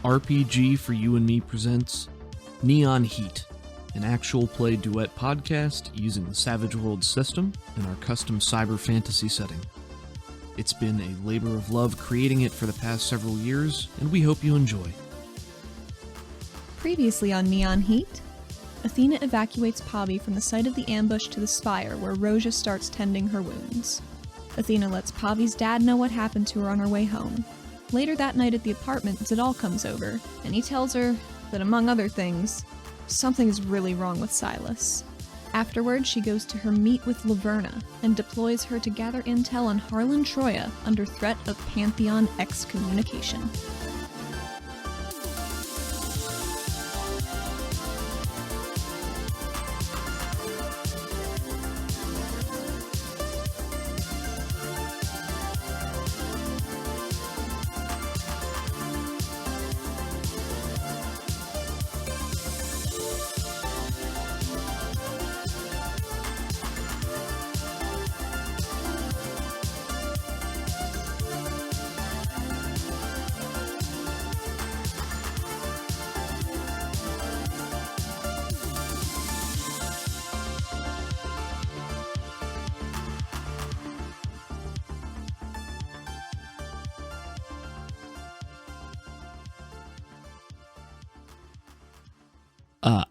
RPG for You and Me presents Neon Heat, an actual play duet podcast using the Savage Worlds system in our custom cyber fantasy setting. It's been a labor of love creating it for the past several years, and we hope you enjoy. Previously on Neon Heat, Athena evacuates Pavi from the site of the ambush to the spire where Roja starts tending her wounds. Athena lets Pavi's dad know what happened to her on her way home. Later that night at the apartment, Zadal comes over, and he tells her that, among other things, something is really wrong with Silas. Afterward, she goes to her meet with Laverna and deploys her to gather intel on Harlan Troya under threat of Pantheon excommunication.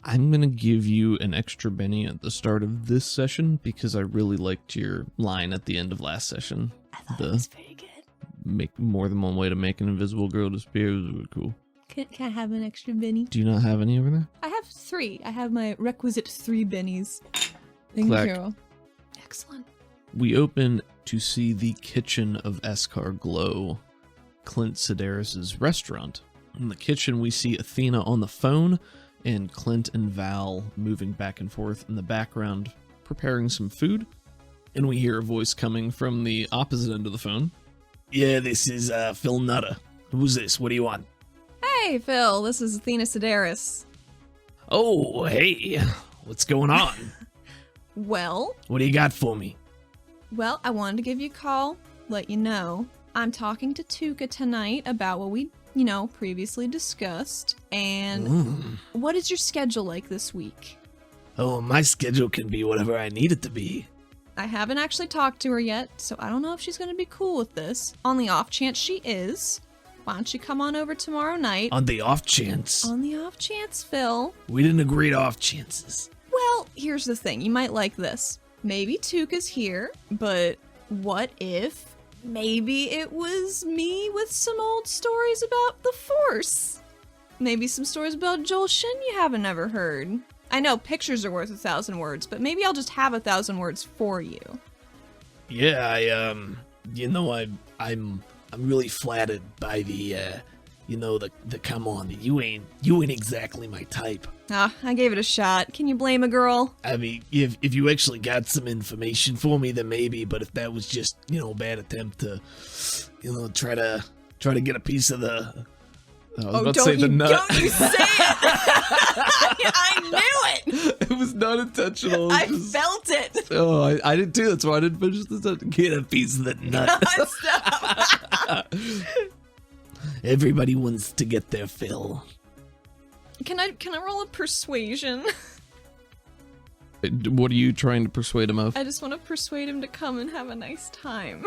I'm going to give you an extra Benny at the start of this session because I really liked your line at the end of last session. I thought it was very good. Make more than one way to make an invisible girl disappear. It was really cool. Can I have an extra Benny? Do you not have any over there? I have 3. I have my requisite 3 bennies. Thank Clack. you. Excellent. We open to see the kitchen of Eskar glow, Clint Sedaris' restaurant. In the kitchen, we see Athena on the phone, and Clint and Val moving back and forth in the background, preparing some food. And we hear a voice coming from the opposite end of the phone. Yeah, this is Phil Nutter. Who's this? What do you want? Hey, Phil. This is Athena Sedaris. Oh, hey. What's going on? Well, What do you got for me? I wanted to give you a call, let you know. I'm talking to Tuka tonight about what we, previously discussed. And what is your schedule like this week? Oh, my schedule can be whatever I need it to be. I haven't actually talked to her yet, so I don't know if she's going to be cool with this. On the off chance she is, why don't you come on over tomorrow night? On the off chance. On the off chance, Phil. We didn't agree to off chances. Well, here's the thing. You might like this. Maybe Tuka's here, but what if maybe it was me with some old stories about the Force? Maybe some stories about Joel Shin you haven't ever heard. I know pictures are worth 1,000 words, but maybe I'll just have 1,000 words for you. Yeah, I'm really flattered by the come on. You ain't exactly my type. I gave it a shot. Can you blame a girl? I mean, if you actually got some information for me, then maybe. But if that was just a bad attempt to, try to get a piece of the. I was about to say the nut. Don't you say it! I knew it! It was not intentional. I felt it! Oh, I did too. That's why I didn't finish the sentence. Get a piece of the nut. Stop. Everybody wants to get their fill. Can I roll a persuasion? What are you trying to persuade him of? I just want to persuade him to come and have a nice time.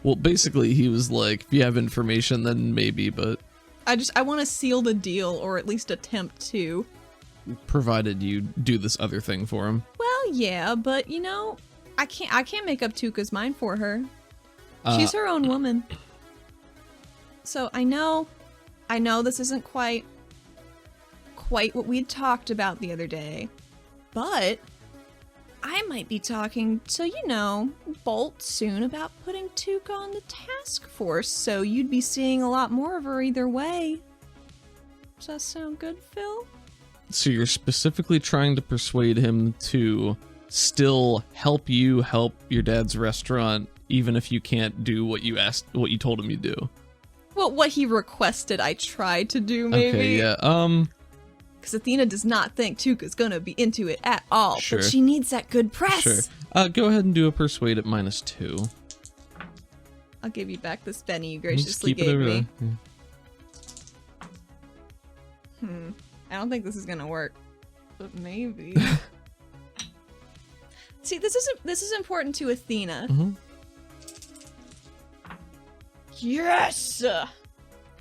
Well, basically, he was like, if you have information, then maybe, but... I want to seal the deal, or at least attempt to. Provided you do this other thing for him. Well, yeah, but, I can't make up Tuka's mind for her. She's her own woman. So I know this isn't quite what we'd talked about the other day, but I might be talking to, Bolt soon about putting Tuka on the task force, so you'd be seeing a lot more of her either way. Does that sound good, Phil? So you're specifically trying to persuade him to still help you help your dad's restaurant, even if you can't do what you told him you do. Well, what he requested I tried to do, maybe. Okay, yeah, Because Athena does not think Tuka's gonna be into it at all, Sure. but she needs that good press. Sure. Go ahead and do a persuade at -2. I'll give you back this penny you Just graciously keep it gave over me. there. I don't think this is gonna work, but maybe. See, this is important to Athena. Mm-hmm. Yes!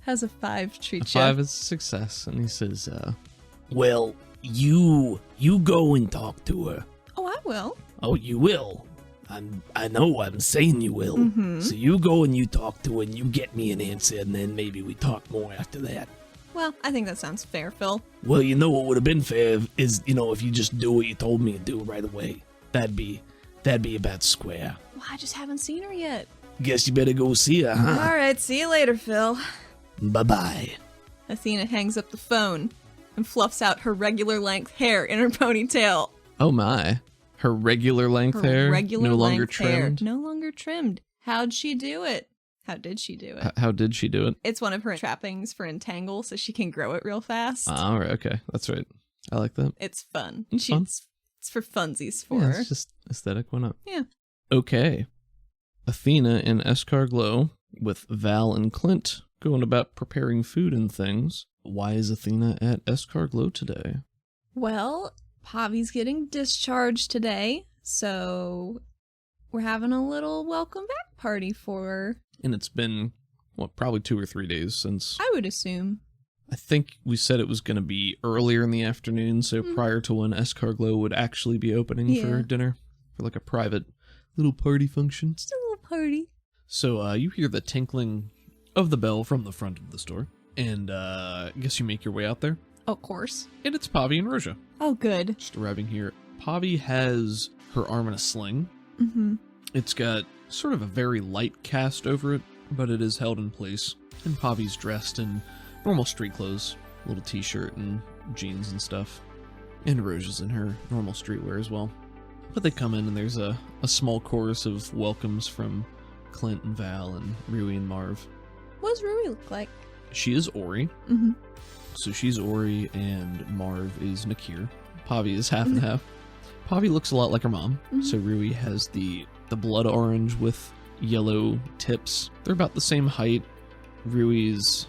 How's a 5 treat you? 5 is a success, and he says, Well, you go and talk to her. Oh, I will. Oh, you will. I know I'm saying you will. So you go and you talk to her and you get me an answer, and then maybe we talk more after that. Well, I think that sounds fair, Phil. Well, you know what would have been fair is, if you just do what you told me to do right away. That'd be about square. Well, I just haven't seen her yet. Guess you better go see her, huh? All right, see you later, Phil. Bye-bye. Athena hangs up the phone and fluffs out her regular length hair in her ponytail. oh my. Her regular length hair? Regular no longer length hair, trimmed? no longer trimmed. How'd she do it? How did she do it? How did she do it? It's one of her trappings for entangle, so she can grow it real fast. All right, okay. That's right. I like that. It's fun. It's fun. It's for funsies for Yeah, her. it's just aesthetic. Why not? Yeah. Okay. Athena and Escarglow with Val and Clint going about preparing food and things. Why is Athena at Escarglow today? Well, Pavi's getting discharged today, so we're having a little welcome back party for her. And it's been, probably 2 or 3 days since... I would assume. I think we said it was going to be earlier in the afternoon, so prior to when Escarglow would actually be opening for dinner. For like a private little party function. Just a little party. So you hear the tinkling of the bell from the front of the store. And I guess you make your way out there. Of course. And it's Pavi and Roja. Oh, good. Just arriving here. Pavi has her arm in a sling. Mm-hmm. It's got sort of a very light cast over it, but it is held in place. And Pavi's dressed in normal street clothes, little t-shirt and jeans and stuff. And Roja's in her normal streetwear as well. But they come in and there's a small chorus of welcomes from Clint and Val and Rui and Marv. What does Rui look like? She is Ori. Mm-hmm. So she's Ori and Marv is Nakir. Pavi is half and half. Pavi looks a lot like her mom. So Rui has the blood orange with yellow tips. They're about the same height. Rui's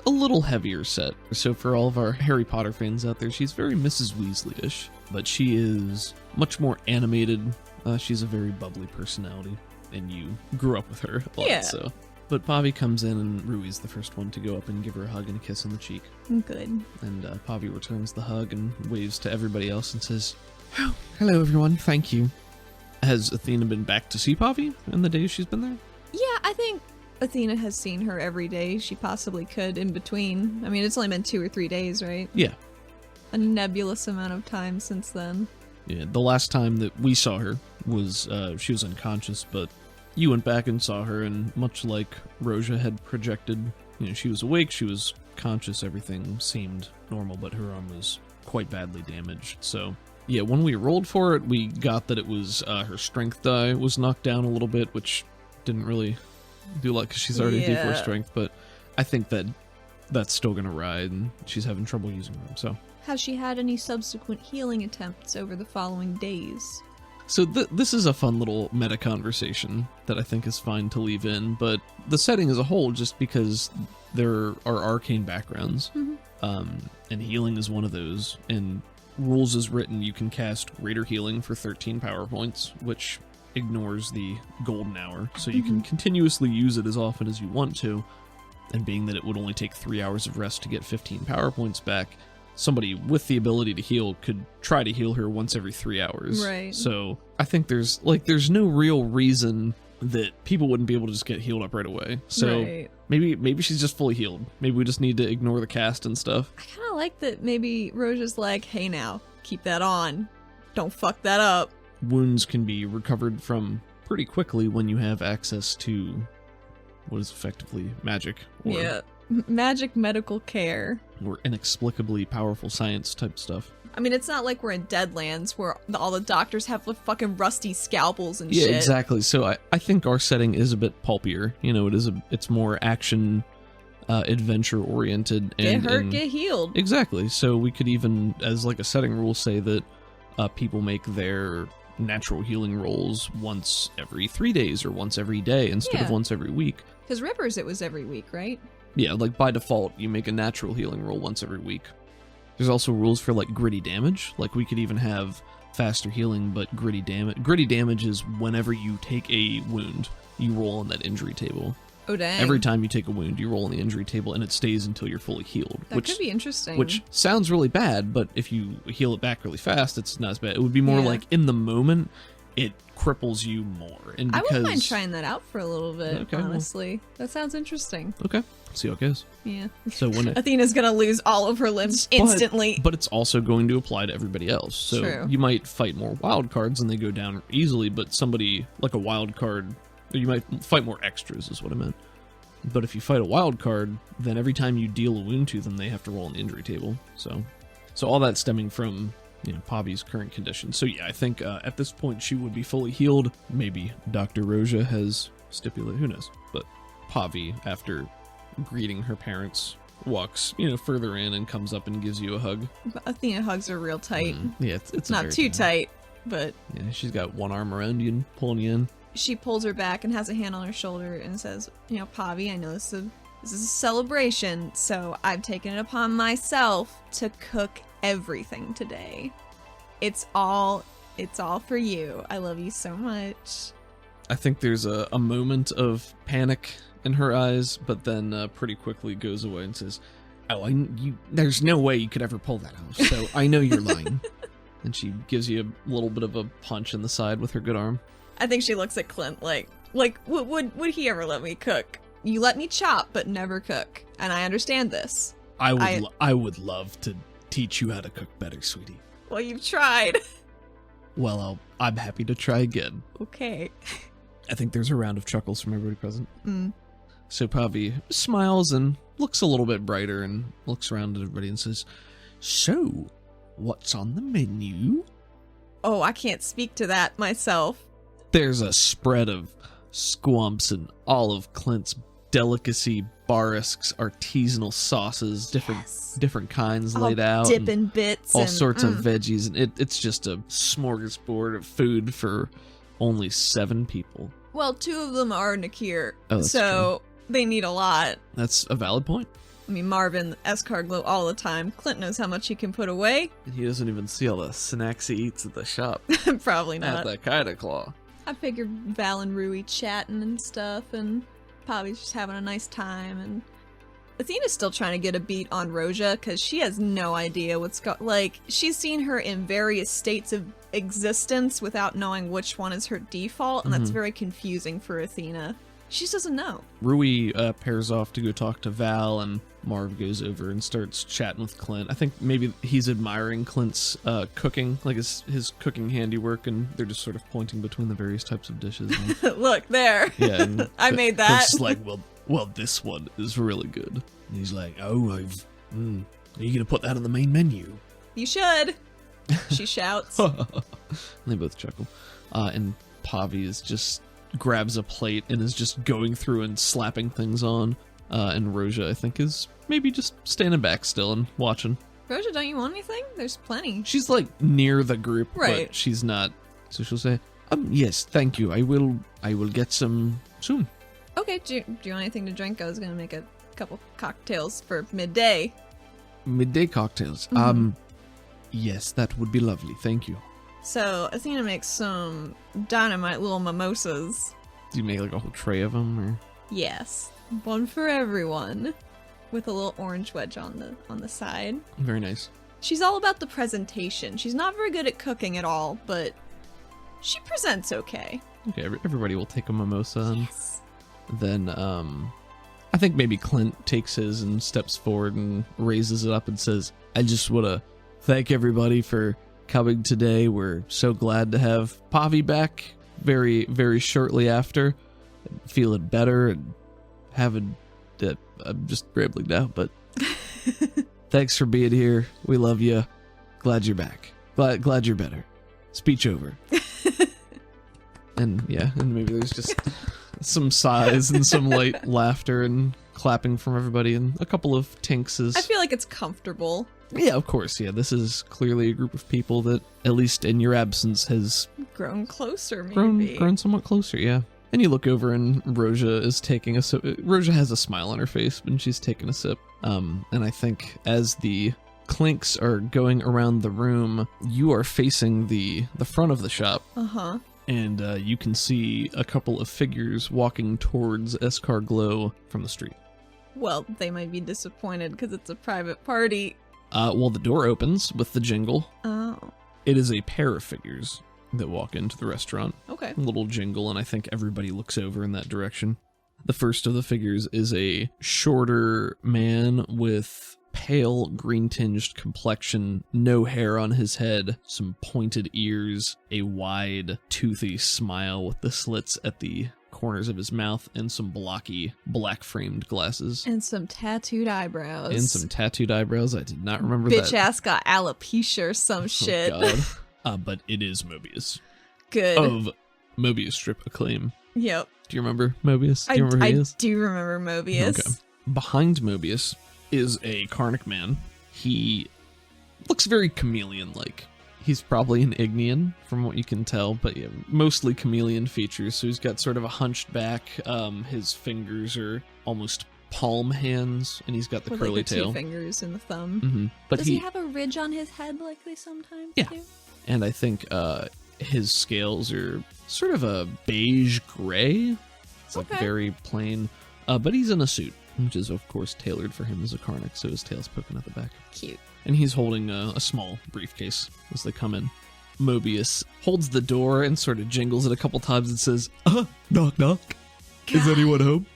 a little heavier set. So for all of our Harry Potter fans out there, she's very Mrs. Weasley-ish. But she is much more animated. She's a very bubbly personality. And you grew up with her a lot, so... But Pavi comes in and Rui's the first one to go up and give her a hug and a kiss on the cheek. Good. And Pavi returns the hug and waves to everybody else and says, "Oh, hello everyone, thank you." Has Athena been back to see Pavi in the days she's been there? Yeah, I think Athena has seen her every day she possibly could in between. I mean, it's only been 2 or 3 days, right? Yeah. A nebulous amount of time since then. Yeah, the last time that we saw her was, she was unconscious, but you went back and saw her, and much like Roja had projected, she was awake, she was conscious, everything seemed normal, but her arm was quite badly damaged. So, yeah, when we rolled for it, we got that it was her strength die was knocked down a little bit, which didn't really do a lot because she's already at D4 strength, but I think that that's still going to ride, and she's having trouble using her, so. Has she had any subsequent healing attempts over the following days? So this is a fun little meta conversation that I think is fine to leave in, but the setting as a whole, just because there are arcane backgrounds, and healing is one of those, and rules as written, you can cast Greater Healing for 13 power points, which ignores the golden hour, so you can continuously use it as often as you want to, and being that it would only take 3 hours of rest to get 15 power points back, somebody with the ability to heal could try to heal her once every 3 hours. Right. So I think there's no real reason that people wouldn't be able to just get healed up right away. So maybe she's just fully healed. Maybe we just need to ignore the cast and stuff. I kind of like that maybe Roja's like, hey now, keep that on. Don't fuck that up. Wounds can be recovered from pretty quickly when you have access to what is effectively magic. Or magic medical care. Or inexplicably powerful science type stuff. I mean, it's not like we're in Deadlands where all the doctors have the fucking rusty scalpels and shit. Yeah, exactly. So I think our setting is a bit pulpier. It's more action, adventure oriented. Get hurt, get healed. Exactly. So we could even, as like a setting rule, say that people make their natural healing rolls once every 3 days or once every day instead of once every week. Because Rippers, it was every week, right? Yeah, like by default, you make a natural healing roll once every week. There's also rules for like gritty damage. Like we could even have faster healing, but gritty damage. Gritty damage is whenever you take a wound, you roll on that injury table. Oh, dang. Every time you take a wound, you roll on the injury table, and it stays until you're fully healed. That could be interesting. Which sounds really bad, but if you heal it back really fast, it's not as bad. It would be more Yeah. like in the moment, it cripples you more. And I because... wouldn't mind trying that out for a little bit, Okay, well- honestly. That sounds interesting. Okay, see how it goes. Yeah. So when it... Athena's gonna lose all of her limbs instantly. But it's also going to apply to everybody else. So True. you might fight more wild cards and they go down easily, but somebody like a wild card, or you might fight more extras is what I meant. But if you fight a wild card, then every time you deal a wound to them, they have to roll on the injury table. So all that stemming from, Pavi's current condition. So yeah, I think at this point she would be fully healed. Maybe Dr. Roja has stipulated, who knows. But Pavi, after greeting her parents, walks, further in and comes up and gives you a hug. Athena hugs her real tight. Yeah, it's Not too tight, but Yeah, she's got one arm around you and pulling you in. she pulls her back and has a hand on her shoulder and says, Pavi, I know this is a celebration, so I've taken it upon myself to cook everything today. It's all for you. I love you so much. I think there's a moment of panic in her eyes, but then pretty quickly goes away and says, there's no way you could ever pull that off, so I know you're lying. And she gives you a little bit of a punch in the side with her good arm. I think she looks at Clint like would he ever let me cook? You let me chop, but never cook, and I understand this. I would love to teach you how to cook better, sweetie. Well, you've tried. Well, I'm happy to try again. Okay. I think there's a round of chuckles from everybody present. Mm. So Pavi smiles and looks a little bit brighter and looks around at everybody and says, So, what's on the menu? Oh, I can't speak to that myself. there's a spread of squumps and all of Clint's delicacy barisks, artisanal sauces, different kinds laid out. Dipping bits. All sorts of veggies. And it's just a smorgasbord of food for only 7 people. Well, 2 of them are Nakir, Oh, that's so they need a lot. That's a valid point. I mean, Marvin escargot all the time. Clint knows how much he can put away. And he doesn't even see all the snacks he eats at the shop. Probably At not. that kind of claw. I figured Val and Rui chatting and stuff, and Pavi's just having a nice time, and Athena's still trying to get a beat on Roja, because she has no idea what's like, she's seen her in various states of existence without knowing which one is her default, and that's very confusing for Athena. She just doesn't know. Rui pairs off to go talk to Val, and Marv goes over and starts chatting with Clint. I think maybe he's admiring Clint's cooking, like his cooking handiwork, and they're just sort of pointing between the various types of dishes. And, Look, there. yeah, and I made that. It's like, well, this one is really good. And he's like, oh, are you going to put that on the main menu? You should. She shouts. They both chuckle. And Pavi is just grabs a plate and is just going through and slapping things on. And Roja, I think, is maybe just standing back still and watching. Roja, don't you want anything? There's plenty. She's like near the group, Right. but she's not. So she'll say, Yes, thank you. I will get some soon. Okay, do you want anything to drink? I was gonna make a couple cocktails for midday. Midday cocktails. Yes, that would be lovely. Thank you. So Athena makes some dynamite little mimosas. do you make like a whole tray of them? Or Yes, one for everyone, with a little orange wedge on the side. very nice. She's all about the presentation. She's not very good at cooking at all, but she presents okay. Okay, everybody will take a mimosa. And Yes. then I think maybe Clint takes his and steps forward and raises it up and says, I just want to thank everybody for coming today. We're so glad to have Pavi back very, very shortly after. Feeling better and having... I'm just rambling now, but thanks for being here. We love you. Glad you're back. Glad you're better. Speech over. And yeah, and maybe there's just some sighs and some light laughter and clapping from everybody and a couple of tinkses. I feel like it's comfortable. Yeah, of course. Yeah, this is clearly a group of people that, at least in your absence, has Grown closer, maybe. grown somewhat closer. Yeah. And you look over and Roja is taking a sip. Roja has a smile on her face when she's taking a sip. And I think as the clinks are going around the room, you are facing the front of the shop. Uh-huh. And you can see a couple of figures walking towards Eskar Glow from the street. Well, they might be disappointed because it's a private party. Well, the door opens with the jingle. Oh. It is a pair of figures that walk into the restaurant. Okay. A little jingle, and I think everybody looks over in that direction. The first of the figures is a shorter man with pale green-tinged complexion, no hair on his head, some pointed ears, a wide, toothy smile with the slits at the corners of his mouth, and some blocky, black-framed glasses. And some tattooed eyebrows. I did not remember Bitch that. ass got alopecia or some shit. Oh, God. But it is Mobius. Good. Of Mobius strip Acclaim. Yep. Do you remember Mobius? Do you remember who he is? I do remember Mobius. Okay. Behind Mobius is a Karnak man. He looks very chameleon-like. He's probably an Ignean, from what you can tell, but yeah, mostly chameleon features. So he's got sort of a hunched back. His fingers are almost palm hands, and he's got the with curly like the tail. 2 fingers and the thumb. Mm-hmm. But Does he have a ridge on his head like they sometimes do? And I think his scales are sort of a beige gray. It's like very plain. But he's in a suit, which is of course tailored for him as a Karnak, so his tail's poking out the back. Cute. And he's holding a small briefcase as they come in. Mobius holds the door and sort of jingles it a couple times and says, knock knock. Is anyone home?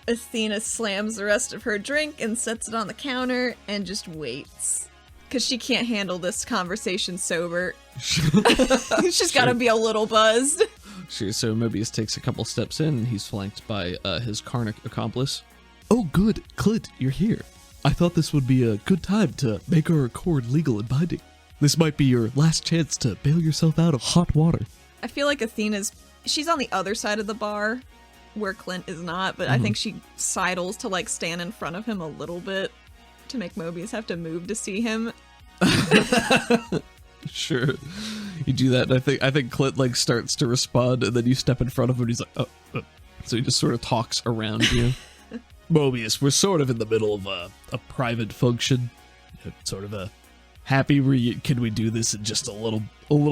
Athena slams the rest of her drink and sets it on the counter and just waits. Because she can't handle this conversation sober. She's got to be a little buzzed. Sure, so Mobius takes a couple steps in and he's flanked by his Karnak accomplice. Oh good, Clint, you're here. I thought this would be a good time to make our accord legal and binding. This might be your last chance to bail yourself out of hot water. I feel like she's on the other side of the bar where Clint is not, but I think she sidles to like stand in front of him a little bit to make Mobius have to move to see him. Sure. You do that, and I think Clint like starts to respond, and then you step in front of him and he's like, oh. So he just sort of talks around you. Mobius, we're sort of in the middle of a private function. Sort of a happy can we do this in just a little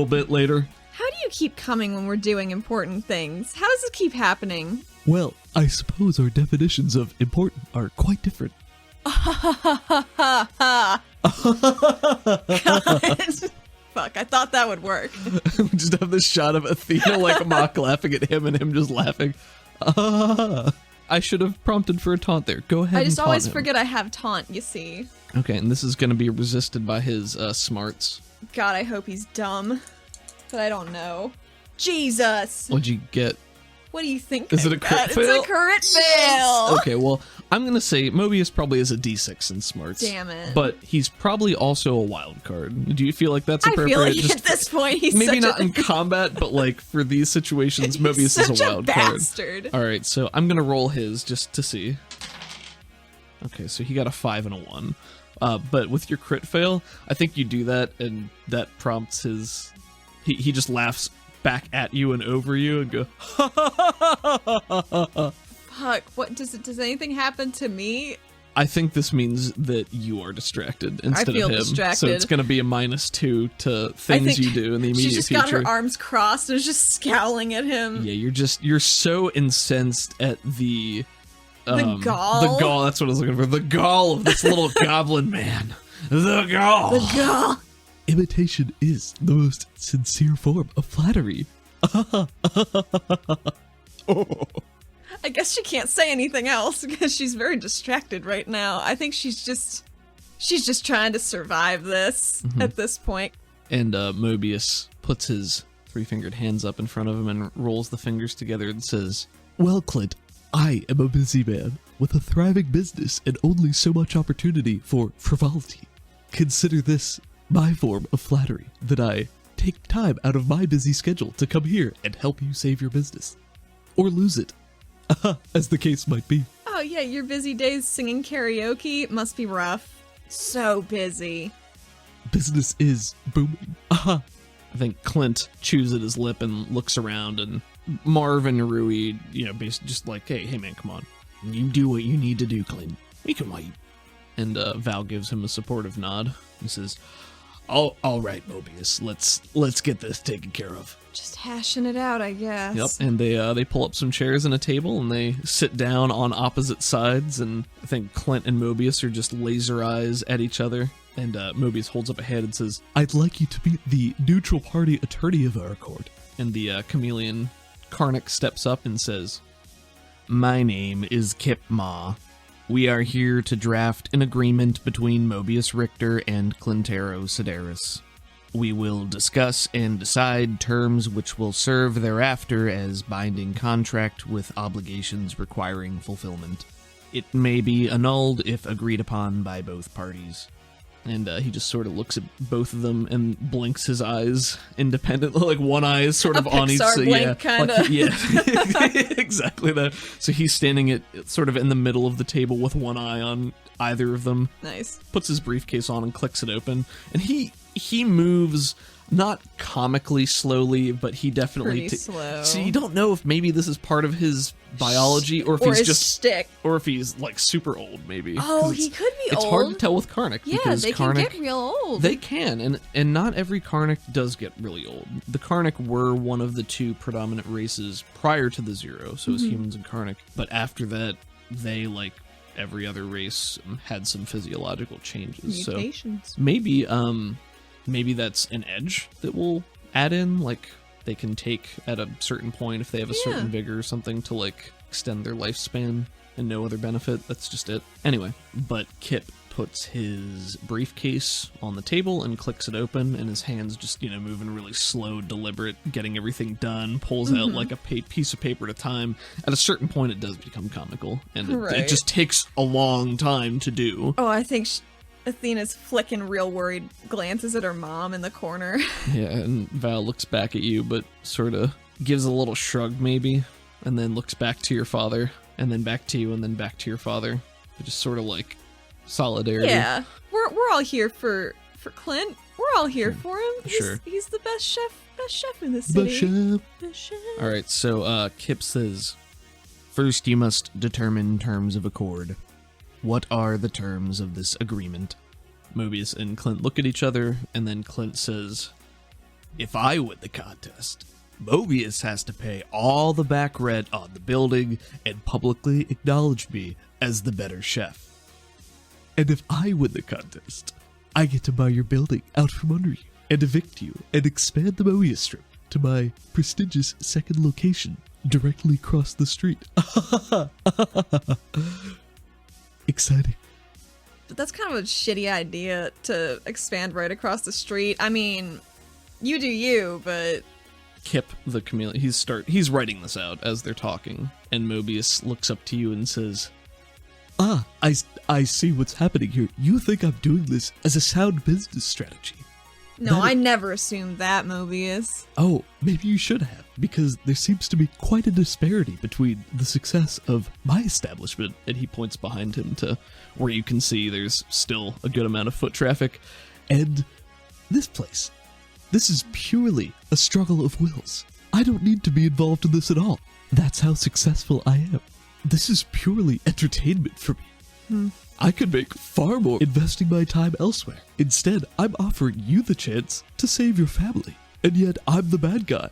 bit later? How do you keep coming when we're doing important things? How does this keep happening? Well, I suppose our definitions of important are quite different. God. Fuck, I thought that would work. We just have this shot of Athena like mock laughing at him and him just laughing. I should have prompted for a taunt there. Go ahead. I just and taunt always him. forget I have taunt, you see. Okay, and this is going to be resisted by his smarts. God, I hope he's dumb. But I don't know. Jesus! What'd you get? What do you think? Is it a crit fail? It's a crit fail! Okay, well, I'm going to say Mobius probably is a D6 in smarts. Damn it. But he's probably also a wild card. Do you feel like that's appropriate? I feel like at this point he's maybe such not in combat, but like for these situations, Mobius is a wild bastard. card. All right, so I'm going to roll his just to see. Okay, so he got a 5 and a 1. But with your crit fail, I think you do that, and that prompts his... He just laughs back at you and over you and go, Fuck, what, does anything happen to me? I think this means that you are distracted instead feel of him. distracted. So it's going to be a -2 to things you do in the immediate she's just future. got her arms crossed and is just scowling at him. Yeah, you're so incensed at the gall? The gall, that's what I was looking for. The gall of this little goblin man. The gall. The gall. Imitation is the most sincere form of flattery. I guess she can't say anything else because she's very distracted right now. I think she's just trying to survive this at this point. And Mobius puts his 3-fingered hands up in front of him and rolls the fingers together and says, Well, Clint, I am a busy man with a thriving business and only so much opportunity for frivolity. Consider this my form of flattery, that I take time out of my busy schedule to come here and help you save your business. Or lose it, as the case might be. Oh yeah, your busy days singing karaoke must be rough. So busy. Business is booming. I think Clint chews at his lip and looks around, and Marv and Rui, basically just like, hey man, come on. You do what you need to do, Clint. We can wait. And Val gives him a supportive nod. He says, All right, Mobius. Let's get this taken care of. Just hashing it out, I guess. yep. And they pull up some chairs and a table, and they sit down on opposite sides. And I think Clint and Mobius are just laser eyes at each other. And Mobius holds up a hand and says, I'd like you to meet the neutral party attorney of our court. and the chameleon Karnak steps up and says, My name is Kip Ma. We are here to draft an agreement between Mobius Richter and Clintero Sedaris. We will discuss and decide terms which will serve thereafter as binding contract with obligations requiring fulfillment. It may be annulled if agreed upon by both parties. And he just sort of looks at both of them and blinks his eyes independently, like one eye is sort of on each Pixar side. blink, kinda. Yeah, exactly that. So he's standing at sort of in the middle of the table with one eye on either of them. Nice. Puts his briefcase on and clicks it open, and he moves not comically slowly, but he definitely Pretty slow. So you don't know if maybe this is part of his biology or if Or he's his just stick. or if he's like super old maybe. Oh, 'Cause he could be it's old. hard to tell with Karnak Yeah, because they Karnak can get real old. they can, and not every Karnak does get really old. The Karnak were one of the two predominant races prior to the Zero, so it was humans and Karnak. But after that, they, like every other race, had some physiological changes. Mutations. So maybe that's an edge that we'll add in, like they can take at a certain point if they have a certain Yeah. vigor or something to like extend their lifespan and no other benefit. That's just it. Anyway, but Kip puts his briefcase on the table and clicks it open, and his hands just, moving really slow, deliberate, getting everything done, pulls out like a piece of paper at a time. At a certain point, it does become comical, and it Right. just takes a long time to do. Oh, I think Athena's flicking real worried glances at her mom in the corner. Yeah, and Val looks back at you, but sort of gives a little shrug maybe, and then looks back to your father, and then back to you, and then back to your father. Just sort of like solidarity. Yeah, we're all here for Clint. We're all here for him. Sure. He's the best chef in the city. Basham. Best chef. All right, so Kip says, first you must determine terms of accord. What are the terms of this agreement? Mobius and Clint look at each other, and then Clint says, if I win the contest, Mobius has to pay all the back rent on the building and publicly acknowledge me as the better chef. And if I win the contest, I get to buy your building out from under you and evict you and expand the Mobius Strip to my prestigious second location directly across the street. Exciting. But that's kind of a shitty idea to expand right across the street. I mean, you do you, but Kip, the chameleon, he's writing this out as they're talking, and Mobius looks up to you and says, I see what's happening here. You think I'm doing this as a sound business strategy. no, That- I never assumed that, Mobius. Oh, maybe you should have, because there seems to be quite a disparity between the success of my establishment. and he points behind him to where you can see there's still a good amount of foot traffic. And this place. This is purely a struggle of wills. I don't need to be involved in this at all. That's how successful I am. This is purely entertainment for me. I could make far more investing my time elsewhere. Instead, I'm offering you the chance to save your family. And yet, I'm the bad guy.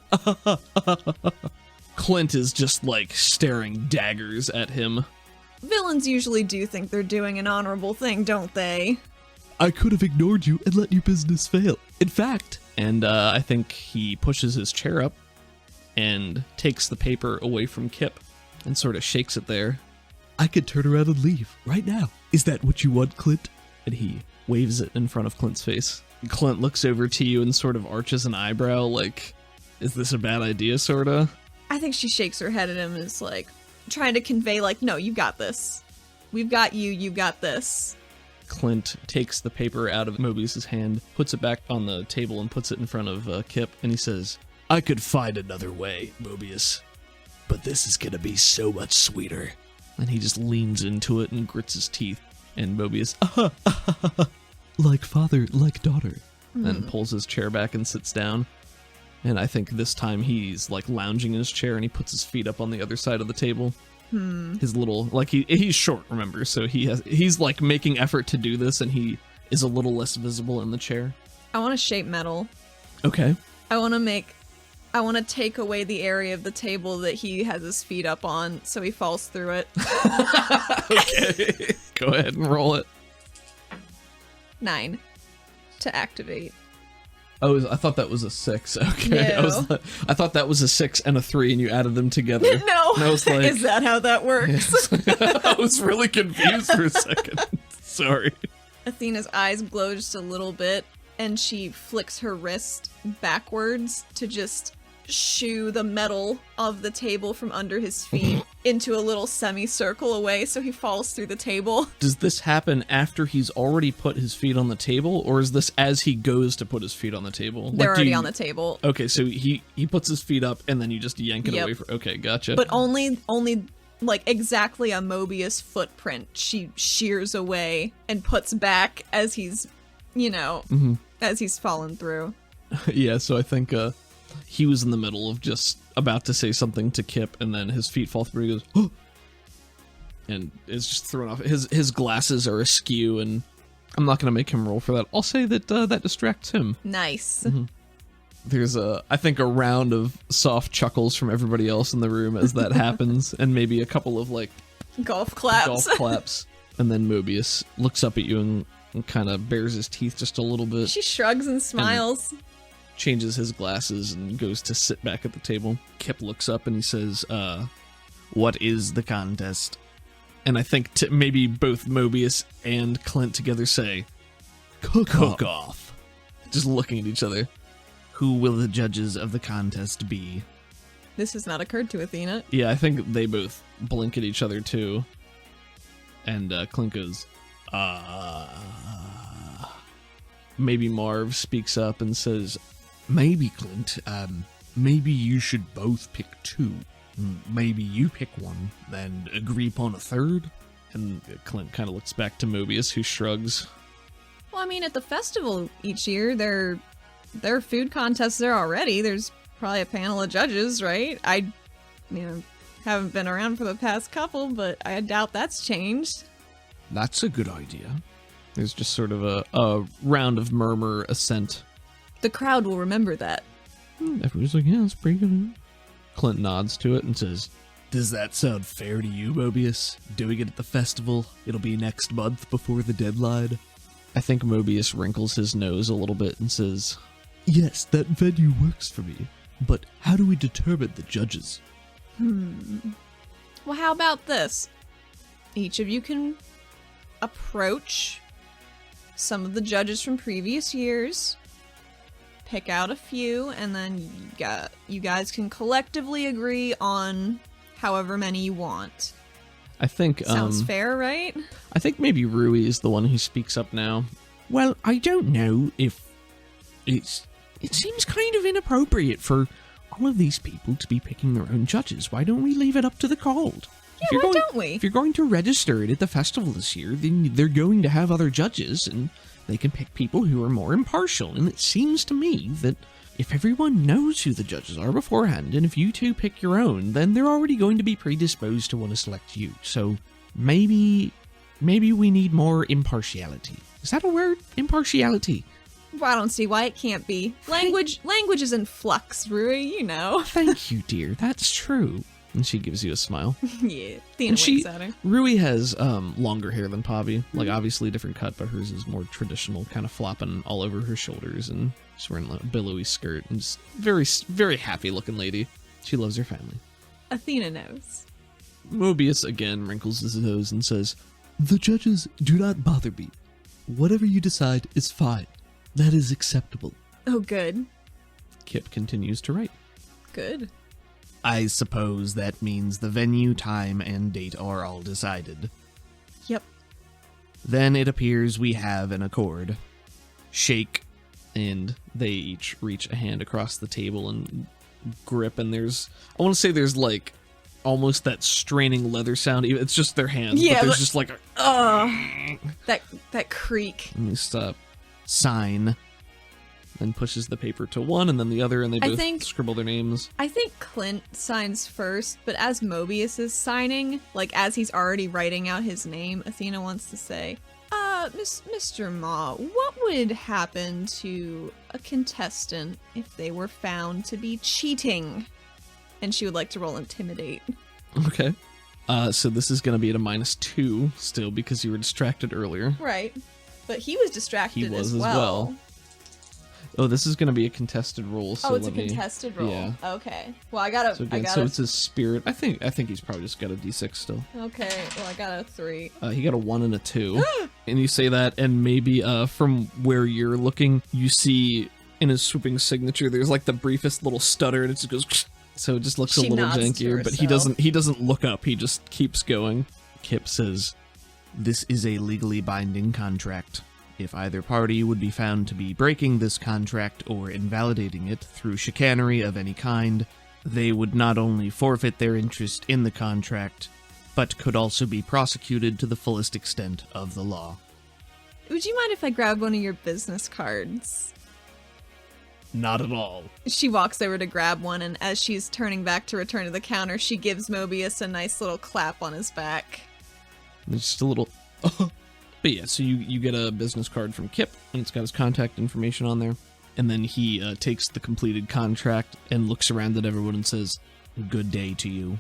Clint is just like staring daggers at him. Villains usually do think they're doing an honorable thing, don't they? I could have ignored you and let your business fail. In fact, And I think he pushes his chair up and takes the paper away from Kip and sort of shakes it there. I could turn around and leave right now. Is that what you want, Clint? And he waves it in front of Clint's face. Clint looks over to you and sort of arches an eyebrow like, is this a bad idea, sorta? I think she shakes her head at him and is like, trying to convey, like, no, you got this. We've got you, you got this. Clint takes the paper out of Mobius's hand, puts it back on the table and puts it in front of Kip, and he says, I could find another way, Mobius, but this is gonna be so much sweeter. and he just leans into it and grits his teeth. And Mobius Like father, like daughter. then pulls his chair back and sits down. And I think this time he's like lounging in his chair and he puts his feet up on the other side of the table. His little, like, he's short, remember, so he's like making effort to do this, and he is a little less visible in the chair. I want to shape metal. Okay. I want to take away the area of the table that he has his feet up on so he falls through it. Okay. Go ahead and roll it. 9 to activate. Oh, I thought that was a 6. Okay. No. I thought that was a 6 and a 3, and you added them together. No. And I was like, is that how that works? yes. I was really confused for a second. Sorry. Athena's eyes glow just a little bit, and she flicks her wrist backwards to just shoo the metal of the table from under his feet into a little semicircle away so he falls through the table. Does this happen after he's already put his feet on the table, or is this as he goes to put his feet on the table? They're already on the table. Okay, so he puts his feet up, and then you just yank it Yep. away from... Okay, gotcha. But only like exactly a Mobius footprint she shears away and puts back as he's, as he's fallen through. Yeah, so I think he was in the middle of just about to say something to Kip, and then his feet fall through. He goes, oh! And is just thrown off. His glasses are askew, and I'm not going to make him roll for that. I'll say that that distracts him. Nice. There's I think a round of soft chuckles from everybody else in the room as that happens, and maybe a couple of like Golf claps. golf claps. And then Mobius looks up at you and kind of bares his teeth just a little bit. She shrugs and smiles. Changes his glasses and goes to sit back at the table. Kip looks up and he says, what is the contest? And I think maybe both Mobius and Clint together say, Cook off. Just looking at each other. Who will the judges of the contest be? This has not occurred to Athena. Yeah, I think they both blink at each other too. And Clint goes, Maybe Marv speaks up and says, maybe Clint, maybe you should both pick 2. Maybe you pick one, then agree upon a third. And Clint kind of looks back to Mobius, who shrugs. Well, I mean, at the festival each year, there are food contests there already. There's probably a panel of judges, right? I haven't been around for the past couple, but I doubt that's changed. That's a good idea. There's just sort of a round of murmur, assent. The crowd will remember that. Everyone's like, yeah, that's pretty good. Clint nods to it and says, does that sound fair to you, Mobius? Doing it at the festival? It'll be next month before the deadline. I think Mobius wrinkles his nose a little bit and says, Yes, that venue works for me. But how do we determine the judges? Well, how about this? Each of you can approach some of the judges from previous years, pick out a few, and then you guys can collectively agree on however many you want. I think Sounds fair, right? I think maybe Rui is the one who speaks up now. Well, I don't know if it seems kind of inappropriate for all of these people to be picking their own judges. Why don't we leave it up to the called? Yeah, why don't we? If you're going to register it at the festival this year, then they're going to have other judges, and they can pick people who are more impartial. And it seems to me that if everyone knows who the judges are beforehand, and if you two pick your own, then they're already going to be predisposed to want to select you. So maybe we need more impartiality. Is that a word? Impartiality. Well, I don't see why it can't be. Language is in flux, Rui, you know. Thank you, dear. That's true. And she gives you a smile. Yeah, Athena And winks at her. Rui has longer hair than Pavi. Like, obviously a different cut, but hers is more traditional, kind of flopping all over her shoulders, and she's wearing a billowy skirt, and just very, very happy looking lady. She loves her family. Athena knows. Mobius again wrinkles his nose and says, The judges do not bother me. Whatever you decide is fine. That is acceptable. Oh, good. Kip continues to write. Good. I suppose that means the venue, time, and date are all decided. Yep. Then it appears we have an accord. Shake, and they each reach a hand across the table and grip, and I want to say there's like almost that straining leather sound. It's just their hands, Yeah, but there's but- just like That creak. and they stop. Sign. and pushes the paper to one and then the other, and they both scribble their names. I think Clint signs first, but as Mobius is signing, like as he's already writing out his name, Athena wants to say, Mr. Ma, what would happen to a contestant if they were found to be cheating? And she would like to roll Intimidate. Okay. So this is going to be at a -2 still because you were distracted earlier. Right. But he was distracted He was as well. Oh, this is going to be a contested roll. So it's a contested roll. Yeah. Okay. Well, I gotta. So it's his spirit. I think he's probably just got a D6 still. Okay. Well, I got a 3. He got a 1 and a 2. And you say that, and maybe from where you're looking, you see in his swooping signature, there's like the briefest little stutter, and it just goes. So it just looks She a little nods to jankier, but he doesn't look up. He just keeps going. Kip says, "This is a legally binding contract. If either party would be found to be breaking this contract or invalidating it through chicanery of any kind, they would not only forfeit their interest in the contract, but could also be prosecuted to the fullest extent of the law." Would you mind if I grab one of your business cards? Not at all. She walks over to grab one, and as she's turning back to return to the counter, she gives Mobius a nice little clap on his back. There's just a little... But yeah, so you get a business card from Kip, and it's got his contact information on there. And then he takes the completed contract and looks around at everyone and says, "Good day to you,"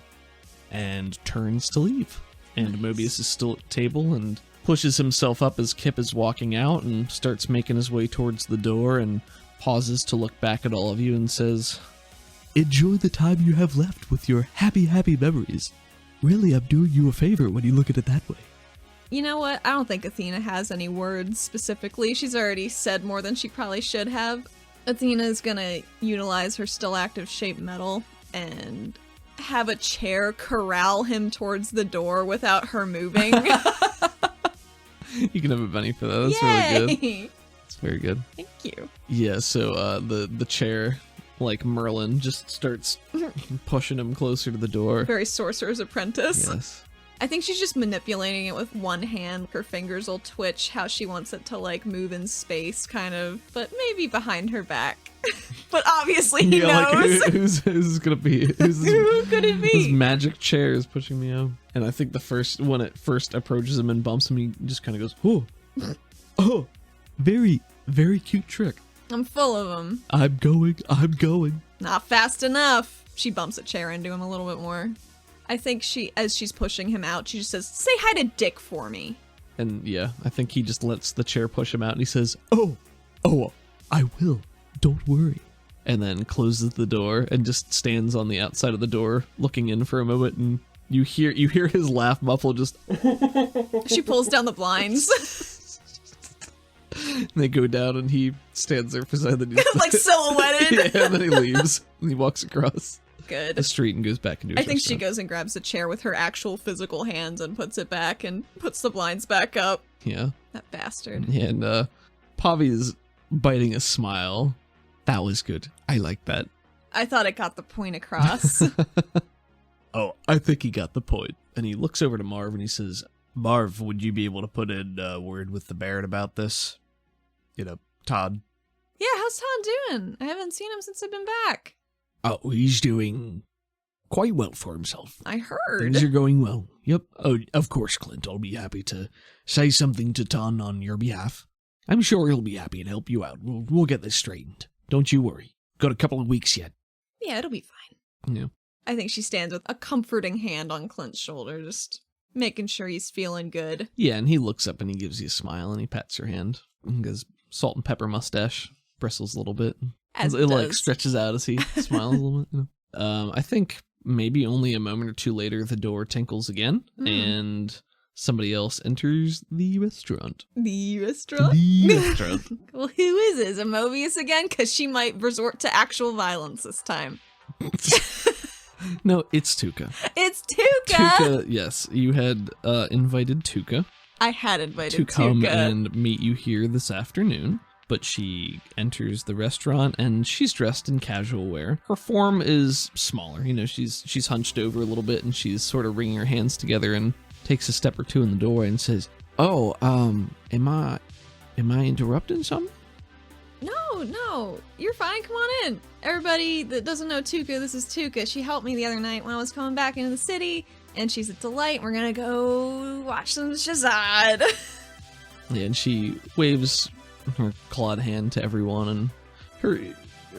and turns to leave. And Mobius is still at the table and pushes himself up as Kip is walking out and starts making his way towards the door and pauses to look back at all of you and says, "Enjoy the time you have left with your happy, happy memories. Really, I'm doing you a favor when you look at it that way." You know what? I don't think Athena has any words specifically. She's already said more than she probably should have. Athena's gonna utilize her still active shape metal and have a chair corral him towards the door without her moving. You can have a penny for that. That's Yay! really good. It's very good. Thank you. Yeah, so the chair, like Merlin, just starts pushing him closer to the door. Very Sorcerer's Apprentice. Yes. I think she's just manipulating it with one hand. Her fingers will twitch how she wants it to, like, move in space, kind of, but maybe behind her back. But obviously he knows. Like, who's gonna be? Who could it be? This magic chair is pushing me up. And I think when it first approaches him and bumps him, he just kind of goes, "Oh, oh, very, very cute trick. I'm full of them. I'm going. Not fast enough." She bumps a chair into him a little bit more. I think as she's pushing him out, she just says, "Say hi to Dick for me." And yeah, I think he just lets the chair push him out and he says, Oh, I will. Don't worry." and then closes the door and just stands on the outside of the door looking in for a moment, and you hear his laugh muffle just She pulls down the blinds. and they go down and he stands there beside the Like silhouetted. yeah, and then he leaves and he walks across Good. the street and goes back into his I think she restaurant. goes and grabs a chair with her actual physical hands and puts it back and puts the blinds back up. Yeah. That bastard. And Pavi is biting a smile. That was good. I like that. I thought it got the point across. Oh, I think he got the point. And he looks over to Marv and he says, "Marv, would you be able to put in a word with the Baron about this? Todd." Yeah, how's Todd doing? I haven't seen him since I've been back. Oh, he's doing quite well for himself. I heard. Things are going well. Yep. Oh, of course, Clint. I'll be happy to say something to Ton on your behalf. I'm sure he'll be happy to help you out. We'll get this straightened. Don't you worry. Got a couple of weeks yet. Yeah, it'll be fine. Yeah. I think she stands with a comforting hand on Clint's shoulder, just making sure he's feeling good. Yeah, and he looks up and he gives you a smile and he pats your hand. And his salt and pepper mustache bristles a little bit. As it it like does. stretches out as he smiles a little bit. I think maybe only a moment or two later the door tinkles again and somebody else enters the restaurant. The restaurant? The restaurant. Well, who is it? Is it Mobius again? Because she might resort to actual violence this time. No, it's Tuca. It's Tuca! Tuca, yes. You had invited Tuca I had invited to come Tuca. and meet you here this afternoon. But she enters the restaurant and she's dressed in casual wear. Her form is smaller. She's hunched over a little bit and she's sort of wringing her hands together and takes a step or two in the door and says, "Oh, am I interrupting something?" No, no, you're fine. Come on in. Everybody that doesn't know Tuka, this is Tuka. She helped me the other night when I was coming back into the city, and she's a delight. We're gonna go watch some Shazad. Yeah, and she waves her clawed hand to everyone, and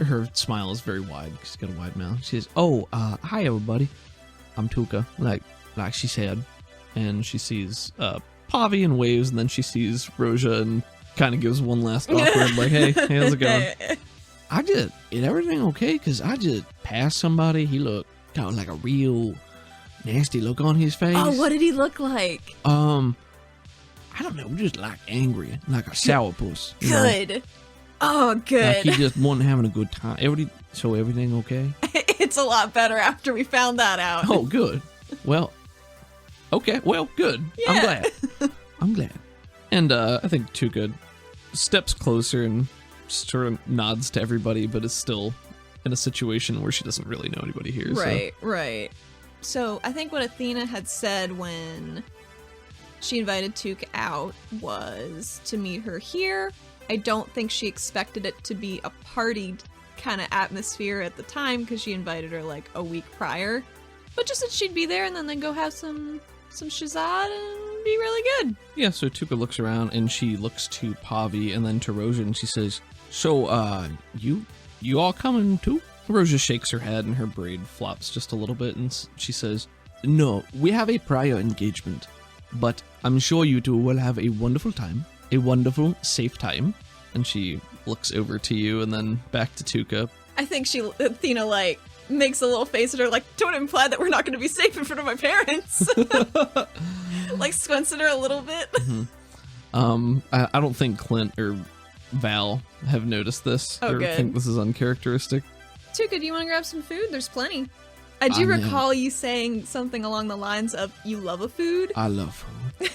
her smile is very wide. She's got a wide mouth. She says, "Oh, hi everybody. I'm Tuka," like she said, and she sees Pavi and waves, and then she sees Roja and kind of gives one last awkward like, "Hey, how's it going?" Is everything okay? Because I just passed somebody. He looked got like a real nasty look on his face. Oh, what did he look like? I don't know, just like angry, like a sourpuss. you know? Good. Oh, good. Like he just wasn't having a good time. So everything okay? It's a lot better after we found that out. Oh, good. Well, okay. Well, good. Yeah. I'm glad. And I think Tuka steps closer and sort of nods to everybody, but is still in a situation where she doesn't really know anybody here. Right. So I think what Athena had said when she invited Tuka out was to meet her here. I don't think she expected it to be a party kind of atmosphere at the time because she invited her like a week prior. But just that she'd be there and then they'd go have some Shazad and be really good. Yeah, so Tuka looks around and she looks to Pavi and then to Roja and she says, "So, you all coming too?" Roja shakes her head and her braid flops just a little bit and she says, No, we have a prior engagement, but I'm sure you two will have a wonderful time. A wonderful, safe time. and she looks over to you and then back to Tuka. I think Athena like makes a little face at her like, don't imply that we're not going to be safe in front of my parents. Like squints at her a little bit. Mm-hmm. I don't think Clint or Val have noticed this or good. think this is uncharacteristic. Tuka, do you want to grab some food? There's plenty. I do recall you saying something along the lines of you love a food. I love food.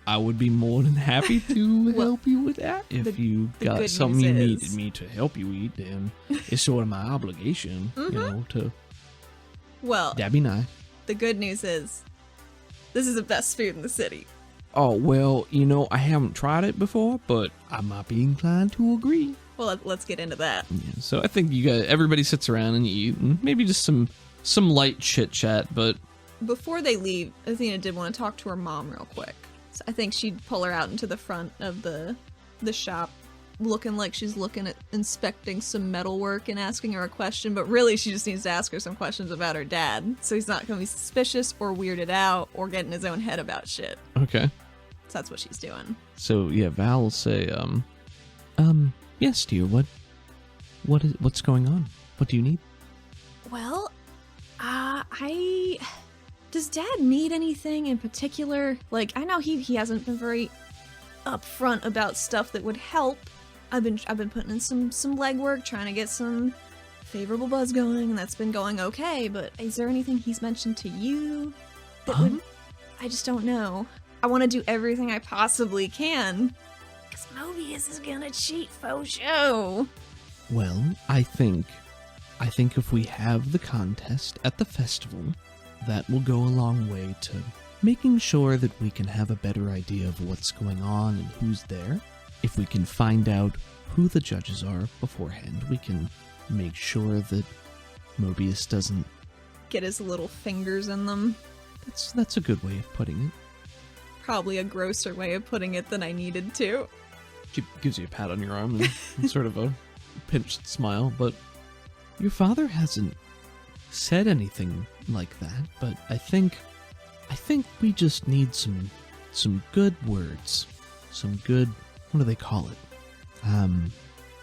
I would be more than happy to help you with that. If you got something you needed me to help you eat, then it's sort of my obligation, to. Well, That'd be nice. The good news is, this is the best food in the city. Oh, well, I haven't tried it before, but I might be inclined to agree. Well, let's get into that. Yeah, so I think everybody sits around and you eat, and maybe just some light chit chat. But before they leave, Athena did want to talk to her mom real quick. So I think she'd pull her out into the front of the shop, looking like she's looking at inspecting some metalwork and asking her a question, but really she just needs to ask her some questions about her dad, so he's not going to be suspicious or weirded out or get in his own head about shit. Okay. So that's what she's doing. So yeah, Val will say, Yes, dear. What's going on? What do you need? Well, does Dad need anything in particular? Like, I know he hasn't been very upfront about stuff that would help. I've been putting in some legwork, trying to get some favorable buzz going, and that's been going okay. But is there anything he's mentioned to you that would? I just don't know. I want to do everything I possibly can. Because Mobius is gonna cheat for show. Well, I think if we have the contest at the festival, that will go a long way to making sure that we can have a better idea of what's going on and who's there. If we can find out who the judges are beforehand, we can make sure that Mobius doesn't Get his little fingers in them. That's a good way of putting it. Probably a grosser way of putting it than I needed to. she gives you a pat on your arm and sort of a pinched smile, but Your father hasn't said anything like that, but I think we just need some good words. Some good, what do they call it?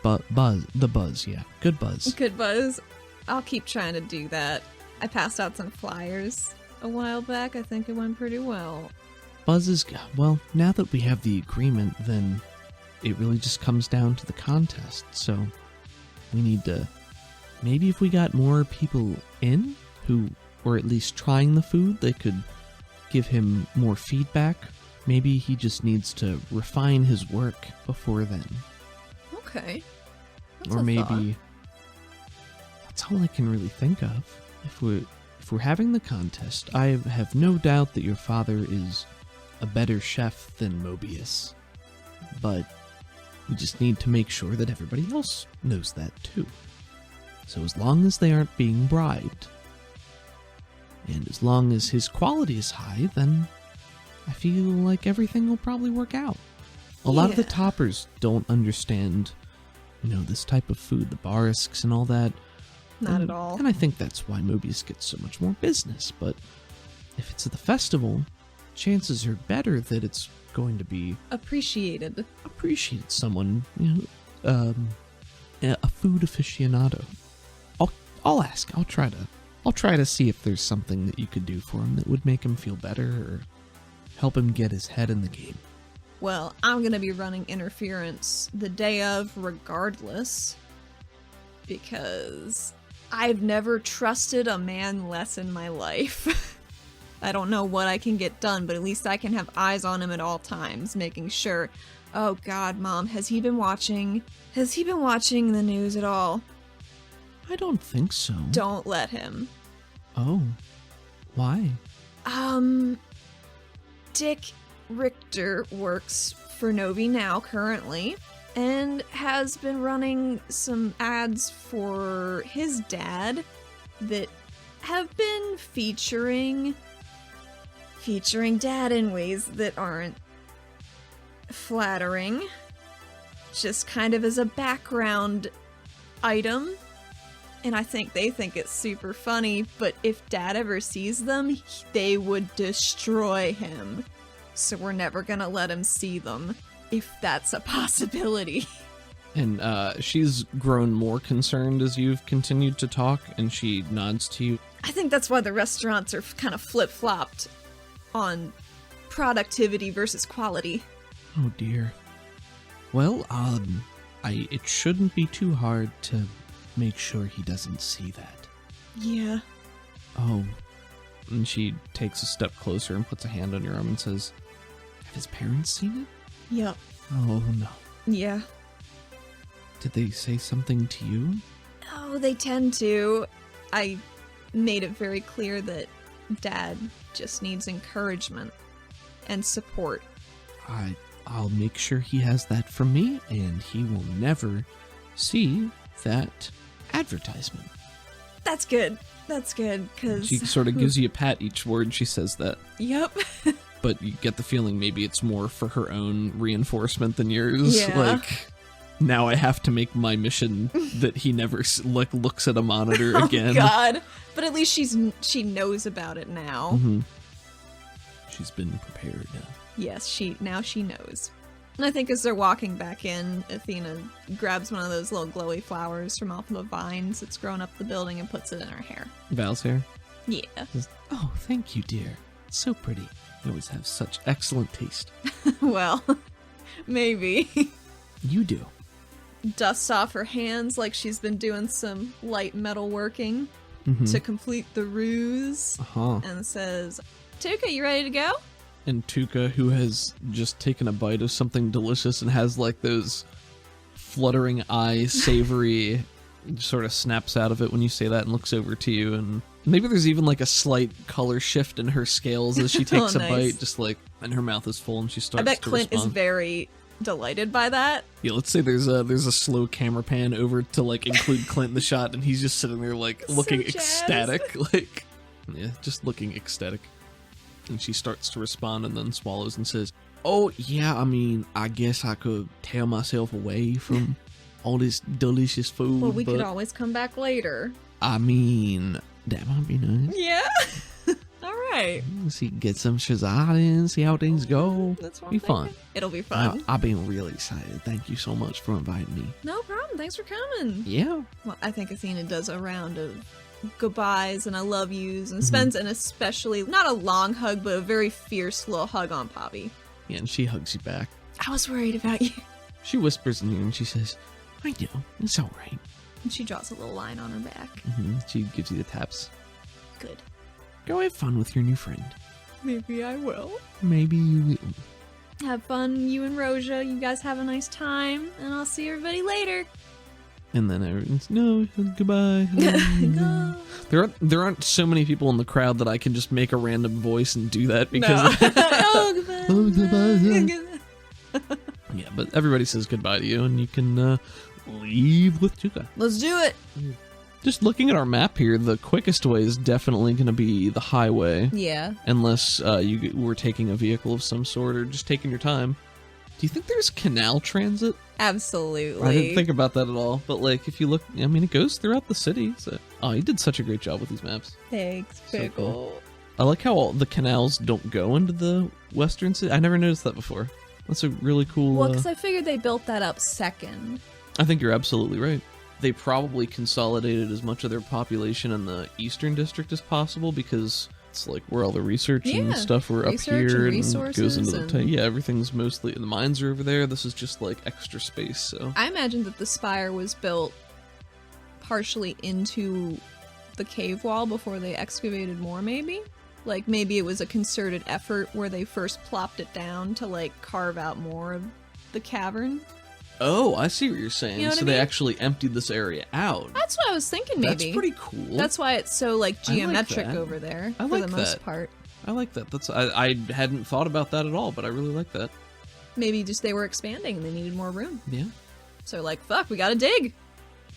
Buzz, yeah. Good buzz. Good buzz. I'll keep trying to do that. I passed out some flyers a while back. I think it went pretty well. Buzz is, well, now that we have the agreement, then it really just comes down to the contest. So we need to, maybe if we got more people in who were at least trying the food, they could give him more feedback. Maybe he just needs to refine his work before then. Okay. Or maybe that's all I can really think of. If we're having the contest, I have no doubt that your father is a better chef than Mobius. But We just need to make sure that everybody else knows that too. So as long as they aren't being bribed, and as long as his quality is high, then I feel like everything will probably work out. A lot of the toppers don't understand, this type of food, the barisks and all that. Not at all. And I think that's why Mobius gets so much more business. But if it's at the festival, chances are better that it's going to be appreciated. Someone, a food aficionado. I'll ask. I'll try to see if there's something that you could do for him that would make him feel better or help him get his head in the game. Well, I'm going to be running interference the day of regardless, because I've never trusted a man less in my life. I don't know what I can get done, but at least I can have eyes on him at all times, making sure, oh God, Mom, has he been watching the news at all? I don't think so. Don't let him. Oh, why? Dick Richter works for Novi now currently and has been running some ads for his dad that have been featuring dad in ways that aren't flattering, just kind of as a background item. And I think they think it's super funny, but if Dad ever sees them, they would destroy him. So we're never gonna let him see them, if that's a possibility. And she's grown more concerned as you've continued to talk, and she nods to you. I think that's why the restaurants are kind of flip-flopped on productivity versus quality. Oh dear. Well, it shouldn't be too hard to make sure he doesn't see that. Yeah. Oh, And she takes a step closer and puts a hand on your arm and says, have his parents seen it? Yep. Oh no. Yeah. Did they say something to you? Oh, they tend to. I made it very clear that Dad just needs encouragement and support. I'll make sure he has that from me, and he will never see that advertisement. That's good. That's good, because... She sort of gives you a pat each word she says that. Yep. But you get the feeling maybe it's more for her own reinforcement than yours. Yeah. Like, now I have to make my mission that he never looks at a monitor again. Oh, God. But at least she knows about it now. Mm-hmm. She's been prepared. Yes, now she knows. And I think as they're walking back in, Athena grabs one of those little glowy flowers from off of the vines that's grown up the building and puts it in her hair. Val's hair? Yeah. Oh, thank you, dear. It's so pretty. You always have such excellent taste. Well, maybe. You do. Dusts off her hands like she's been doing some light metal working to complete the ruse. Uh-huh. And says, Tuka, you ready to go? And Tuka, who has just taken a bite of something delicious and has like those fluttering eyes, savory, sort of snaps out of it when you say that and looks over to you. And maybe there's even like a slight color shift in her scales as she takes nice. a bite, just like, and her mouth is full and she starts I bet to Clint respond. is very delighted by that. Yeah, let's say there's a slow camera pan over to like include Clint in the shot, and he's just sitting there like looking jazzed. ecstatic, like, yeah, just looking ecstatic. And she starts to respond and then swallows and says, Oh, yeah, I mean, I guess I could tear myself away from all this delicious food. Well, we but could always come back later. I mean, that might be nice. Yeah. All right. See, get some Shazad in, see how things go. That's what Be I'm fun. thinking. It'll be fun. I've been really excited. Thank you so much for inviting me. No problem. Thanks for coming. Yeah. Well, I think Athena does a round of goodbyes and I love yous and spends an especially, not a long hug, but a very fierce little hug on Poppy. yeah, and she hugs you back. I was worried about you. She whispers in your ear and she says, I know. It's all right. And she draws a little line on her back. she gives you the taps. Good. Go have fun with your new friend. Maybe I will. Maybe you will. Have fun, you and Roja. You guys have a nice time, and I'll see everybody later. And then everyone's, no, goodbye. Go. There aren't so many people in the crowd that I can just make a random voice and do that because Oh, goodbye. Oh, goodbye. Yeah, but everybody says goodbye to you, and you can leave with Tuka. Let's do it. Just looking at our map here, the quickest way is definitely going to be the highway. Yeah. Unless you were taking a vehicle of some sort or just taking your time. Do you think there's canal transit? Absolutely. I didn't think about that at all. But, like, if you look, I mean, it goes throughout the city. So. Oh, you did such a great job with these maps. Thanks, So Pickle. cool. I like how all the canals don't go into the western city. I never noticed that before. That's a really cool... Well, because I figured they built that up second. I think you're absolutely right. They probably consolidated as much of their population in the eastern district as possible because it's like where all the research and stuff were up here and goes into the yeah, everything's mostly the mines are over there. This is just like extra space. So I imagine that the spire was built partially into the cave wall before they excavated more. Maybe it was a concerted effort where they first plopped it down to like carve out more of the cavern. oh, I see what you're saying. You know what So I they mean? actually emptied this area out. That's what I was thinking. Maybe That's pretty cool. That's why it's so like I like geometric that. over there I for like the most that. part. I like that. That's I hadn't thought about that at all, but I really like that. Maybe just they were expanding and they needed more room. Yeah. So like, fuck, we gotta dig.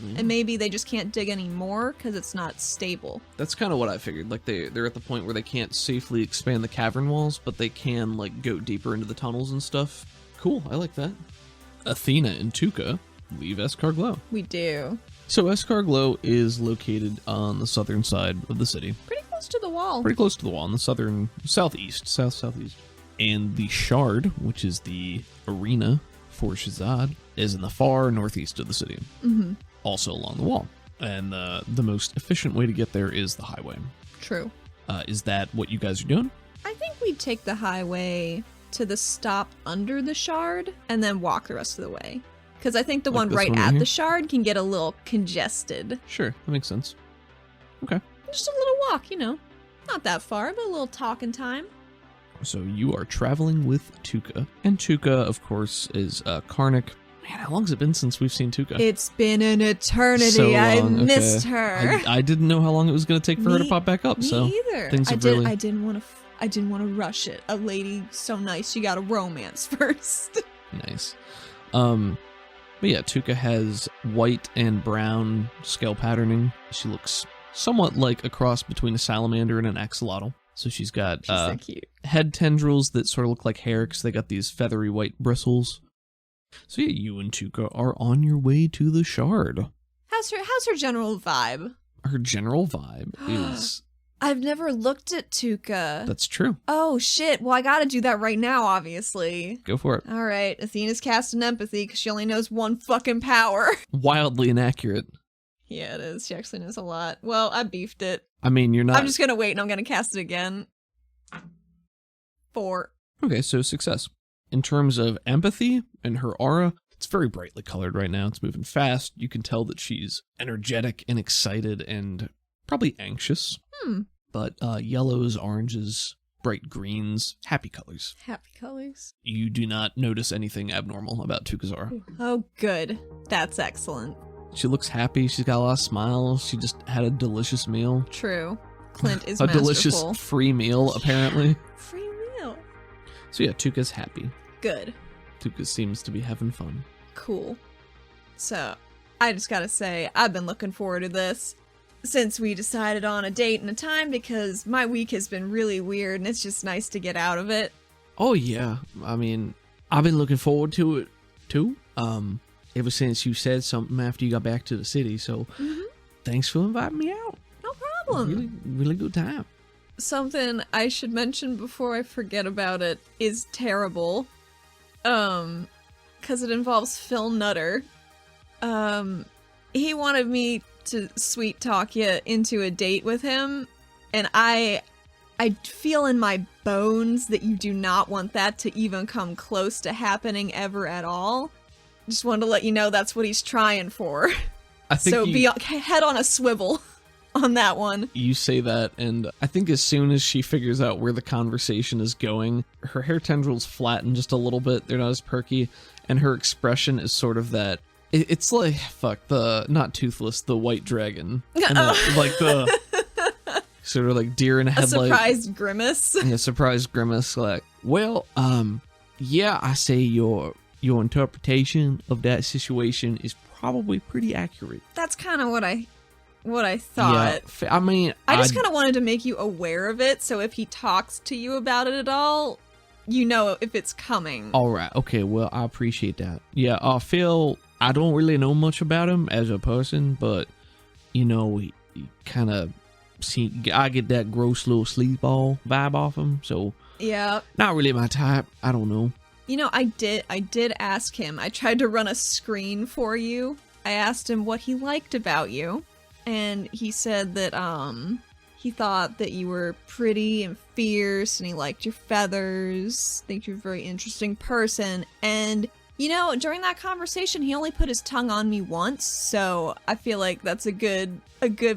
Yeah. And maybe they just can't dig anymore because it's not stable. That's kind of what I figured. Like they're at the point where they can't safely expand the cavern walls, but they can like go deeper into the tunnels and stuff. Cool, I like that. Athena and Tuka leave Escarglow. We do. So Escarglow is located on the southern side of the city, Pretty close to the wall. pretty close to the wall, in the southeast. And the Shard, which is the arena for Shazad, is in the far northeast of the city. Mm-hmm. Also along the wall. And the most efficient way to get there is the highway. True. Is that what you guys are doing? I think we'd take the highway to the stop under the shard and then walk the rest of the way. Because I think the Like one this right one right at here? the shard can get a little congested. Sure, that makes sense. Okay. Just a little walk, Not that far, but a little talking time. So you are traveling with Tuka. And Tuka, of course, is Karnak. Man, how long's it been since we've seen Tuka? It's been an eternity. So I long, missed okay. her. I didn't know how long it was going to take for her to Me- pop back up. Me So either. things I have really... didn't want to rush it. A lady so nice, she got a romance first. Nice. But yeah, Tuka has white and brown scale patterning. She looks somewhat like a cross between a salamander and an axolotl. So she's got She's so cute. head tendrils that sort of look like hair because they got these feathery white bristles. So yeah, you and Tuka are on your way to the Shard. How's her general vibe? Her general vibe is... I've never looked at Tuka. That's true. Oh shit. Well, I gotta do that right now, obviously. Go for it. All right. Athena's casting empathy because she only knows one fucking power. Wildly inaccurate. Yeah, it is. She actually knows a lot. Well, I beefed it. I mean, you're not... I'm just gonna wait and I'm gonna cast it again. 4. Okay, so success. In terms of empathy and her aura, it's very brightly colored right now. It's moving fast. You can tell that she's energetic and excited and probably anxious. But yellows, oranges, bright greens, happy colors. Happy colors. You do not notice anything abnormal about Tuka's aura. Oh, good. That's excellent. She looks happy. She's got a lot of smiles. She just had a delicious meal. True. Clint is A masterful. delicious free meal, apparently. Free meal. So yeah, Tuka's happy. Good. Tuka seems to be having fun. Cool. So, I just gotta say, I've been looking forward to this since we decided on a date and a time because my week has been really weird and it's just nice to get out of it. Oh yeah, I mean, I've been looking forward to it too. Ever since you said something after you got back to the city, so thanks for inviting me out. No problem. Really, really good time. Something I should mention before I forget about it is terrible. Because it involves Phil Nutter. He wanted me to sweet talk you into a date with him, and I feel in my bones that you do not want that to even come close to happening ever at all. Just wanted to let you know that's what he's trying for. I think So be head on a swivel on that one. you say that, and I think as soon as she figures out where the conversation is going, her hair tendrils flatten just a little bit. They're not as perky, and her expression is sort of that. It's like not Toothless, the white dragon, and like the sort of like deer in A headlights. surprised grimace. Yeah, surprised grimace. Like, well, yeah, I say you're your interpretation of that situation is probably pretty accurate. That's kind of what I thought. Yeah, I mean, I just kind of wanted to make you aware of it, so if he talks to you about it at all, you know if it's coming. All right. Okay. Well, I appreciate that. Yeah. Phil, I don't really know much about him as a person, but he kind of I get that gross little sleazeball vibe off him. So yeah, not really my type. I don't know. I did ask him. I tried to run a screen for you. I asked him what he liked about you, and he said that he thought that you were pretty and fierce, and he liked your feathers, think you're a very interesting person, and, during that conversation, he only put his tongue on me once, so I feel like that's a good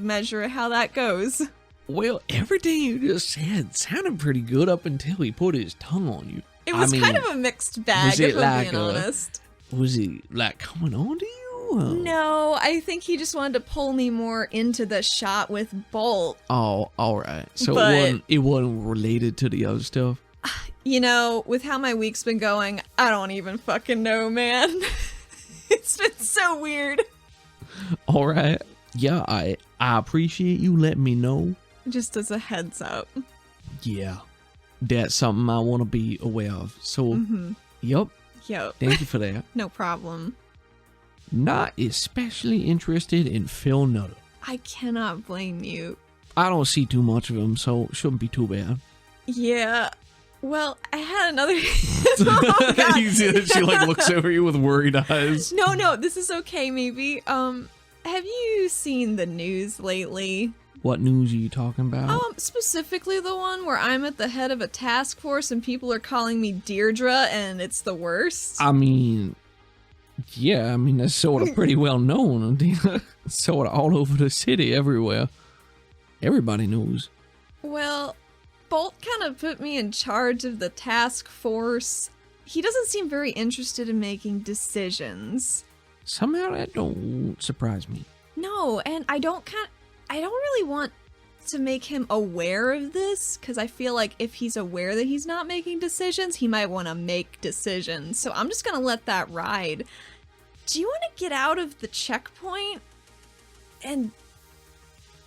measure of how that goes. Well, everything you just said sounded pretty good up until he put his tongue on you. It was kind of a mixed bag, if I'm being honest. Was he, coming on to you? No, I think he just wanted to pull me more into the shot with Bolt. Oh, all right. So it wasn't related to the other stuff? With how my week's been going, I don't even fucking know, man. It's been so weird. All right. Yeah, I appreciate you letting me know. Just as a heads up. Yeah. That's something I want to be aware of. So, Yep. Thank you for that. No problem. Not especially interested in Phil Nutter. I cannot blame you. I don't see too much of him, so it shouldn't be too bad. Yeah. Well, I had another... Oh, God. You see that she looks over you with worried eyes. No, this is okay, maybe. Have you seen the news lately? What news are you talking about? Specifically the one where I'm at the head of a task force and people are calling me Deirdre and it's the worst. I mean, that's sort of pretty well known. Sort of all over the city, everywhere. Everybody knows. Well, Bolt kind of put me in charge of the task force. He doesn't seem very interested in making decisions. Somehow that don't surprise me. No, and I don't really want to make him aware of this, because I feel like if he's aware that he's not making decisions, he might want to make decisions. So I'm just going to let that ride. Do you want to get out of the checkpoint and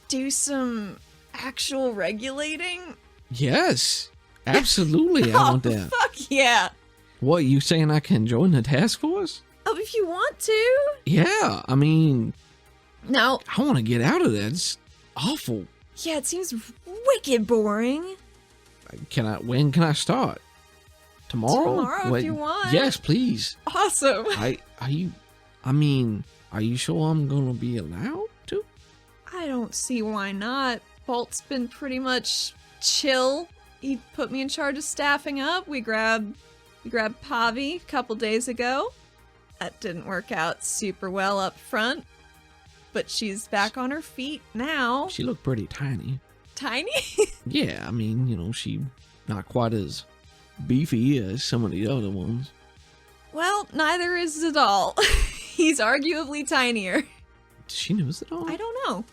do some actual regulating? Yes, absolutely. I want that. Fuck yeah. What, you saying I can join the task force? Oh, if you want to. Yeah, I mean... No. I want to get out of that. It's awful. Yeah, it seems wicked boring. When can I start? Tomorrow? Tomorrow, if you want. Yes, please. Awesome. Are you sure I'm gonna be allowed to? I don't see why not. Bolt's been pretty much chill. He put me in charge of staffing up. We grabbed Pavi a couple days ago. That didn't work out super well up front, but she's back on her feet now. She looked pretty tiny. Tiny? Yeah, I mean, she not quite as beefy as some of the other ones. Well, neither is Zadal. He's arguably tinier. She knows it all? I don't know.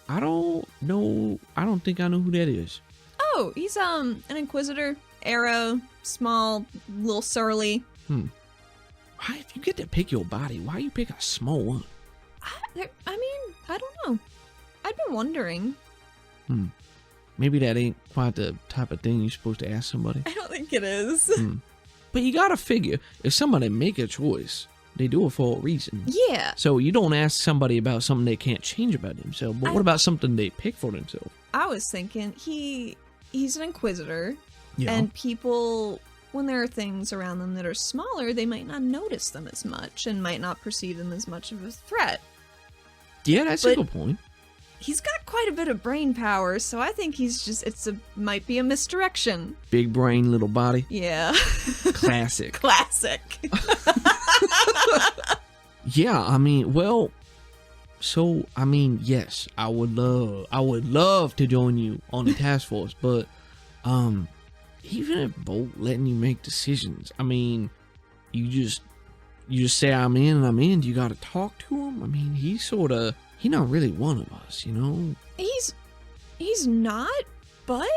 I don't know. I don't think I know who that is. Oh, he's an Inquisitor. Arrow, small, little surly. Why, if you get to pick your body, why you pick a small one? I don't know. I've been wondering. Maybe that ain't quite the type of thing you're supposed to ask somebody. I don't think it is. But you gotta figure, if somebody make a choice, they do it for a reason. Yeah. So you don't ask somebody about something they can't change about themselves, but what about something they pick for themselves? I was thinking, he's an Inquisitor, Yeah. and people, when there are things around them that are smaller, they might not notice them as much and might not perceive them as much of a threat. Yeah, that's a good point. He's got quite a bit of brain power, so I think might be a misdirection. Big brain, little body. Yeah. Classic. Classic. Yeah, I mean, yes, I would love to join you on the task force, but even if Bolt letting you make decisions, I mean, you just say I'm in and I'm in. Do you got to talk to him? I mean, he's not really one of us, you know? He's not, but,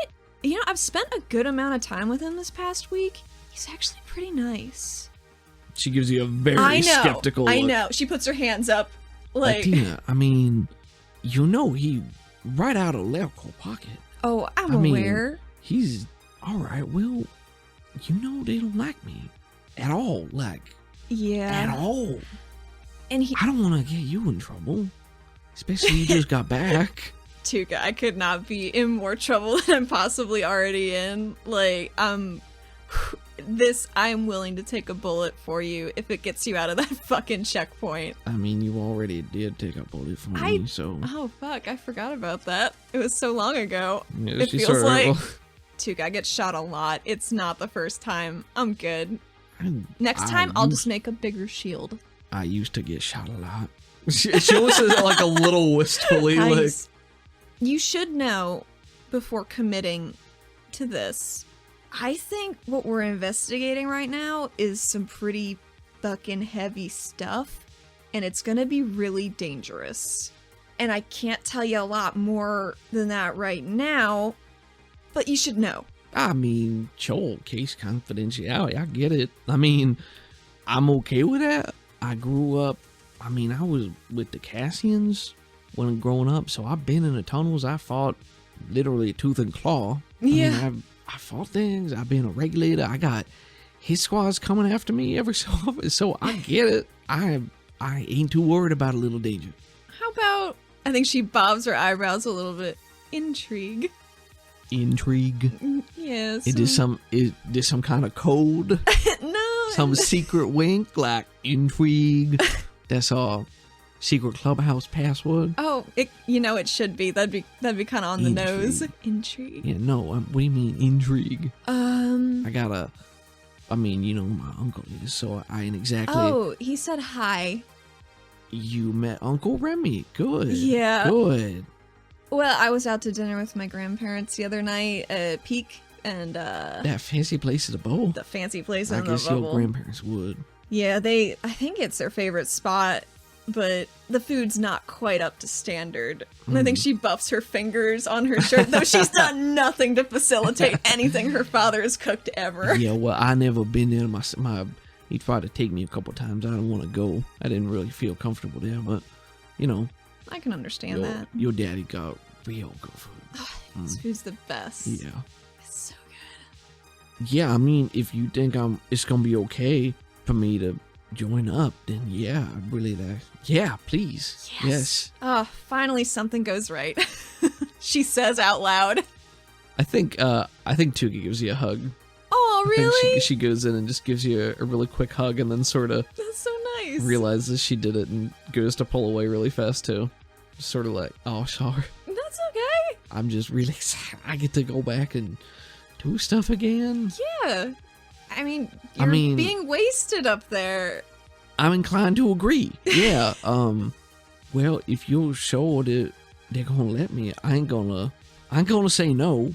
I've spent a good amount of time with him this past week. He's actually pretty nice. She gives you a very I know. skeptical I look. know. She puts her hands up. Like, Athena, I mean, you know he right out of left coat pocket. oh, I'm I mean, aware. He's all right. Well, you know they don't like me at all. Like Yeah. at all. And he, I don't want to get you in trouble, especially you just got back. Tuka, I could not be in more trouble than I'm possibly already in. Like, I'm willing to take a bullet for you if it gets you out of that fucking checkpoint. I mean, you already did take a bullet for me, so Oh, fuck, I forgot about that. It was so long ago. yeah, It she feels sorta- like well, Tuka gets shot a lot. It's not the first time. I'm good. Next I time, I'll used- just make a bigger shield. I used to get shot a lot. She always says it like a little wistfully, like, Nice. You should know before committing to this. I think what we're investigating right now is some pretty fucking heavy stuff, and it's gonna be really dangerous. And I can't tell you a lot more than that right now, but you should know. I mean, sure, case confidentiality. I get it. I mean, I'm okay with that. I grew up, I mean, I was with the Cassians when growing up, so I've been in the tunnels. I fought literally tooth and claw. Yeah. I fought things. I've been a regulator. I got his squads coming after me every so often, so I get it. I ain't too worried about a little danger. How about, I think she bobs her eyebrows a little bit. Intrigue. Intrigue. Yes. Is this some kind of code? No. Some secret wink, like intrigue. That's our secret clubhouse password. Oh, it should be. That'd be kind of on the nose. Intrigue. Yeah, no. What do you mean intrigue? Um. I mean, you know, my uncle is, so I ain't exactly. Oh, he said hi. You met Uncle Remy. Good. Yeah. Good. Well, I was out to dinner with my grandparents the other night at Peak, and That fancy place is a bowl. the fancy place I in the guess your bubble. grandparents would. Yeah, I think it's their favorite spot, but the food's not quite up to standard. And I think she buffs her fingers on her shirt, though she's done nothing to facilitate anything her father has cooked ever. Yeah, well, I never been there. My he tried to take me a couple times. I didn't want to go. I didn't really feel comfortable there, but you know, I can understand that. your daddy got real good food. This food's the best. Yeah. It's so good. Yeah, I mean, if you think it's gonna be okay for me to join up, then yeah, I'd really like. Yeah, please. Yes. Oh, finally something goes right. She says out loud. I think Tuki gives you a hug. Oh, I think really? she goes in and just gives you a really quick hug and then sort of That's so nice. realizes she did it and goes to pull away really fast too. Just sort of like, oh, sorry. That's okay. I'm just really excited. I get to go back and do stuff again. Yeah. I mean, being wasted up there. I'm inclined to agree. Yeah. Well, if you're sure that they're gonna let me, I ain't gonna say no.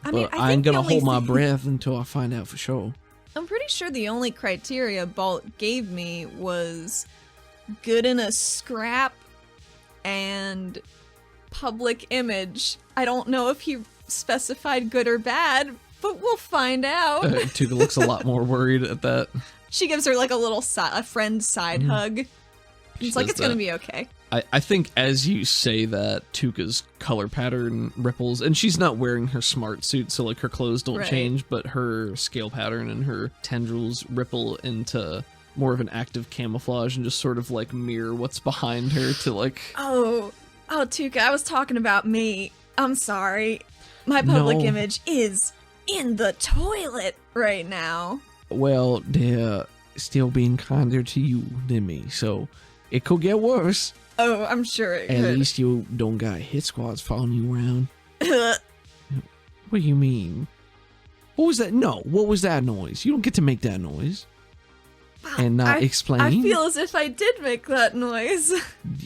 But I ain't gonna hold my breath until I find out for sure. I'm pretty sure the only criteria Balt gave me was good in a scrap and public image. I don't know if he specified good or bad, but we'll find out. Tuka looks a lot more worried at that. She gives her like a friend side hug. It's like does it's gonna that. be okay. I think as you say that, Tuka's color pattern ripples, and she's not wearing her smart suit, so like her clothes don't Right. change, but her scale pattern and her tendrils ripple into more of an active camouflage and just sort of like mirror what's behind her to like. Oh, Tuka, I was talking about me. I'm sorry. My public No. image is in the toilet right now. Well, they're still being kinder to you than me, so it could get worse. Oh, I'm sure it At could. least you don't got hit squads following you around. What do you mean? What was that? No, what was that noise? You don't get to make that noise. And not explain. I feel as if I did make that noise.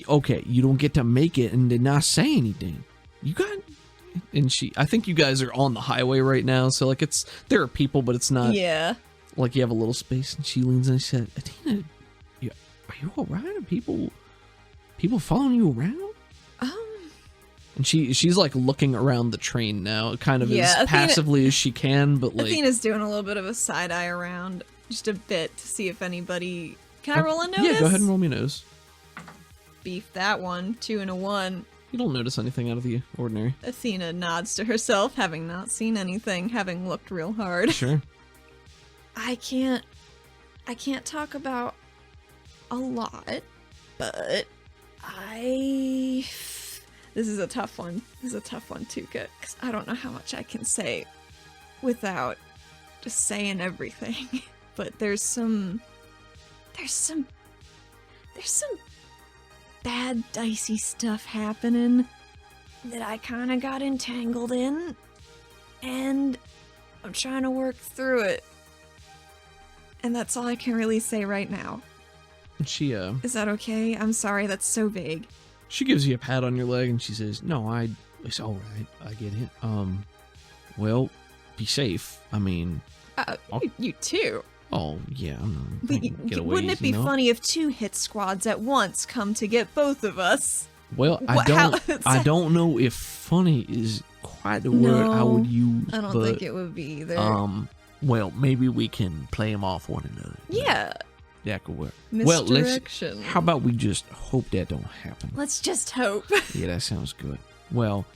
Okay, you don't get to make it and then not say anything. You got. And I think you guys are on the highway right now, so like there are people, but it's not Yeah. like you have a little space. And she leans in and said, Athena, are you alright? Are people following you around? And she's like looking around the train now, kind of Yeah, as Athena- passively as she can, but like Athena's doing a little bit of a side eye around. just a bit to see if anybody... Can I roll a notice? Yeah, go ahead and roll me a nose. Beef that one. 2 and a 1. You don't notice anything out of the ordinary. Athena nods to herself, having not seen anything, having looked real hard. Sure. I can't talk about a lot, but this is a tough one. This is a tough one, Tuka, because I don't know how much I can say without just saying everything. But there's some bad, dicey stuff happening that I kind of got entangled in, and I'm trying to work through it. And that's all I can really say right now. She Is that okay? I'm sorry, that's so vague. She gives you a pat on your leg and she says, "No, it's all right. I get it. Well, be safe. I mean, You too. oh yeah, But wouldn't it be funny if 2 hit squads at once come to get both of us? Well, I don't know if funny is quite the word I would use. I don't think it would be either. Well, maybe we can play them off one another. Yeah. That could work. Misdirection. Well, how about we just hope that don't happen? Let's just hope. Yeah, that sounds good. Well,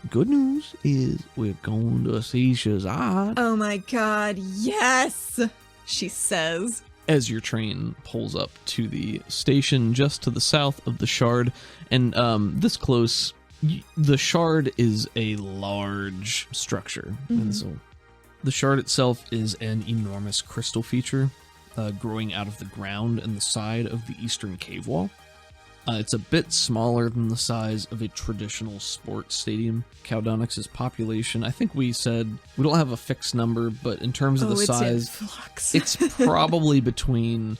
good news is we're going to see Shazad. Oh my god, yes! She says. As your train pulls up to the station just to the south of the Shard, and this close, the Shard is a large structure. And so the Shard itself is an enormous crystal feature growing out of the ground and the side of the eastern cave wall. It's a bit smaller than the size of a traditional sports stadium. Caudonix's population, I think we said, we don't have a fixed number, but in terms of the size, it's probably between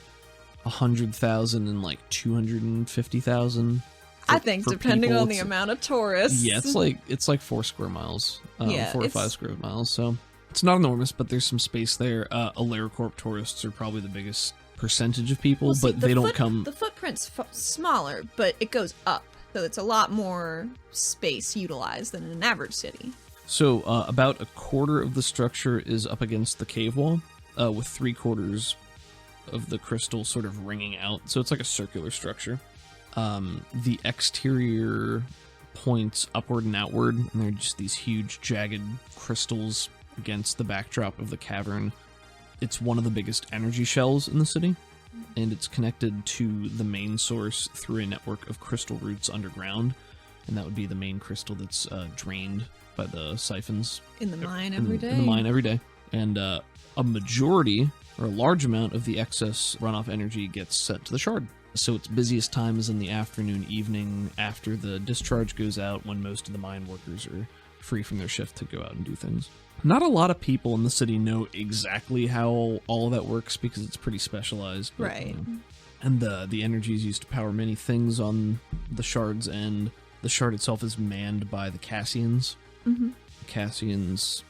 100,000 and like 250,000. I think depending people, on the amount of tourists. Yeah, it's like 4 square miles. 4 to 5 square miles, so it's not enormous, but there's some space there. AleraCorp tourists are probably the biggest percentage of people, but they don't come... The footprint's smaller, but it goes up, so it's a lot more space utilized than in an average city. So about a quarter of the structure is up against the cave wall, with 3/4 of the crystal sort of ringing out, so it's like a circular structure. The exterior points upward and outward, and they're just these huge jagged crystals against the backdrop of the cavern. It's one of the biggest energy shells in the city, and it's connected to the main source through a network of crystal roots underground, and that would be the main crystal that's drained by the siphons. In the mine every day? In the mine every day. And a majority, or a large amount of the excess runoff energy gets sent to the Shard. So its busiest time is in the afternoon, evening, after the discharge goes out, when most of the mine workers are free from their shift to go out and do things. Not a lot of people in the city know exactly how all of that works because it's pretty specialized. But, right. And the energy is used to power many things on the Shard's end. The Shard itself is manned by the Cassians. Mm-hmm. Cassians...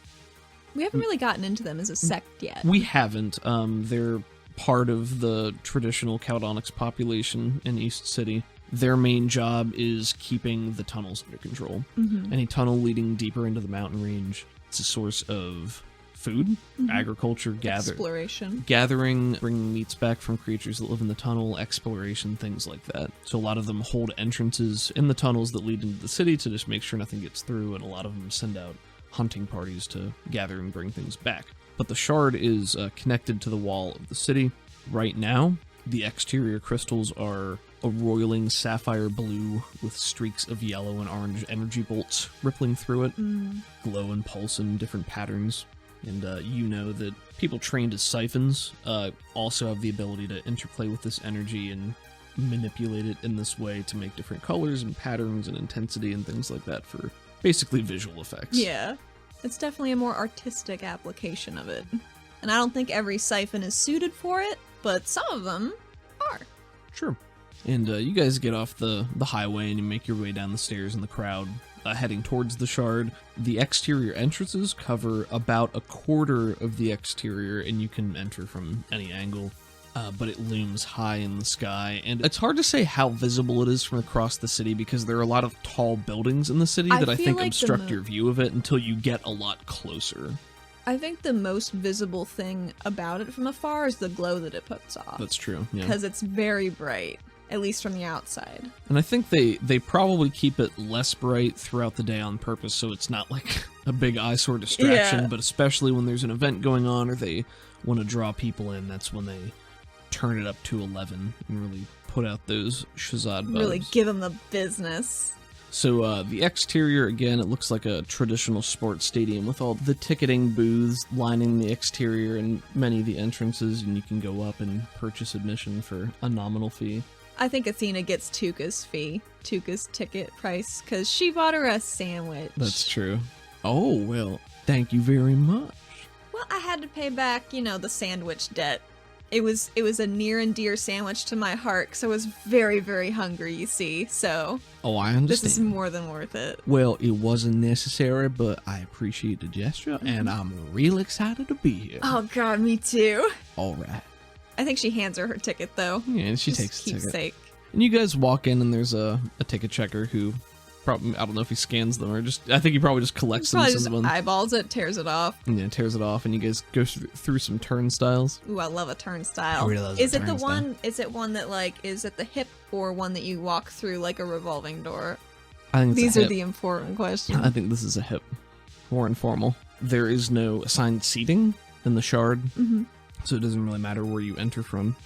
We haven't really gotten into them as a sect yet. We haven't. They're part of the traditional Caudonix population in East City. Their main job is keeping the tunnels under control. Mm-hmm. Any tunnel leading deeper into the mountain range, it's a source of food, agriculture, gathering, bringing meats back from creatures that live in the tunnel, exploration, things like that. So a lot of them hold entrances in the tunnels that lead into the city to just make sure nothing gets through, and a lot of them send out hunting parties to gather and bring things back. But the Shard is connected to the wall of the city. Right now, the exterior crystals are a roiling sapphire blue with streaks of yellow and orange energy bolts rippling through it, glow and pulse in different patterns. And you know that people trained as siphons also have the ability to interplay with this energy and manipulate it in this way to make different colors and patterns and intensity and things like that for basically visual effects. Yeah, it's definitely a more artistic application of it. And I don't think every siphon is suited for it, but some of them are. Sure. And you guys get off the highway and you make your way down the stairs in the crowd, heading towards the Shard. The exterior entrances cover about a quarter of the exterior, and you can enter from any angle, but it looms high in the sky. And it's hard to say how visible it is from across the city because there are a lot of tall buildings in the city that I think like obstruct your view of it until you get a lot closer. I think the most visible thing about it from afar is the glow that it puts off. That's true, yeah. Because it's very bright, at least from the outside. And I think they probably keep it less bright throughout the day on purpose, so it's not like a big eyesore distraction, Yeah. but especially when there's an event going on or they want to draw people in, that's when they turn it up to 11 and really put out those Shazad vibes. Really give them the business. So the exterior, again, it looks like a traditional sports stadium with all the ticketing booths lining the exterior and many of the entrances, and you can go up and purchase admission for a nominal fee. I think Athena gets Tuka's fee, Tuka's ticket price, because she bought her a sandwich. That's true. Oh, well, thank you very much. Well, I had to pay back, the sandwich debt. It was a near and dear sandwich to my heart, because I was very, very hungry, you see, so Oh, I understand. this is more than worth it. Well, it wasn't necessary, but I appreciate the gesture, and I'm real excited to be here. Oh god, me too. All right. I think she hands her her ticket, though. Yeah, and she Just takes the ticket. keepsake. And you guys walk in, and there's a ticket checker who probably, I don't know if he scans them or just, I think he probably just collects them. Probably and just sends them eyeballs it, tears it off. and yeah, tears it off, and you guys go through some turnstiles. Ooh, I love a turnstile. I really love Is a it the turnstile. one? Is it one that is at the hip, or one that you walk through like a revolving door? I think it's These a are hip. the important questions. I think this is a hip. More informal. There is no assigned seating in the shard, so it doesn't really matter where you enter from.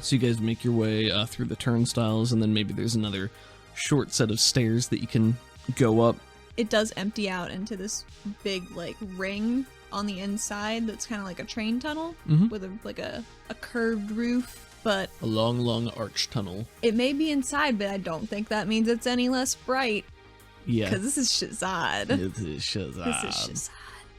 So you guys make your way through the turnstiles, and then maybe there's another short set of stairs that you can go up. It does empty out into this big ring on the inside that's kind of like a train tunnel with a curved roof, but A long, long arch tunnel. it may be inside, but I don't think that means it's any less bright, Yeah. because this is Shazad. It is Shazad. This is Shazad.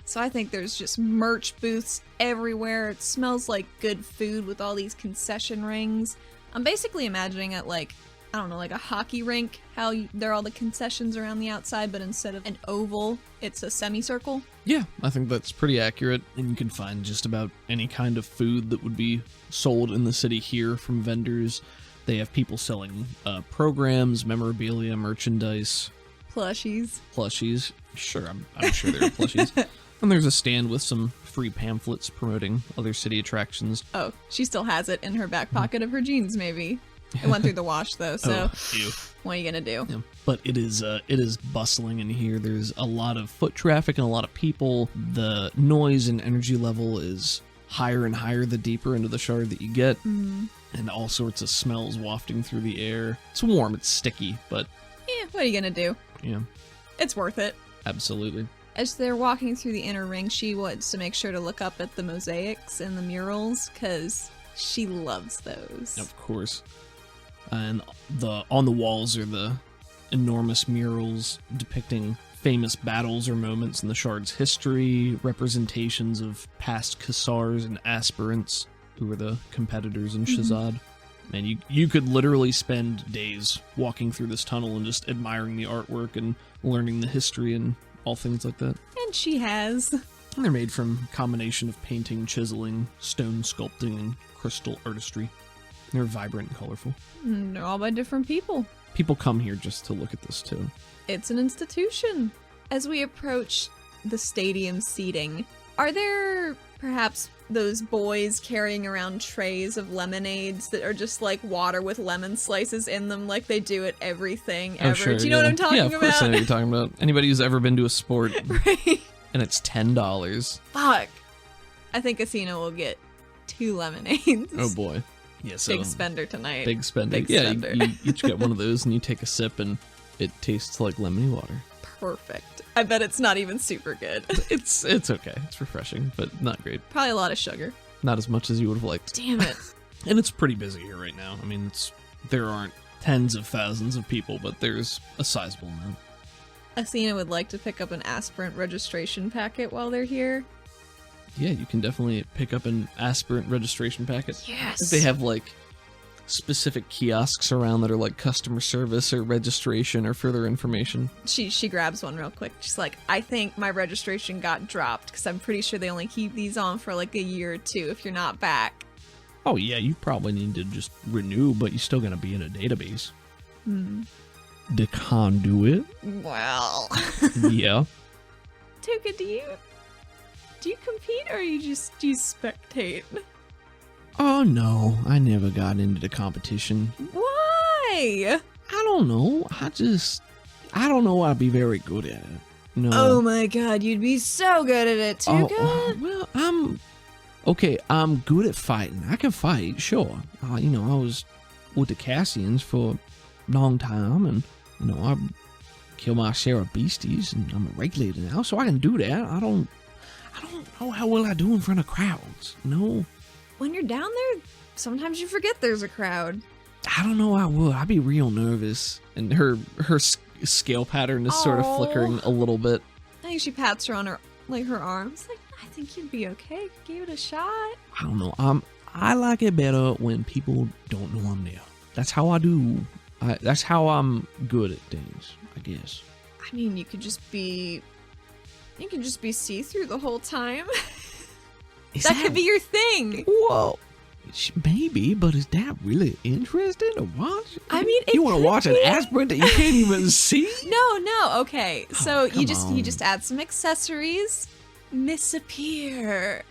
So I think there's just merch booths everywhere. It smells like good food with all these concession rings. I'm basically imagining it like a hockey rink, how there are all the concessions around the outside, but instead of an oval, it's a semicircle. Yeah, I think that's pretty accurate, and you can find just about any kind of food that would be sold in the city here from vendors. They have people selling programs, memorabilia, merchandise, Plushies. plushies. Sure, I'm sure there are plushies. And there's a stand with some free pamphlets promoting other city attractions. Oh, she still has it in her back pocket of her jeans, maybe. It went through the wash, though, so Ew. what are you gonna do? Yeah. But it is bustling in here. There's a lot of foot traffic and a lot of people. The noise and energy level is higher and higher the deeper into the shard that you get. And all sorts of smells wafting through the air. It's warm, it's sticky, but What are you gonna do? yeah, It's worth it. absolutely. As they're walking through the inner ring, she wants to make sure to look up at the mosaics and the murals, because she loves those. Of course. And on the walls are the enormous murals depicting famous battles or moments in the shard's history, representations of past Kassars and aspirants who were the competitors in Shazad. Man, you could literally spend days walking through this tunnel and just admiring the artwork and learning the history and all things like that. And she has. And they're made from a combination of painting, chiseling, stone sculpting, and crystal artistry. They're vibrant and colorful. They're all by different people. People come here just to look at this too. It's an institution. As we approach the stadium seating, are there perhaps those boys carrying around trays of lemonades that are just like water with lemon slices in them, like they do at everything ever? Sure, Do you know what I'm talking yeah, about? of course I know what you're talking about. Anybody who's ever been to a sport Right. and it's $10. Fuck. I think Athena will get 2 lemonades. Oh boy. Yeah, so Big spender tonight. big spender. Big Yeah, spender. you each get one of those and you take a sip and it tastes like lemony water. Perfect. I bet it's not even super good. It's okay. It's refreshing, but not great. Probably a lot of sugar. Not as much as you would have liked. Damn it. And it's pretty busy here right now. I mean, there aren't tens of thousands of people, but there's a sizable amount. Athena would like to pick up an aspirant registration packet while they're here. Yeah, you can definitely pick up an aspirant registration packet. Yes. They have like specific kiosks around that are like customer service or registration or further information. She grabs one real quick. She's like, I think my registration got dropped, because I'm pretty sure they only keep these on for like a year or two if you're not back. Oh yeah, you probably need to just renew, but you're still gonna be in a database. The conduit. Well. Yeah. Tuka, Do you compete or do you spectate? Oh no, I never got into the competition. Why? I don't know. I don't know I'd be very good at it. No. Oh my god, you'd be so good at it, Tuka. Well, I'm good at fighting. I can fight, sure. I was with the Cassians for a long time, and I kill my share of beasties, and I'm a regulator now, so I can do that. I don't know how well I do in front of crowds. No. When you're down there, sometimes you forget there's a crowd. I don't know I would. I'd be real nervous. And her scale pattern is sort of flickering a little bit. I think she pats her on her arms. Like, I think you'd be okay. Give it a shot. I don't know. I like it better when people don't know I'm there. That's how I do. That's how I'm good at things, I guess. I mean, you could just be see-through the whole time. That could be your thing. Whoa. Maybe, but is that really interesting to watch? I mean, you want to watch an aspirin that you can't even see? No. Okay, so you on. just add some accessories. Misappear,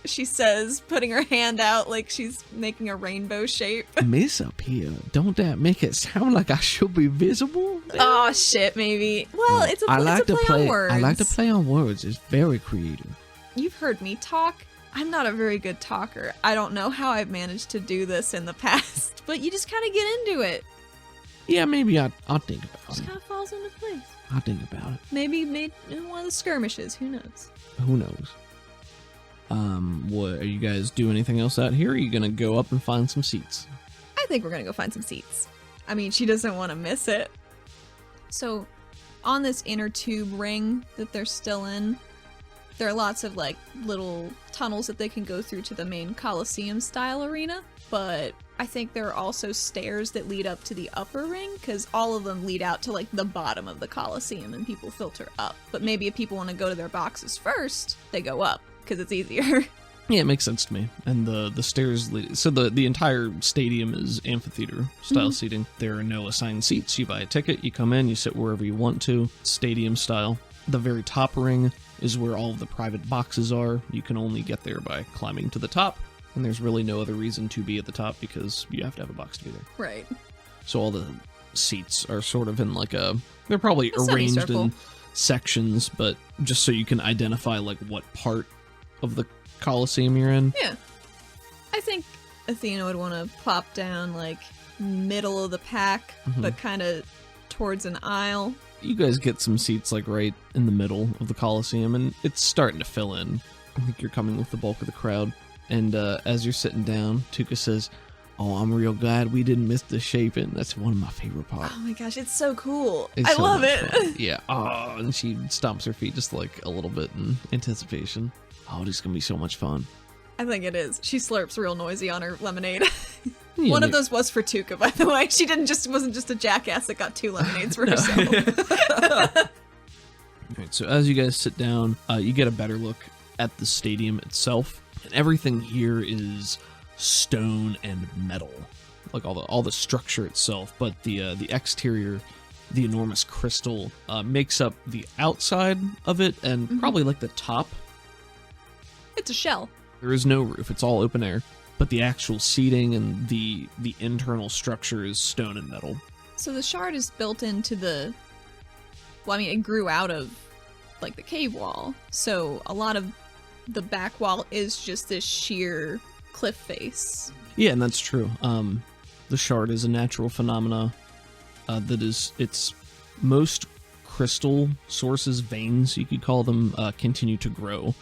she says, putting her hand out like she's making a rainbow shape. Misappear? Don't that make it sound like I should be visible? Oh shit, maybe. Well, it's a play on words. I like to play on words. It's very creative. You've heard me talk. I'm not a very good talker. I don't know how I've managed to do this in the past, but you just kind of get into it. Yeah, maybe I'll think about it. Just kind of falls into place. I'll think about it. Maybe made in one of the skirmishes. Who knows? Who knows? What are you guys do anything else out here? Or are you gonna go up and find some seats? I think we're gonna go find some seats. I mean, she doesn't want to miss it. So, on this inner tube ring that they're still in, there are lots of like little tunnels that they can go through to the main Colosseum style arena, but I think there are also stairs that lead up to the upper ring, because all of them lead out to like the bottom of the Colosseum and people filter up. But maybe if people want to go to their boxes first, they go up because it's easier. Yeah, it makes sense to me. And the stairs lead, so the entire stadium is amphitheater style seating. There are no assigned seats. You buy a ticket, you come in, you sit wherever you want to, stadium style. The very top ring is where all of the private boxes are. You can only get there by climbing to the top, and there's really no other reason to be at the top because you have to have a box to be there. Right. So all the seats are sort of in like they're probably A arranged semicircle. in sections, but just so you can identify like what part of the Coliseum you're in. Yeah. I think Athena would want to plop down like middle of the pack, but kind of towards an aisle. You guys get some seats like right in the middle of the Coliseum, and it's starting to fill in. I think you're coming with the bulk of the crowd. And as you're sitting down, Tuka says, "Oh, I'm real glad we didn't miss the shaping. That's one of my favorite parts. Oh my gosh, it's so cool. It's I so love much it. fun." Yeah. Oh, and she stomps her feet just like a little bit in anticipation. Oh, this is going to be so much fun. I think it is. She slurps real noisy on her lemonade. Yeah, One of those was for Tuka, by the way. She wasn't just a jackass that got 2 lemonades for herself. All right, so as you guys sit down, you get a better look at the stadium itself. And everything here is stone and metal, like all the structure itself. But the exterior, the enormous crystal, makes up the outside of it, and probably like the top. It's a shell. There is no roof; it's all open air. But the actual seating and the internal structure is stone and metal. So the shard is built into the... Well, I mean, it grew out of, like, the cave wall. So a lot of the back wall is just this sheer cliff face. Yeah, and that's true. The shard is a natural phenomena it's most crystal sources, veins, you could call them, continue to grow.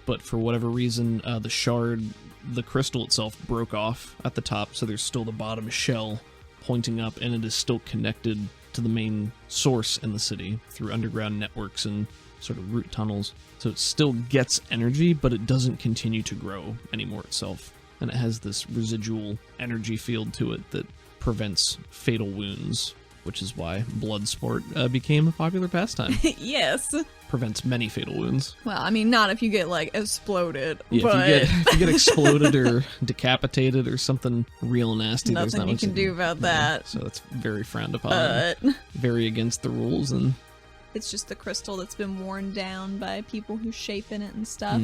But for whatever reason, the shard, the crystal itself broke off at the top, so there's still the bottom shell pointing up, and it is still connected to the main source in the city through underground networks and sort of root tunnels. So it still gets energy, but it doesn't continue to grow anymore itself. And it has this residual energy field to it that prevents fatal wounds, which is why blood sport became a popular pastime. Yes. Prevents many fatal wounds. Well, I mean, not if you get, like, exploded. Yeah, but if you get exploded or decapitated or something real nasty, there's nothing not you much can do about that. So that's very frowned upon. But Very against the rules, and It's just the crystal that's been worn down by people who shape in it and stuff.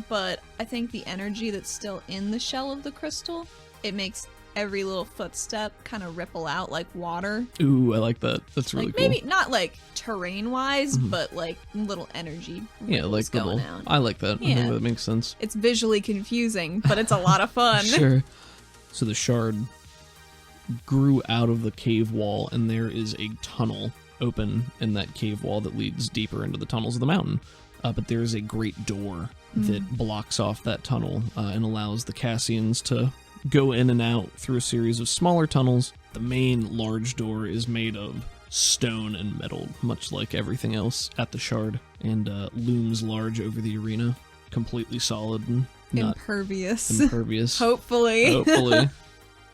But I think the energy that's still in the shell of the crystal, it makes every little footstep kind of ripple out like water. Ooh, I like that. That's really like, cool. Maybe not like terrain-wise, but like little energy ripples going out. I like that. Yeah. I think that makes sense. It's visually confusing, but it's a lot of fun. Sure. So the shard grew out of the cave wall, and there is a tunnel open in that cave wall that leads deeper into the tunnels of the mountain. But there is a great door that blocks off that tunnel and allows the Cassians to go in and out through a series of smaller tunnels. The main large door is made of stone and metal, much like everything else at the shard, and looms large over the arena, completely solid and not impervious. Hopefully.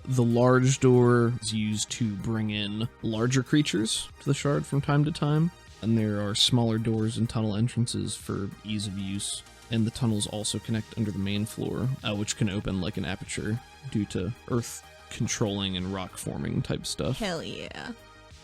The large door is used to bring in larger creatures to the shard from time to time, and there are smaller doors and tunnel entrances for ease of use. And the tunnels also connect under the main floor, which can open like an aperture due to earth controlling and rock forming type stuff. Hell yeah.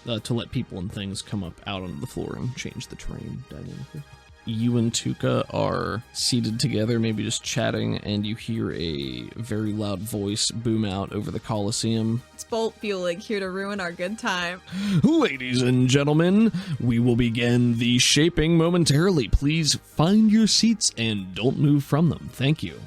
To let people and things come up out onto the floor and change the terrain dynamically. You and Tuka are seated together, maybe just chatting, and you hear a very loud voice boom out over the Colosseum. It's Bolt Buelig here to ruin our good time. Ladies and gentlemen, we will begin the shaping momentarily. Please find your seats and don't move from them. Thank you.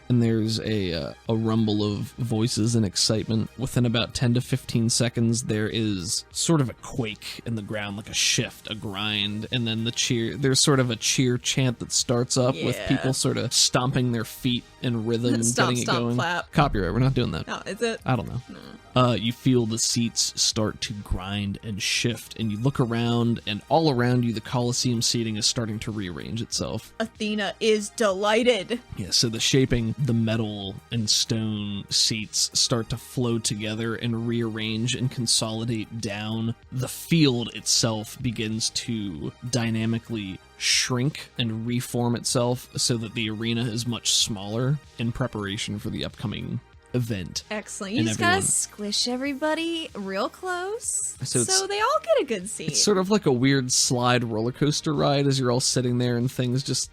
And there's a rumble of voices and excitement. Within about 10 to 15 seconds, there is sort of a quake in the ground, like a shift, a grind, and then there's sort of a cheer chant that starts up with people sort of stomping their feet in rhythm and getting it going. Clap. Copyright, we're not doing that. No, is it? I don't know. No. You feel the seats start to grind and shift, and you look around, and all around you, the Colosseum seating is starting to rearrange itself. Athena is delighted. Yeah, so the shaping, the metal and stone seats start to flow together and rearrange and consolidate down. The field itself begins to dynamically shrink and reform itself so that the arena is much smaller in preparation for the upcoming event. Excellent. You just gotta squish everybody real close so they all get a good seat. It's sort of like a weird slide roller coaster ride as you're all sitting there and things just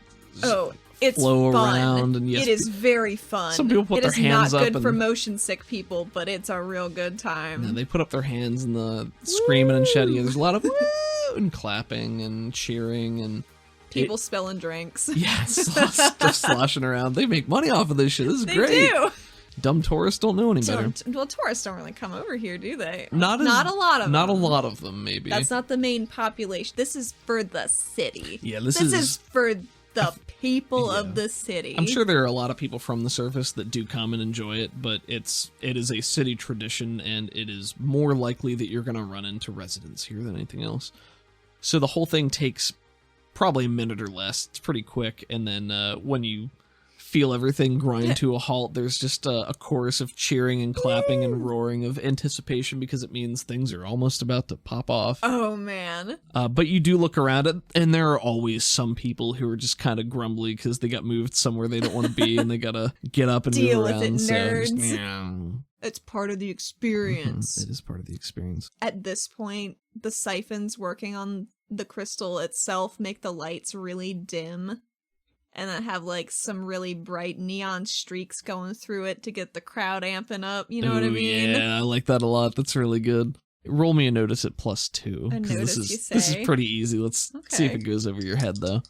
it's flow fun. Around. And yes, it is very fun. Some people put their hands up. It is not good for motion sick people, but it's a real good time. Yeah, they put up their hands and the screaming and shouting. There's a lot of woo and clapping and cheering and people spilling drinks. Yes, just sloshing around. They make money off of this shit. This is great. They do. Dumb tourists don't know any better. Well, tourists don't really come over here, do they? Not a lot of them. Not a lot of them, maybe. That's not the main population. This is for the city. Yeah, this is for the people of the city. I'm sure there are a lot of people from the surface that do come and enjoy it, but it is a city tradition, and it is more likely that you're going to run into residents here than anything else. So the whole thing takes probably a minute or less. It's pretty quick, and then when you feel everything grind to a halt, there's just a chorus of cheering and clapping and roaring of anticipation because it means things are almost about to pop off. Oh, man. But you do look around it, and there are always some people who are just kind of grumbly because they got moved somewhere they don't want to be, and they gotta get up and deal move around. with it, nerds. So just, it's part of the experience. It is part of the experience. At this point, the siphons working on the crystal itself make the lights really dim. And then have, like, some really bright neon streaks going through it to get the crowd amping up. You know what I mean? Yeah, I like that a lot. That's really good. Roll me a notice at +2. A notice, This is pretty easy. Let's see if it goes over your head, though.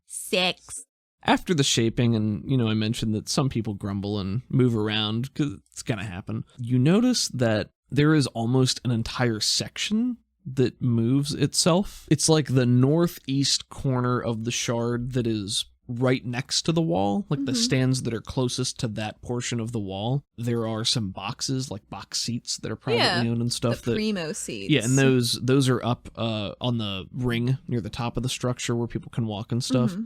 6. After the shaping, and, I mentioned that some people grumble and move around, because it's gonna happen. You notice that there is almost an entire section that moves itself. It's like the northeast corner of the shard that is right next to the wall, like the stands that are closest to that portion of the wall. There are some boxes, like box seats that are privately owned and stuff. The primo seats. Yeah, and those are up on the ring near the top of the structure where people can walk and stuff.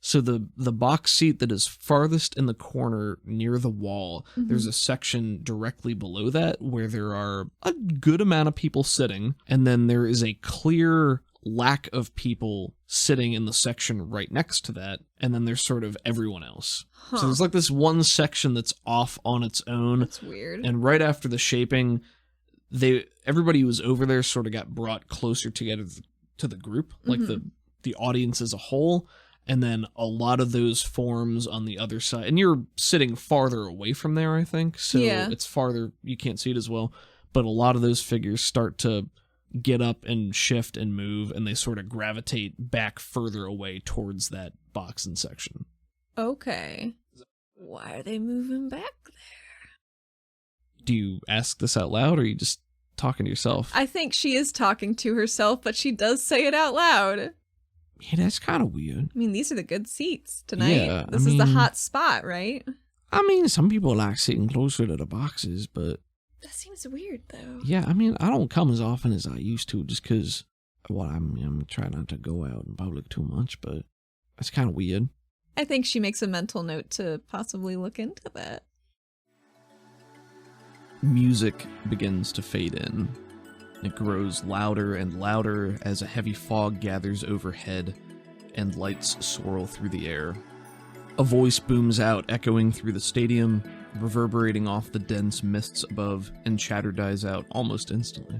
So the box seat that is farthest in the corner near the wall, there's a section directly below that where there are a good amount of people sitting, and then there is a clear lack of people sitting in the section right next to that, and then there's sort of everyone else. So there's like this one section that's off on its own. That's weird. And right after the shaping, everybody who was over there sort of got brought closer to the group, like the audience as a whole, and then a lot of those forms on the other side. And you're sitting farther away from there, I think, so it's farther, you can't see it as well. But a lot of those figures start to get up and shift and move, and they sort of gravitate back further away towards that boxing section. Okay. Why are they moving back there? Do you ask this out loud, or are you just talking to yourself? I think she is talking to herself, but she does say it out loud. Yeah, that's kind of weird. I mean, these are the good seats tonight. Yeah, this is the hot spot, right? I mean, some people like sitting closer to the boxes, but... That seems weird, though. Yeah, I mean, I don't come as often as I used to, just because, well, I'm trying not to go out in public too much, but it's kind of weird. I think she makes a mental note to possibly look into that. Music begins to fade in. It grows louder and louder as a heavy fog gathers overhead and lights swirl through the air. A voice booms out, echoing through the stadium, reverberating off the dense mists above, and chatter dies out almost instantly.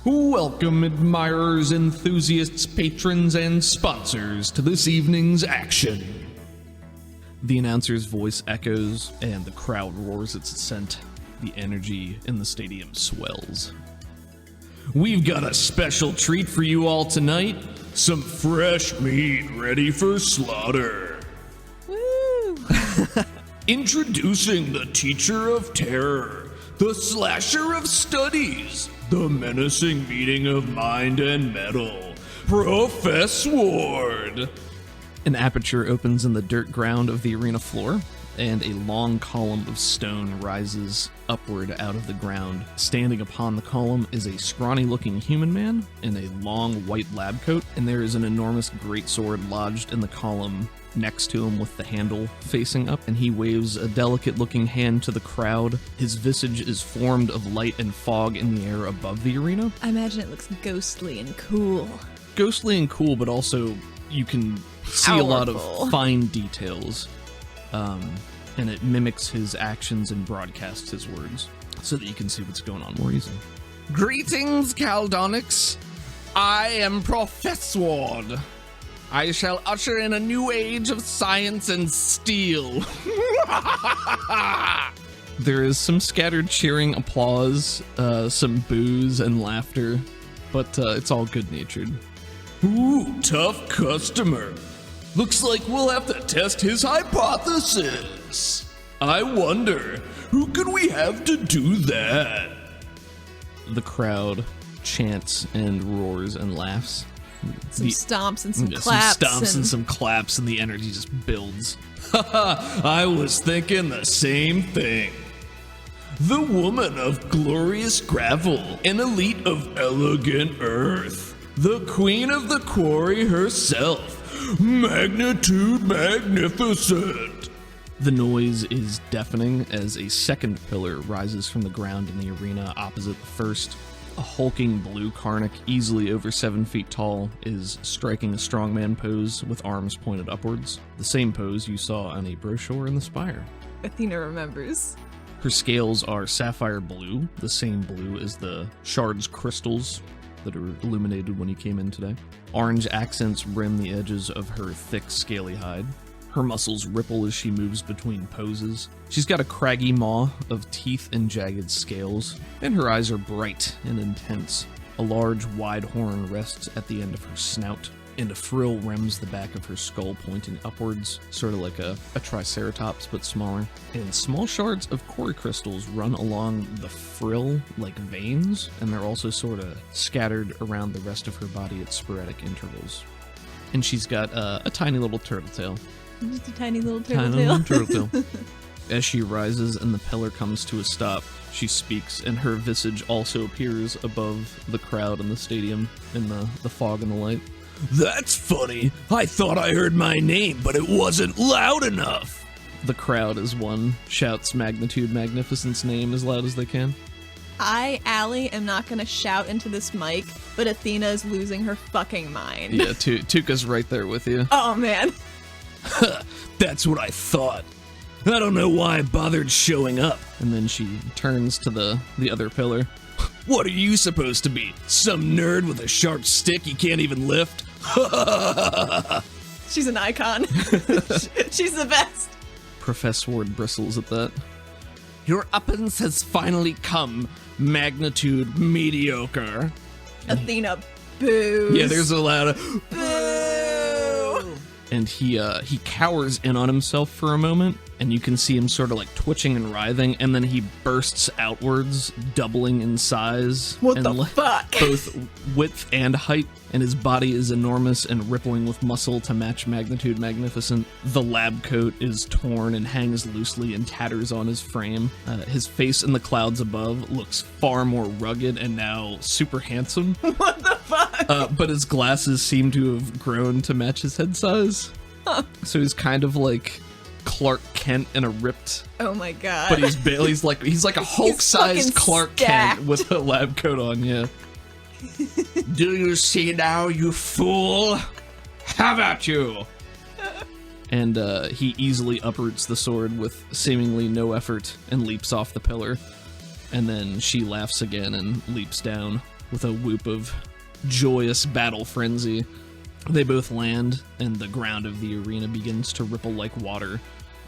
Welcome, admirers, enthusiasts, patrons, and sponsors to this evening's action. The announcer's voice echoes, and the crowd roars its assent. The energy in the stadium swells. We've got a special treat for you all tonight. Some fresh meat ready for slaughter. Woo! Introducing the teacher of terror, the slasher of studies, the menacing meeting of mind and metal, Professor Ward. An aperture opens in the dirt ground of the arena floor, and a long column of stone rises upward out of the ground. Standing upon the column is a scrawny-looking human man in a long white lab coat, and there is an enormous greatsword lodged in the column next to him with the handle facing up, and he waves a delicate-looking hand to the crowd. His visage is formed of light and fog in the air above the arena. I imagine it looks ghostly and cool. Ghostly and cool, but also you can see a lot of fine details. And it mimics his actions and broadcasts his words so that you can see what's going on more easily. Greetings, Caldonics. I am Professor Ward. I shall usher in a new age of science and steel. There is some scattered cheering, applause, some boos and laughter, but it's all good-natured. Ooh, tough customer. Looks like we'll have to test his hypothesis. I wonder, who could we have to do that? The crowd chants and roars and laughs. Some stomps and some Yeah, claps. Some stomps and some claps, and the energy just builds. I was thinking the same thing. The woman of glorious gravel, an elite of elegant earth, the queen of the quarry herself, magnitude magnificent. The noise is deafening as a second pillar rises from the ground in the arena opposite the first. A hulking blue Karnak, easily over 7 feet tall, is striking a strongman pose with arms pointed upwards. The same pose you saw on a brochure in the spire. Athena remembers. Her scales are sapphire blue, the same blue as the shards crystals that are illuminated when you came in today. Orange accents rim the edges of her thick, scaly hide. Her muscles ripple as she moves between poses. She's got a craggy maw of teeth and jagged scales, and her eyes are bright and intense. A large, wide horn rests at the end of her snout, and a frill rims the back of her skull pointing upwards, sort of like a triceratops but smaller. And small shards of quarry crystals run along the frill like veins, and they're also sort of scattered around the rest of her body at sporadic intervals. And she's got a tiny little turtle tail. Just a tiny little turtle Tiny tail. little turtle tail. As she rises and the pillar comes to a stop, she speaks, and her visage also appears above the crowd in the stadium in the fog and the light. That's funny. I thought I heard my name, but it wasn't loud enough. The crowd as one shouts Magnitude Magnificent's name as loud as they can. I, Allie, am not going to shout into this mic, but Athena is losing her fucking mind. Yeah, Tuka's right there with you. Oh, man. That's what I thought. I don't know why I bothered showing up. And then she turns to the other pillar. What are you supposed to be? Some nerd with a sharp stick you can't even lift? She's an icon. She's the best. Professor Ward bristles at that. Your uppance has finally come, magnitude mediocre. Athena, boo. Yeah, there's a lot of boo. And he cowers in on himself for a moment, and you can see him sort of like twitching and writhing, and then he bursts outwards, doubling in size. What and the fuck? Both width and height, and his body is enormous and rippling with muscle to match magnitude magnificent. The lab coat is torn and hangs loosely in tatters on his frame. His face in the clouds above looks far more rugged and now super handsome. What the fuck? But his glasses seem to have grown to match his head size. Huh. So he's kind of like Clark Kent in a ripped, Oh my god. but he's like a Hulk-sized fucking Clark stacked. Kent with a lab coat on. Yeah. Do you see now, you fool? How about you? And he easily uproots the sword with seemingly no effort and leaps off the pillar. And then she laughs again and leaps down with a whoop of joyous battle frenzy. They both land, and the ground of the arena begins to ripple like water,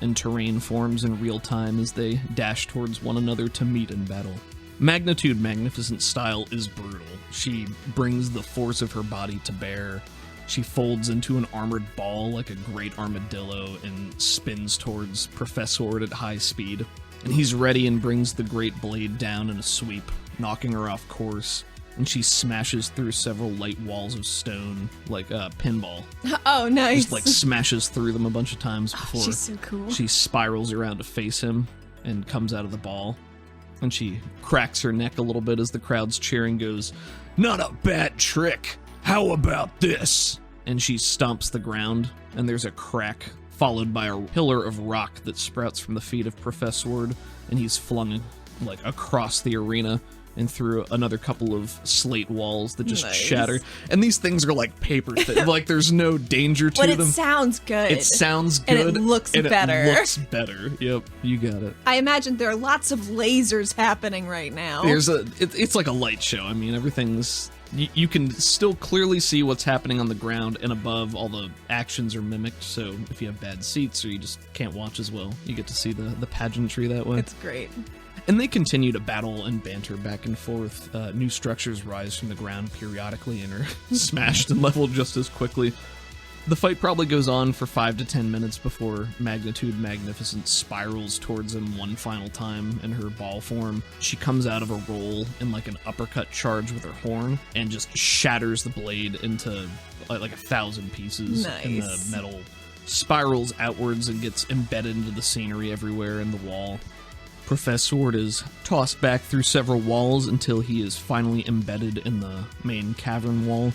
and terrain forms in real time as they dash towards one another to meet in battle. Magnitude Magnificent's style is brutal. She brings the force of her body to bear. She folds into an armored ball like a great armadillo and spins towards Professor at high speed. And he's ready and brings the great blade down in a sweep, knocking her off course. And she smashes through several light walls of stone like a pinball. Oh, nice. Just like smashes through them a bunch of times before she's so cool. she spirals around to face him and comes out of the ball. And she cracks her neck a little bit as the crowd's cheering goes, Not a bad trick. How about this? and she stomps the ground, and there's a crack, followed by a pillar of rock that sprouts from the feet of Professor Ward, and he's flung like across the arena and through another couple of slate walls that just Nice. shatter. And these things are like paper like there's no danger to But it them. sounds good. It sounds And good. it looks better. It looks better. Yep, you got it. I imagine there are lots of lasers happening right now. It's like a light show. I mean, everything's you can still clearly see what's happening on the ground, and above, all the actions are mimicked. So if you have bad seats or you just can't watch as well, you get to see the pageantry that way. It's great. And they continue to battle and banter back and forth. New structures rise from the ground periodically and are smashed and leveled just as quickly. The fight probably goes on for 5 to 10 minutes before Magnitude Magnificent spirals towards him one final time in her ball form. She comes out of a roll in like an uppercut charge with her horn and just shatters the blade into like 1,000 pieces. And the Nice. metal spirals outwards and gets embedded into the scenery everywhere in the wall. Professor Sword is tossed back through several walls until he is finally embedded in the main cavern wall,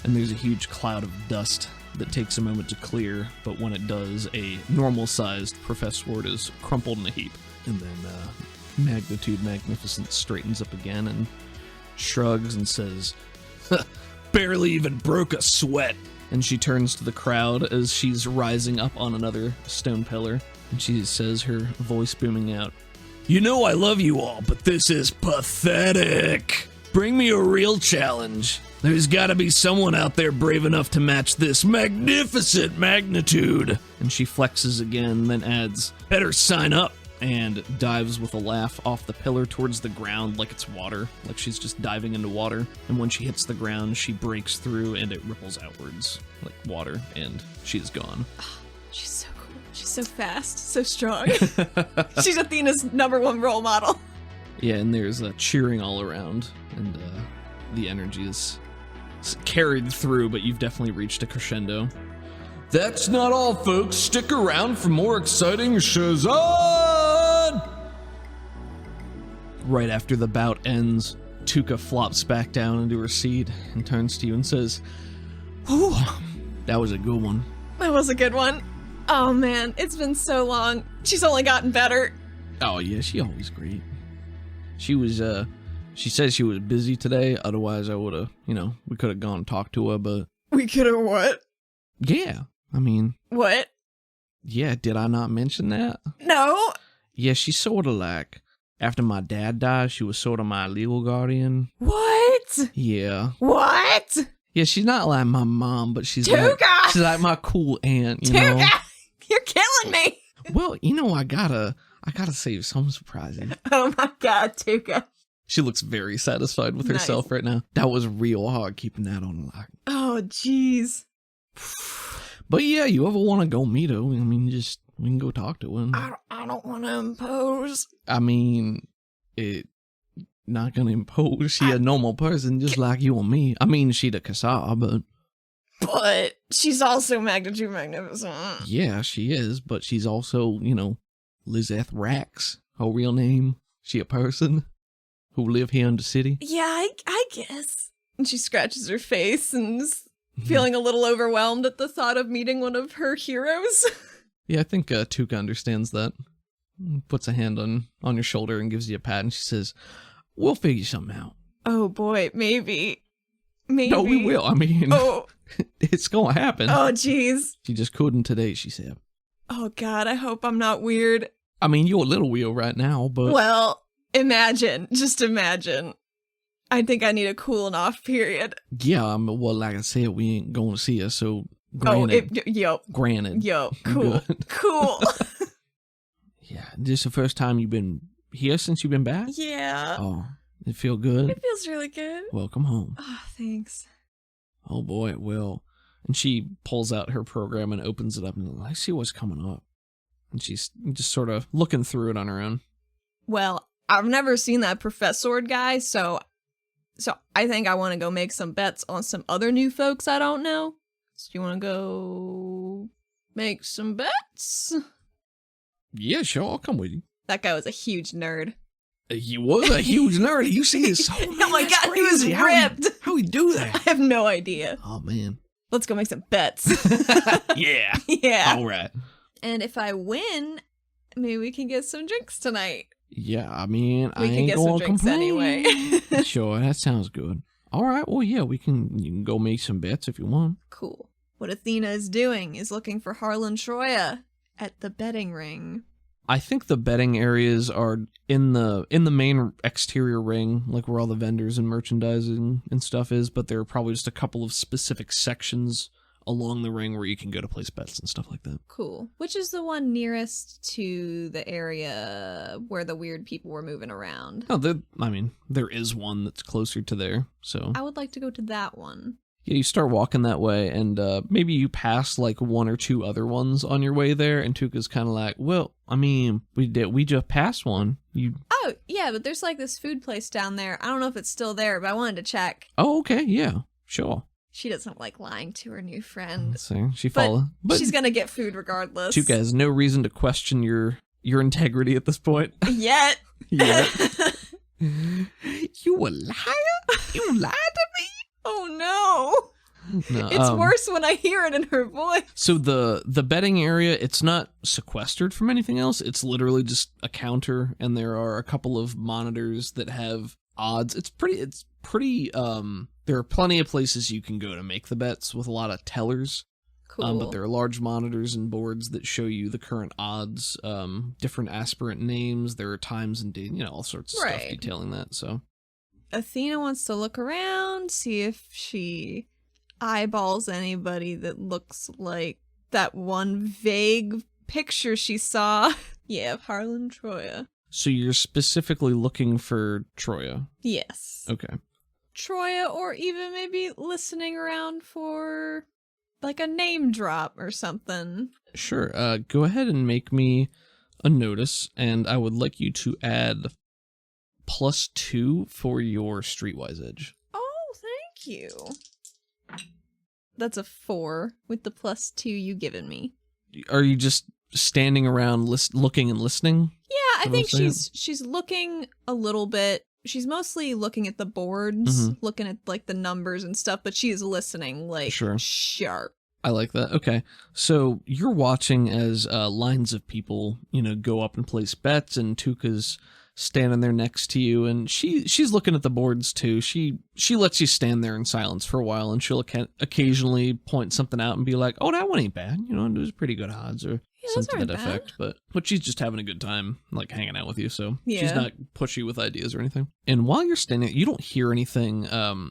and there's a huge cloud of dust that takes a moment to clear, but when it does, a normal-sized Professor Sword is crumpled in a heap. And then Magnitude Magnificent straightens up again and shrugs and says, Barely even broke a sweat. and she turns to the crowd as she's rising up on another stone pillar, and she says, her voice booming out, You know I love you all, but this is pathetic. Bring me a real challenge. There's gotta be someone out there brave enough to match this magnificent magnitude. and she flexes again, then adds, Better sign up. and dives with a laugh off the pillar towards the ground like it's water, like she's just diving into water. And when she hits the ground, she breaks through and it ripples outwards like water, and she's gone. She's so cool. She's so fast, so strong. She's Athena's #1 role model. Yeah, and there's cheering all around, and the energy is carried through, but you've definitely reached a crescendo. That's not all, folks. Stick around for more exciting Shazad! Right after the bout ends, Tuca flops back down into her seat and turns to you and says, "Whew, that was a good one." That was a good one. Oh man, it's been so long. She's only gotten better. Oh yeah, she always great. She was she said she was busy today, otherwise I would've, we could've gone and talked to her, but We could have what? yeah, I mean, What? yeah, did I not mention that? No. Yeah, she's sorta like, After my dad died, she was sort of my legal guardian. What? Yeah. What? Yeah, she's not like my mom, but she's Tuka! she's like my cool aunt, you know. Tuka! You're killing me! Well, I gotta save some surprising. Oh my god, Tuka. She looks very satisfied with herself right now. That was real hard keeping that on lock. Oh, jeez. But yeah, you ever want to go meet her? I mean, we can go talk to him. I don't want to impose. I mean, it not gonna impose. She a normal person just like you and me. I mean, she the Kasar, but she's also magnitude magnificent. Yeah, she is. But she's also, Lizeth Rax, her real name. She a person who live here in the city. Yeah, I guess. And she scratches her face and is feeling a little overwhelmed at the thought of meeting one of her heroes. Yeah, I think Tuka understands that. Puts a hand on your shoulder and gives you a pat, and she says, "We'll figure something out." Oh boy, maybe. No, we will. I mean, it's gonna happen. Oh, jeez. She just couldn't today, she said. Oh god, I hope I'm not weird. I mean, you're a little weird right now, but... Well, just imagine. I think I need a cooling off period. Yeah, well, like I said, we ain't going to see her, so granted. Granted. Yo, cool. Good. Cool. Yeah, this the first time you've been here since you've been back? Yeah. Oh, it feel good? It feels really good. Welcome home. Oh, thanks. Oh boy, it will. And she pulls out her program and opens it up and I see what's coming up. And she's just sort of looking through it on her own. Well, I've never seen that professor guy, so I think I want to go make some bets on some other new folks I don't know. So you want to go make some bets? Yeah, sure, I'll come with you. That guy was a huge nerd. He was a huge nerd. You see his soul? Oh my god, he was ripped. How he do that? I have no idea. Oh man. Let's go make some bets. Yeah. Yeah. All right. And if I win, maybe we can get some drinks tonight. Yeah, I mean, I We can ain't get some gonna drinks complain. anyway. Sure, that sounds good. All right, well, yeah, you can go make some bets if you want. Cool. What Athena is doing is looking for Harlan Troya at the betting ring. I think the betting areas are in the main exterior ring, like where all the vendors and merchandising and stuff is, but there are probably just a couple of specific sections along the ring where you can go to place bets and stuff like that. Cool. Which is the one nearest to the area where the weird people were moving around? Oh, there is one that's closer to there, so... I would like to go to that one. Yeah, you start walking that way, and maybe you pass like one or two other ones on your way there, and Tuka's kind of like, well, I mean, we just passed one. Oh, yeah, but there's like this food place down there. I don't know if it's still there, but I wanted to check. Oh, okay, yeah, sure. She doesn't like lying to her new friend. So she follow, but she's gonna get food regardless. Tuka has no reason to question your integrity at this point. Yet. Yet. You a liar? You lied to me? Oh no. No, it's worse when I hear it in her voice. So the betting area, it's not sequestered from anything else. It's literally just a counter, and there are a couple of monitors that have odds. It's pretty there are plenty of places you can go to make the bets with a lot of tellers. Cool. But there are large monitors and boards that show you the current odds, different aspirant names. There are times and dates, all sorts of stuff detailing that. So Athena wants to look around, see if she eyeballs anybody that looks like that one vague picture she saw. Yeah, of Harlan Troya. So you're specifically looking for Troya? Yes. Okay. Troya, or even maybe listening around for like a name drop or something. Sure. Go ahead and make me a notice, and I would like you to add +2 for your Streetwise Edge. Oh, thank you. That's a 4 with the +2 you given me. Are you just standing around looking and listening? Yeah, I think she's looking a little bit. She's mostly looking at the boards, looking at like the numbers and stuff, but she is listening like sharp. I like that. Okay. So you're watching as lines of people, go up and place bets, and Tuka's standing there next to you, and she's looking at the boards too. She lets you stand there in silence for a while, and she'll occasionally point something out and be like, "Oh, that one ain't bad. There's pretty good odds." Or Yeah, those something to that aren't effect. But she's just having a good time, like hanging out with you. So she's Yeah. not pushy with ideas or anything. And while you're standing, you don't hear anything.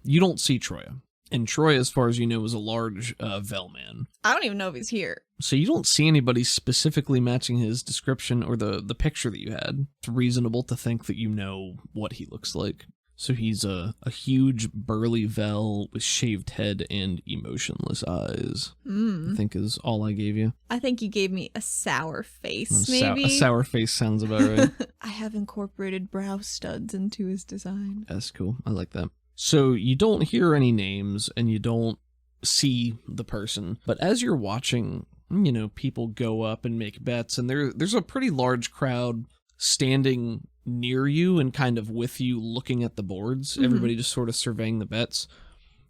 You don't see Troya. And Troy, as far as you know, is a large Vel man. I don't even know if he's here. So you don't see anybody specifically matching his description or the picture that you had. It's reasonable to think that you know what he looks like. So he's a huge, burly Vel with shaved head and emotionless eyes. I think is all I gave you. I think you gave me a sour face, A maybe. sour face sounds about right. I have incorporated brow studs into his design. That's cool. I like that. So you don't hear any names and you don't see the person. But as you're watching, people go up and make bets, and there's a pretty large crowd standing near you and kind of with you looking at the boards. Mm-hmm. Everybody just sort of surveying the bets.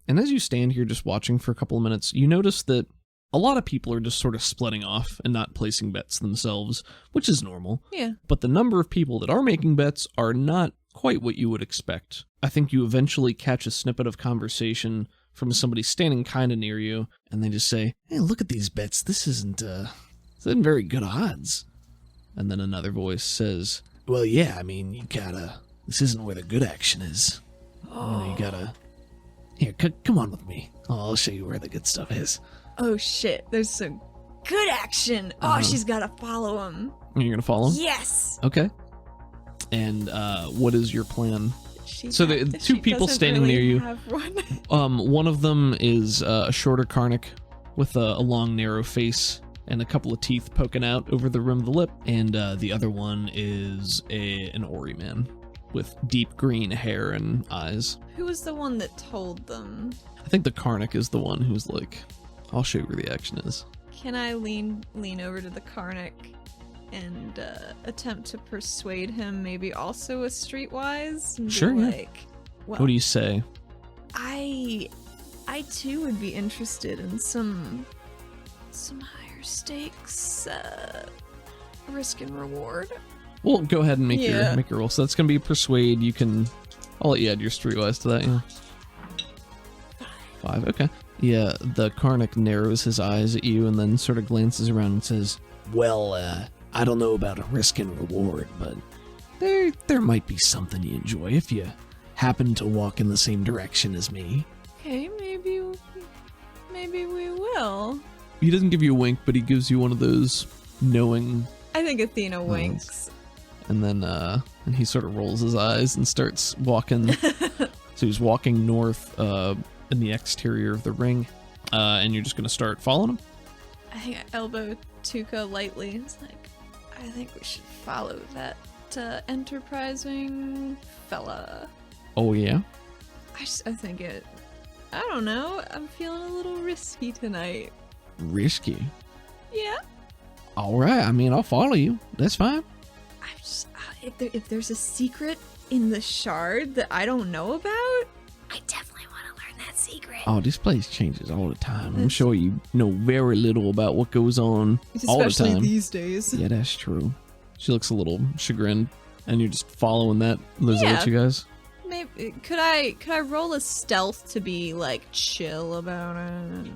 And as you stand here just watching for a couple of minutes, you notice that a lot of people are just sort of splitting off and not placing bets themselves, which is normal. Yeah. But the number of people that are making bets are not quite what you would expect. I think you eventually catch a snippet of conversation from somebody standing kind of near you, and they just say, "Hey, look at these bets. This isn't very good odds." And then another voice says, "Well, yeah, I mean, this isn't where the good action is. You gotta, here, come on with me. I'll show you where the good stuff is." Oh shit, there's some good action. Oh, she's gotta follow him. You're gonna follow him? Yes. Okay. And what is your plan? She So the does- two she people doesn't standing really near you. have one. One of them is a shorter Karnak with a long, narrow face and a couple of teeth poking out over the rim of the lip, and the other one is an Ori man with deep green hair and eyes. Who was the one that told them? I think the Karnak is the one who's like, "I'll show you where the action is." Can I lean over to the Karnak and attempt to persuade him, maybe also a streetwise? And be Sure, yeah. like, well, What do you say? I too would be interested in some higher stakes risk and reward. Well, go ahead and make Yeah. your roll. So that's gonna be persuade. I'll let you add your streetwise to that. Yeah. 5. Okay. Yeah. The Karnak narrows his eyes at you and then sort of glances around and says, "Well, I don't know about a risk and reward, but there might be something you enjoy if you happen to walk in the same direction as me." Okay, maybe we will. He doesn't give you a wink, but he gives you one of those knowing, I think Athena winks. and then and he sort of rolls his eyes and starts walking. So he's walking north in the exterior of the ring, and you're just gonna start following him. I think I elbow Tuka lightly. It's like, I think we should follow that enterprising fella. Oh yeah. I think I don't know. I'm feeling a little risky tonight. Risky. Yeah. All right. I mean, I'll follow you. That's fine. I'm just if there's a secret in the shard that I don't know about, I definitely want to learn that secret. Oh, this place changes all the time. I'm sure you know very little about what goes on all the Especially time. these days. Yeah, that's true. She looks a little chagrined, and you're just following that. Does that Yeah. let you guys? Maybe could I roll a stealth to be like chill about it?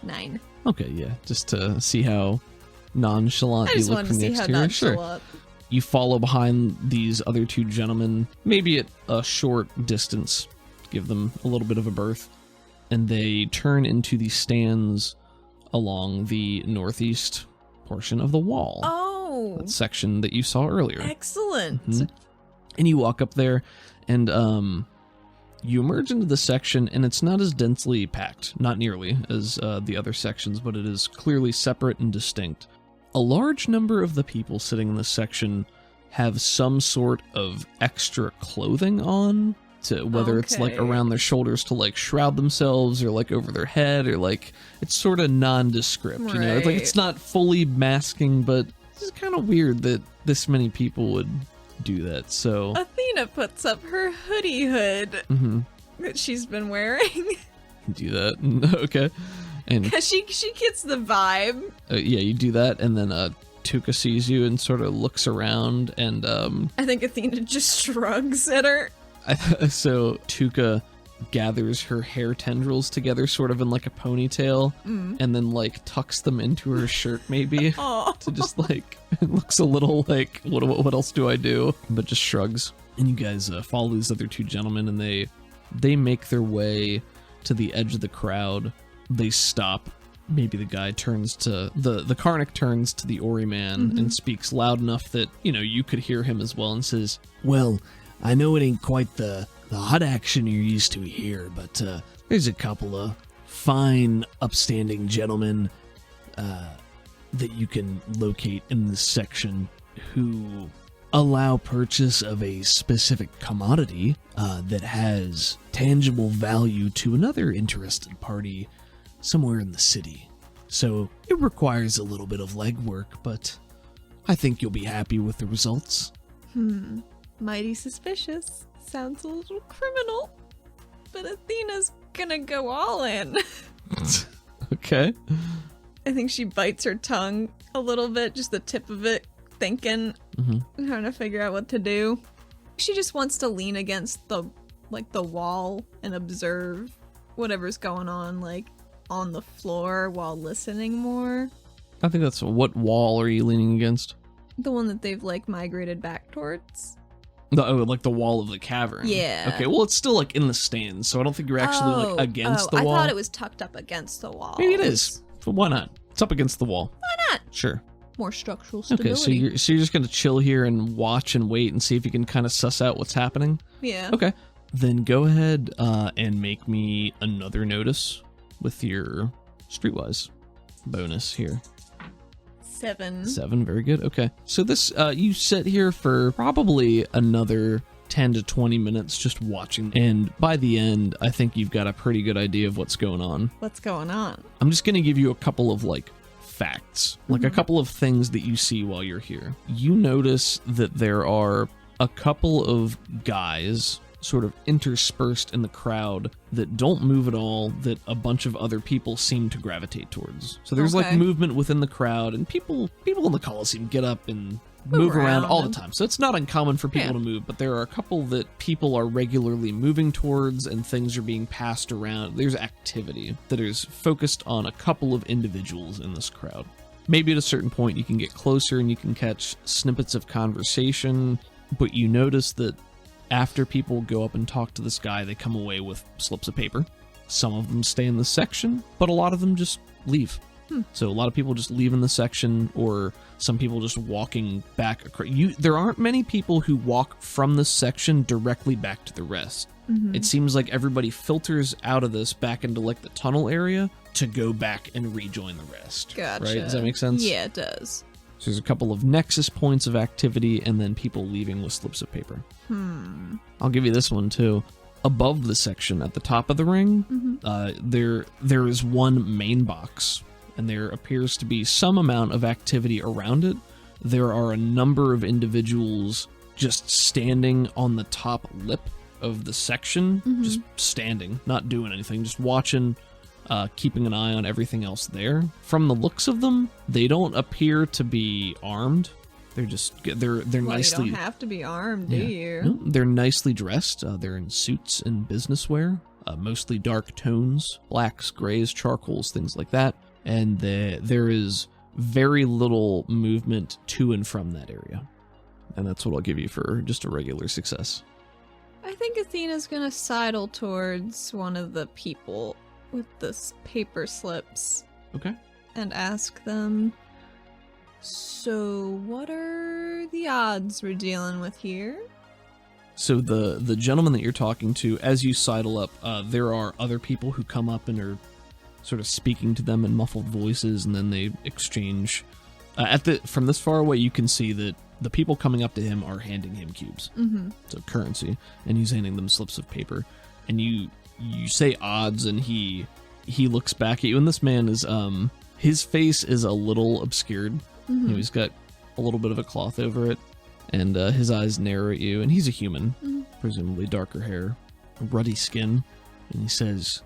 9. Okay, yeah. Just to see how nonchalant I you just look wanted to from the see how exterior. Sure. nonchalant. You follow behind these other two gentlemen, maybe at a short distance, give them a little bit of a berth, and they turn into the stands along the northeast portion of the wall. Oh, That section that you saw earlier. excellent. Mhm. And you walk up there, and you emerge into the section, and it's not as densely packed, not nearly as the other sections, but it is clearly separate and distinct. A large number of the people sitting in this section have some sort of extra clothing on, to whether it's like Okay. around their shoulders to like shroud themselves, or like over their head, or like it's sort of nondescript. You know, it's like Right. it's not fully masking, but it's kind of weird that this many people would do that. So Athena puts up her hoodie hood mhm, that she's been wearing do that. Okay, and because she gets the vibe. yeah, you do that, and then Tuka sees you and sort of looks around, and I think Athena just shrugs at her. so Tuka gathers her hair tendrils together sort of in like a ponytail and then like tucks them into her shirt maybe to just like, it looks a little like, what else do I do? But just shrugs. And you guys follow these other two gentlemen, and they make their way to the edge of the crowd. They stop. Maybe the guy turns to the Karnak turns to the Ori man and speaks loud enough that, you know, you could hear him as well, and says, Well, I know it ain't quite the hot action you're used to here, but there's a couple of fine, upstanding gentlemen that you can locate in this section who allow purchase of a specific commodity that has tangible value to another interested party somewhere in the city. So it requires a little bit of legwork, but I think you'll be happy with the results. Mighty suspicious. Sounds a little criminal. But Athena's gonna go all in. okay. I think she bites her tongue a little bit, just the tip of it, thinking, trying to figure out what to do. She just wants to lean against the wall and observe whatever's going on, like, on the floor while listening more. I think that's, what wall are you leaning against? The one that they've, like, migrated back towards. Like the wall of the cavern. Yeah. Okay, well, it's still like in the stands, so I don't think you're actually like against the wall. I thought it was tucked up against the wall. Maybe it is. But why not? It's up against the wall. Why not? Sure. More structural stability. Okay, so you're just gonna chill here and watch and wait and see if you can kind of suss out what's happening. Yeah. Okay. Then go ahead and make me another notice with your Streetwise bonus here. 7. 7, very good. Okay. So this, you sit here for probably another 10 to 20 minutes just watching. And by the end, I think you've got a pretty good idea of what's going on. What's going on? I'm just going to give you a couple of, like, facts. Like, a couple of things that you see while you're here. You notice that there are a couple of guys sort of interspersed in the crowd that don't move at all, that a bunch of other people seem to gravitate towards. So there's like movement within the crowd, and people in the Coliseum get up and move around all the time. So it's not uncommon for people to move, but there are a couple that people are regularly moving towards, and things are being passed around. There's activity that is focused on a couple of individuals in this crowd. Maybe at a certain point you can get closer and you can catch snippets of conversation, but you notice that after people go up and talk to this guy, they come away with slips of paper. Some of them stay in the section, but a lot of them just leave. So a lot of people just leave in the section, or some people just walking back. There aren't many people who walk from this section directly back to the rest. It seems like everybody filters out of this back into like the tunnel area to go back and rejoin the rest. Gotcha. Right? Does that make sense? Yeah, it does. So there's a couple of nexus points of activity, and then people leaving with slips of paper. I'll give you this one too. Above the section at the top of the ring, there is one main box, and there appears to be some amount of activity around it. There are a number of individuals just standing on the top lip of the section, just standing, not doing anything, just watching, keeping an eye on everything else there. From the looks of them, they don't appear to be armed. They're nicely. You don't have to be armed, do you? No, they're nicely dressed. They're in suits and business wear, mostly dark tones, blacks, grays, charcoals, things like that. And there is very little movement to and from that area. And that's what I'll give you for just a regular success. I think Athena's gonna sidle towards one of the people with the paper slips. Okay. And ask them, so what are the odds we're dealing with here? So the gentleman that you're talking to, as you sidle up, there are other people who come up and are sort of speaking to them in muffled voices, and then they exchange. From this far away, you can see that the people coming up to him are handing him cubes, so currency, and he's handing them slips of paper. And you say odds, and he looks back at you, and this man is his face is a little obscured. You know, he's got a little bit of a cloth over it, and his eyes narrow at you, and he's a human, presumably darker hair, ruddy skin, and he says,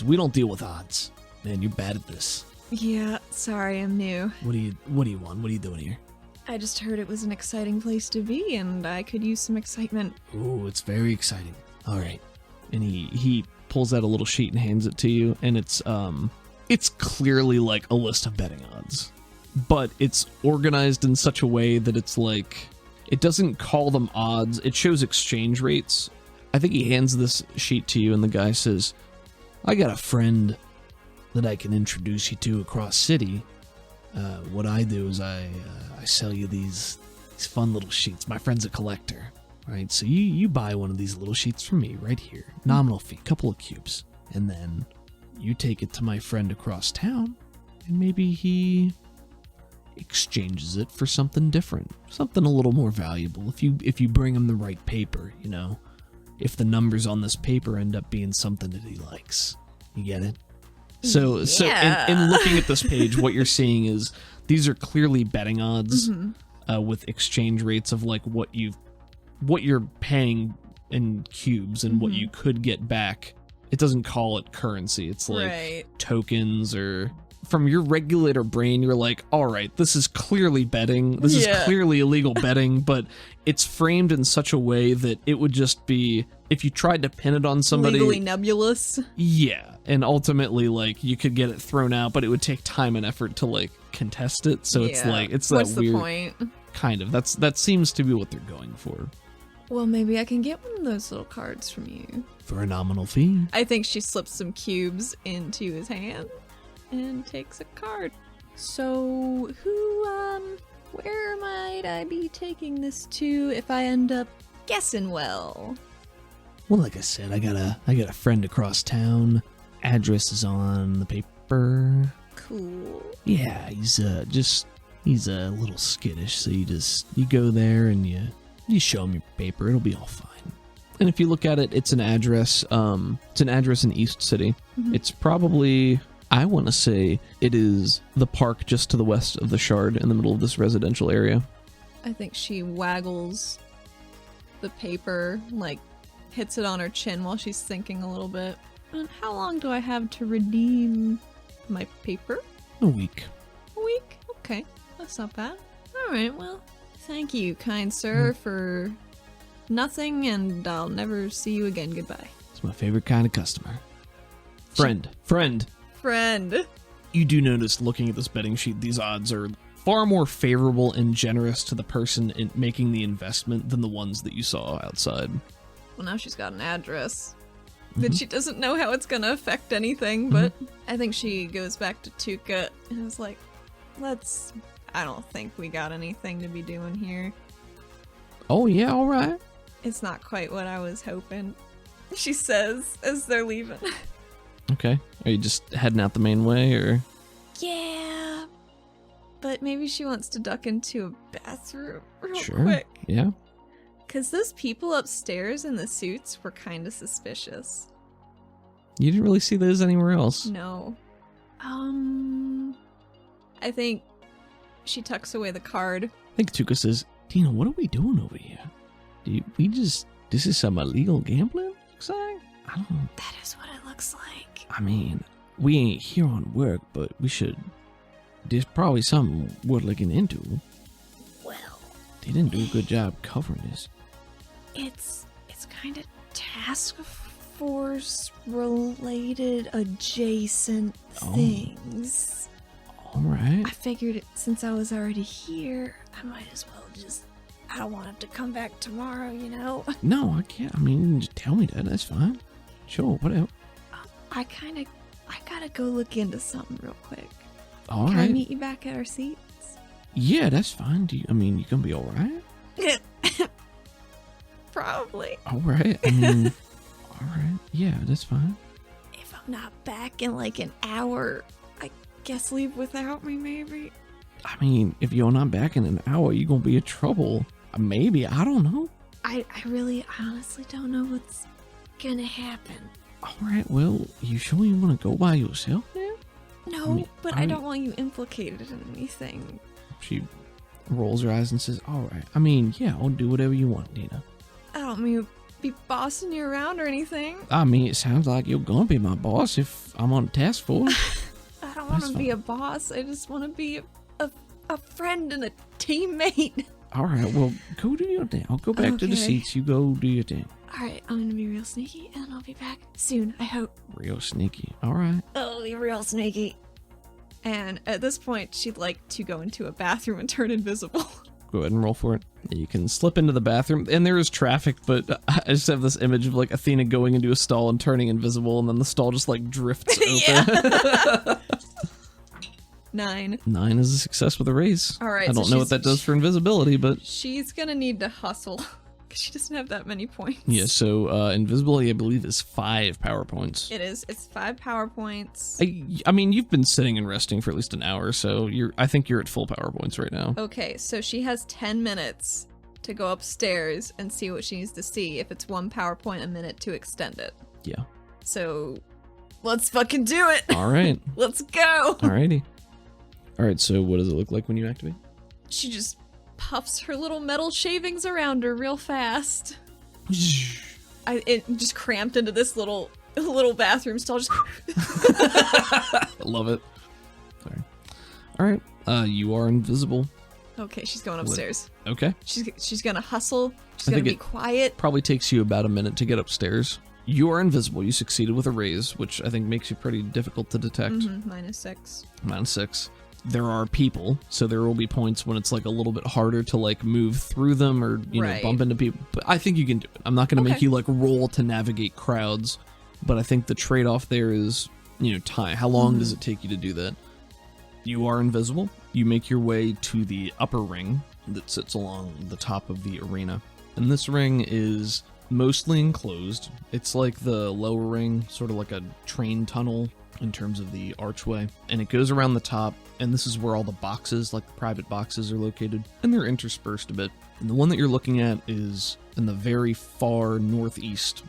"We don't deal with odds. Man, you're bad at this." Yeah, sorry, I'm new. What do you want? What are you doing here? I just heard it was an exciting place to be, and I could use some excitement. Ooh, it's very exciting. All right. And he pulls out a little sheet and hands it to you, and it's clearly like a list of betting odds, but it's organized in such a way that it's like, it doesn't call them odds, it shows exchange rates. I think he hands this sheet to you, and the guy says, I got a friend that I can introduce you to across city. What I do is I sell you these fun little sheets. My friend's a collector, right? So you buy one of these little sheets from me right here. Nominal fee, couple of cubes. And then you take it to my friend across town, and maybe he exchanges it for something different, something a little more valuable. If you bring him the right paper, you know, if the numbers on this paper end up being something that he likes. You get it? So in looking at this page, what you're seeing is these are clearly betting odds with exchange rates of like what you're paying in cubes and what you could get back. It doesn't call it currency. It's like tokens, or from your regulator brain, you're like, all right, this is clearly betting. This is clearly illegal betting, but it's framed in such a way that it would just be, if you tried to pin it on somebody, legally nebulous. Yeah. And ultimately, like, you could get it thrown out, but it would take time and effort to like contest it. So it's like, it's that What's weird the point? kind of, that seems to be what they're going for. Well, maybe I can get one of those little cards from you. For a nominal fee. I think she slips some cubes into his hand and takes a card. So, where might I be taking this to if I end up guessing well? Well, like I said, I got a friend across town. Address is on the paper. Cool. Yeah, he's a little skittish, so you go there and you show him your paper. It'll be all fine. And if you look at it, it's an address. It's an address in East City. It's probably, I want to say, it is the park just to the west of the Shard, in the middle of this residential area. I think she waggles the paper, like hits it on her chin while she's thinking a little bit. And how long do I have to redeem my paper? A week. A week? Okay, that's not bad. All right, well, thank you, kind sir, for nothing, and I'll never see you again. Goodbye. It's my favorite kind of customer. Friend. You do notice, looking at this betting sheet, these odds are far more favorable and generous to the person in making the investment than the ones that you saw outside. Well, now she's got an address that she doesn't know how it's gonna affect anything, but I think she goes back to Tuca and is like, I don't think we got anything to be doing here. Oh yeah, all right. It's not quite what I was hoping, she says as they're leaving. Okay. Are you just heading out the main way, or? Yeah, but maybe she wants to duck into a bathroom real Sure. quick. Yeah. Because those people upstairs in the suits were kind of suspicious. You didn't really see those anywhere else. No. I think she tucks away the card. I think Tuca says, Tina, what are we doing over here? This is some illegal gambling, looks like? I don't know. That is what it looks like. I mean, we ain't here on work, but there's probably something worth looking into. Well, They didn't do a good job covering this. it's kind of task force related adjacent things. All right. I figured since I was already here, I might as well I don't want him to come back tomorrow, you know? No, I can't. I mean, just tell me that. That's fine. Sure, whatever. I gotta go look into something real quick. All Can right. I meet you back at our seats? Yeah, that's fine. You gonna be all right? Probably. All right. I mean, all right. Yeah, that's fine. If I'm not back in like an hour, I guess leave without me, maybe? I mean, if you're not back in an hour, you're gonna be in trouble. Maybe. I don't know. I honestly don't know what's gonna happen. All right. Well, you sure you want to go by yourself now? No, but I don't want you implicated in anything. She rolls her eyes and says, all right. I mean, yeah, I'll do whatever you want, Dina. I don't mean to be bossing you around or anything. I mean, it sounds like you're gonna be my boss if I'm on the task force. I don't want That's to be a boss. I just want to be a friend and a teammate. All right, well, go do your thing. I'll go back to the Okay. seats. You go do your thing. All right, I'm gonna be real sneaky, and I'll be back soon. I hope. Real sneaky. All right. I'll be real sneaky. And at this point, she'd like to go into a bathroom and turn invisible. Go ahead and roll for it. You can slip into the bathroom, and there is traffic, but I just have this image of like Athena going into a stall and turning invisible, and then the stall just like drifts open. 9. 9 is a success with a raise. All right, I so don't know what she's- that does for invisibility, but She's gonna need to hustle because she doesn't have that many points. yeah. So invisibility, I believe, is 5 power points. It is. It's 5 power points. I mean, you've been sitting and resting for at least an hour, so I think you're at full power points right now. Okay, so she has 10 minutes to go upstairs and see what she needs to see. If it's 1 power point a minute to extend it. Yeah. So let's fucking do it. All right. Let's go. Alrighty. All right. So what does it look like when you activate? She just puffs her little metal shavings around her real fast. It just cramped into this little bathroom stall. Just I love it. Sorry. All right. You are invisible. okay, she's going upstairs. Okay. She's gonna hustle. She's I gonna think be it- quiet. Probably takes you about a minute to get upstairs. You are invisible. You succeeded with a raise, which I think makes you pretty difficult to detect. -6. -6. There are people, so there will be points when it's like a little bit harder to like move through them or you know Right. bump into people. But I think you can do it. I'm not going to make Okay. you like roll to navigate crowds, but I think the trade-off there is time. How long does it take you to do that? You are invisible. You make your way to the upper ring that sits along the top of the arena, and this ring is mostly enclosed. It's like the lower ring, sort of like a train tunnel in terms of the archway, and it goes around the top, and this is where all the boxes, like the private boxes, are located, and they're interspersed a bit. And the one that you're looking at is in the very far northeast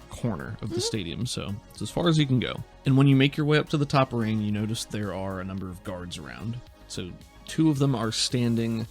corner of the stadium, so it's as far as you can go. And when you make your way up to the top ring, you notice there are a number of guards around. So 2 of them are standing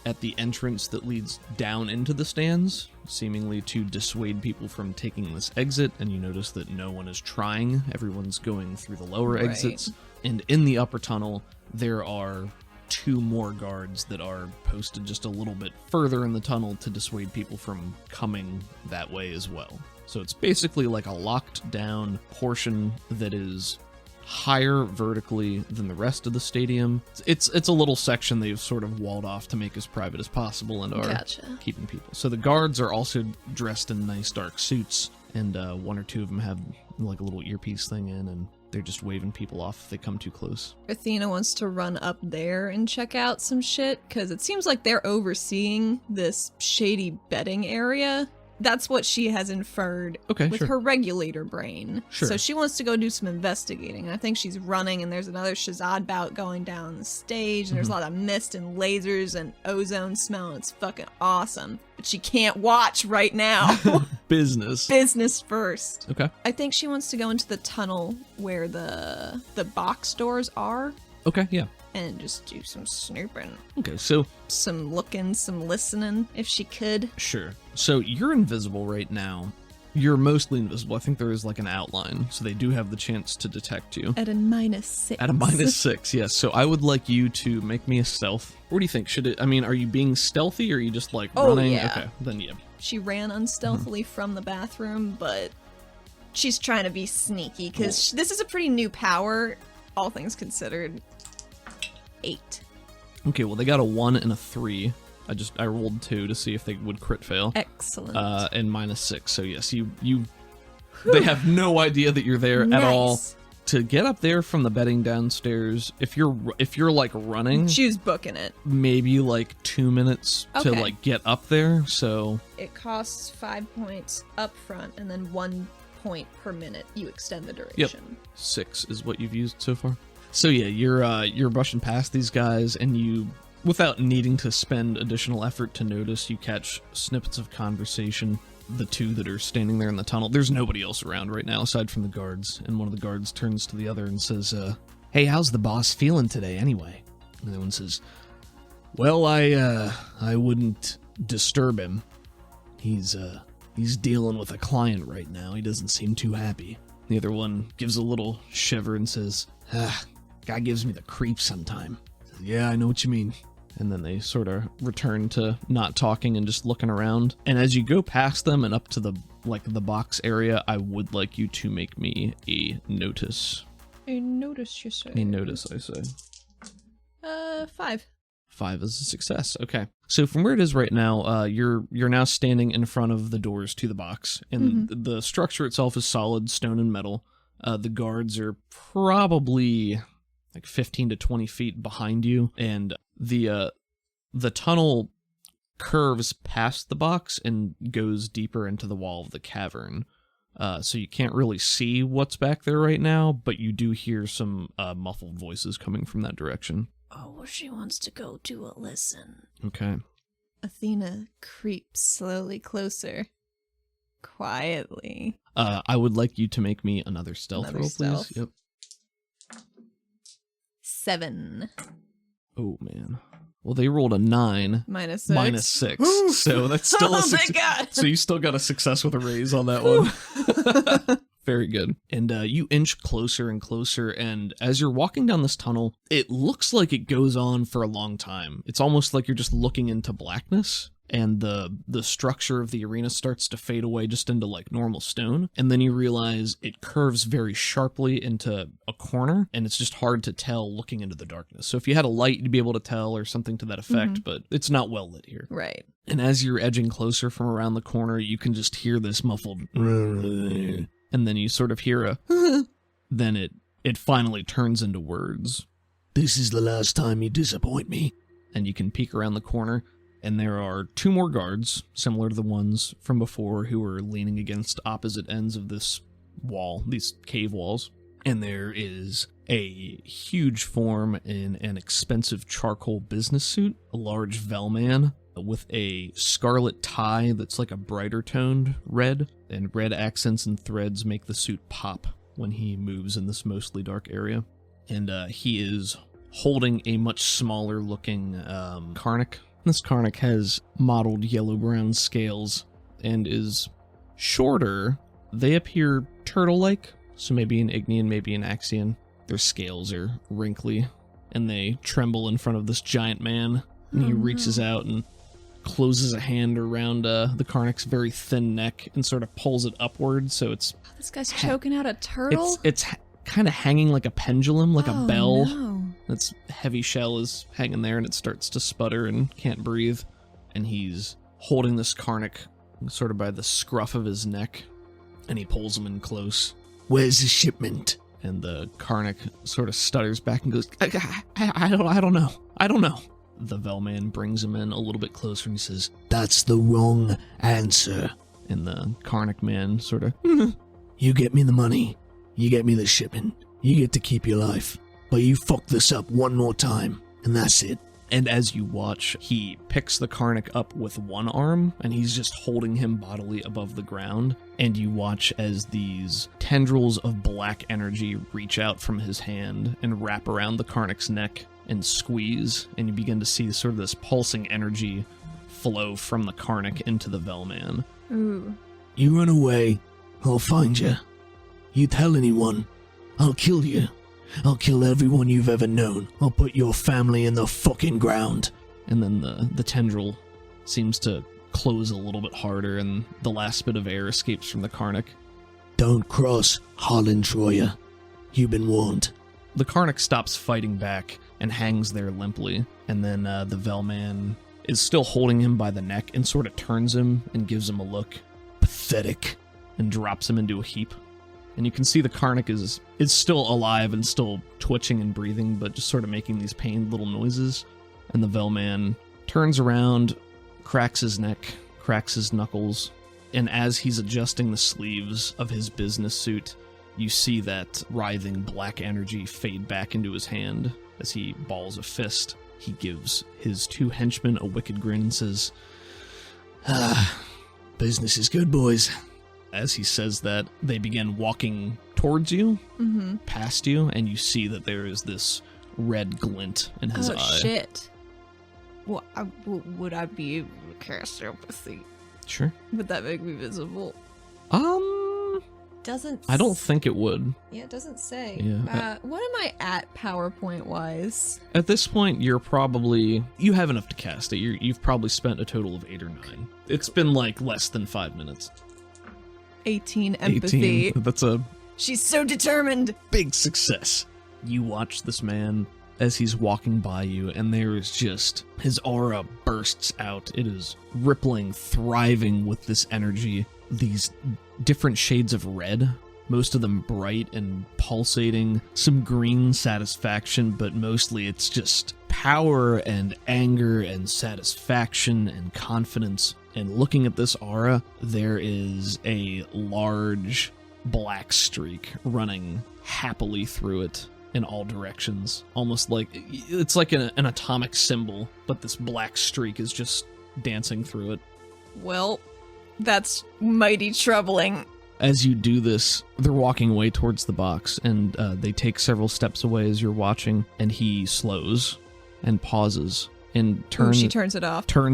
at the entrance that leads down into the stands, seemingly to dissuade people from taking this exit, and you notice that no one is trying. Everyone's going through the lower Right. exits. And in the upper tunnel, there are 2 more guards that are posted just a little bit further in the tunnel to dissuade people from coming that way as well. So it's basically like a locked down portion that is higher vertically than the rest of the stadium. It's a little section they've sort of walled off to make as private as possible and are Gotcha. keeping people. So the guards are also dressed in nice dark suits, and 1 or 2 of them have like a little earpiece thing in, and they're just waving people off if they come too close. Athena wants to run up there and check out some shit because it seems like they're overseeing this shady betting area. That's what she has inferred Okay, with sure. her regulator brain. Sure. So she wants to go do some investigating. And I think she's running, and there's another Shazad bout going down the stage, and there's Mm-hmm. a lot of mist and lasers and ozone smell, and it's fucking awesome. But she can't watch right now. Business. Business first. Okay. I think she wants to go into the tunnel where the box doors are Okay, yeah. and just do some snooping. Okay, so Some looking, some listening, if she could. sure. So you're invisible right now. You're mostly invisible. I think there is like an outline, so they do have the chance to detect you. At a -6. At a -6, yes. So I would like you to make me a stealth. What do you think? Should it? I mean, are you being stealthy or are you just like Oh, running? yeah. Okay, then yeah. She ran unstealthily from the bathroom, but she's trying to be sneaky because this is a pretty new power, all things considered. 8. Okay, well they got a 1 and a 3. I rolled 2 to see if they would crit fail. Excellent. And -6. So yes, you they have no idea that you're there at all. Nice. To get up there from the bedding downstairs, if you're like running, She was booking it. maybe like 2 minutes to Okay. like get up there. So It costs 5 points up front and then 1 point per minute you extend the duration. 6 is what you've used so far. So yeah, you're brushing past these guys, and you, without needing to spend additional effort to notice, you catch snippets of conversation. The 2 that are standing there in the tunnel, there's nobody else around right now aside from the guards, and one of the guards turns to the other and says, Hey, how's the boss feeling today anyway? and the other one says, well, I wouldn't disturb him. He's dealing with a client right now. He doesn't seem too happy. The other one gives a little shiver and says, Guy gives me the creeps sometime. yeah, I know what you mean. And then they sort of return to not talking and just looking around. And as you go past them and up to the box area, I would like you to make me a notice. A notice, you say? A notice, I say. 5. 5 is a success. Okay. So from where it is right now, you're now standing in front of the doors to the box, and the structure itself is solid stone and metal. The guards are probably like 15 to 20 feet behind you, and the tunnel curves past the box and goes deeper into the wall of the cavern. So you can't really see what's back there right now, but you do hear some muffled voices coming from that direction. Oh, well, she wants to go to a listen. Okay. Athena creeps slowly closer. Quietly. I would like you to make me another stealth roll, stealth. please. Yep. 7. Oh, man. Well, they rolled a 9. -6. -6. So that's still a Oh, success. thank God. So you still got a success with a raise on that one. Very good. And you inch closer and closer, and as you're walking down this tunnel, it looks like it goes on for a long time. It's almost like you're just looking into blackness, and the structure of the arena starts to fade away just into like normal stone, and then you realize it curves very sharply into a corner, and it's just hard to tell looking into the darkness. So if you had a light, you'd be able to tell, or something to that effect, but it's not well lit here. Right. And as you're edging closer from around the corner, you can just hear this muffled and then you sort of hear a then it finally turns into words. This is the last time you disappoint me. And you can peek around the corner, and there are 2 more guards, similar to the ones from before, who are leaning against opposite ends of this wall, these cave walls. And there is a huge form in an expensive charcoal business suit, a large Velman with a scarlet tie that's like a brighter toned red, and red accents and threads make the suit pop when he moves in this mostly dark area. And he is holding a much smaller looking Karnak. This Karnak has mottled yellow-brown scales and is shorter. They appear turtle-like, so maybe an Ignean, maybe an Axian. Their scales are wrinkly, and they tremble in front of this giant man. And he reaches out and closes a hand around the Karnak's very thin neck and sort of pulls it upward, so it's... This guy's choking out a turtle? It's kind of hanging like a pendulum, like a bell. No. Its heavy shell is hanging there, and it starts to sputter and can't breathe. And he's holding this Karnak sort of by the scruff of his neck, and he pulls him in close. Where's the shipment? And the Karnak sort of stutters back and goes, I don't know. The Velman brings him in a little bit closer, and he says, That's the wrong answer. And the Karnak man sort of, You get me the money. You get me the shipment. You get to keep your life. But you fuck this up one more time, and that's it. And as you watch, he picks the Karnak up with one arm, and he's just holding him bodily above the ground. And you watch as these tendrils of black energy reach out from his hand and wrap around the Karnak's neck and squeeze, and you begin to see sort of this pulsing energy flow from the Karnak into the Velman. Ooh. You run away, I'll find you. You tell anyone, I'll kill you. I'll kill everyone you've ever known. I'll put your family in the fucking ground. And then the tendril seems to close a little bit harder, and the last bit of air escapes from the Karnak. Don't cross Harlan Troya. You've been warned. The Karnak stops fighting back and hangs there limply, and then the Velman is still holding him by the neck and sort of turns him and gives him a look. Pathetic. And drops him into a heap. And you can see the Karnak is still alive and still twitching and breathing, but just sort of making these pained little noises. And the Velman turns around, cracks his neck, cracks his knuckles, and as he's adjusting the sleeves of his business suit, you see that writhing black energy fade back into his hand as he balls a fist. He gives his 2 henchmen a wicked grin and says, Business is good, boys. As he says that, they begin walking towards you, past you, and you see that there is this red glint in his eye. Oh, shit. Well, would I be able to cast empathy? Sure. Would that make me visible? doesn't. I don't think it would. Yeah, it doesn't say. Yeah. What am I at PowerPoint wise? At this point, you have enough to cast it. You've probably spent a total of 8 or 9. It's been like less than 5 minutes. 18 empathy. 18. That's a She's so determined. big success. You watch this man as he's walking by you, and there is just, his aura bursts out. It is rippling, thriving with this energy. These different shades of red, most of them bright and pulsating, some green satisfaction, but mostly it's just power and anger and satisfaction and confidence. And looking at this aura, there is a large black streak running happily through it in all directions. Almost like, it's like an atomic symbol, but this black streak is just dancing through it. Well, that's mighty troubling. As you do this, they're walking away towards the box, and they take several steps away as you're watching, and he slows and pauses and turns. She turns it off. So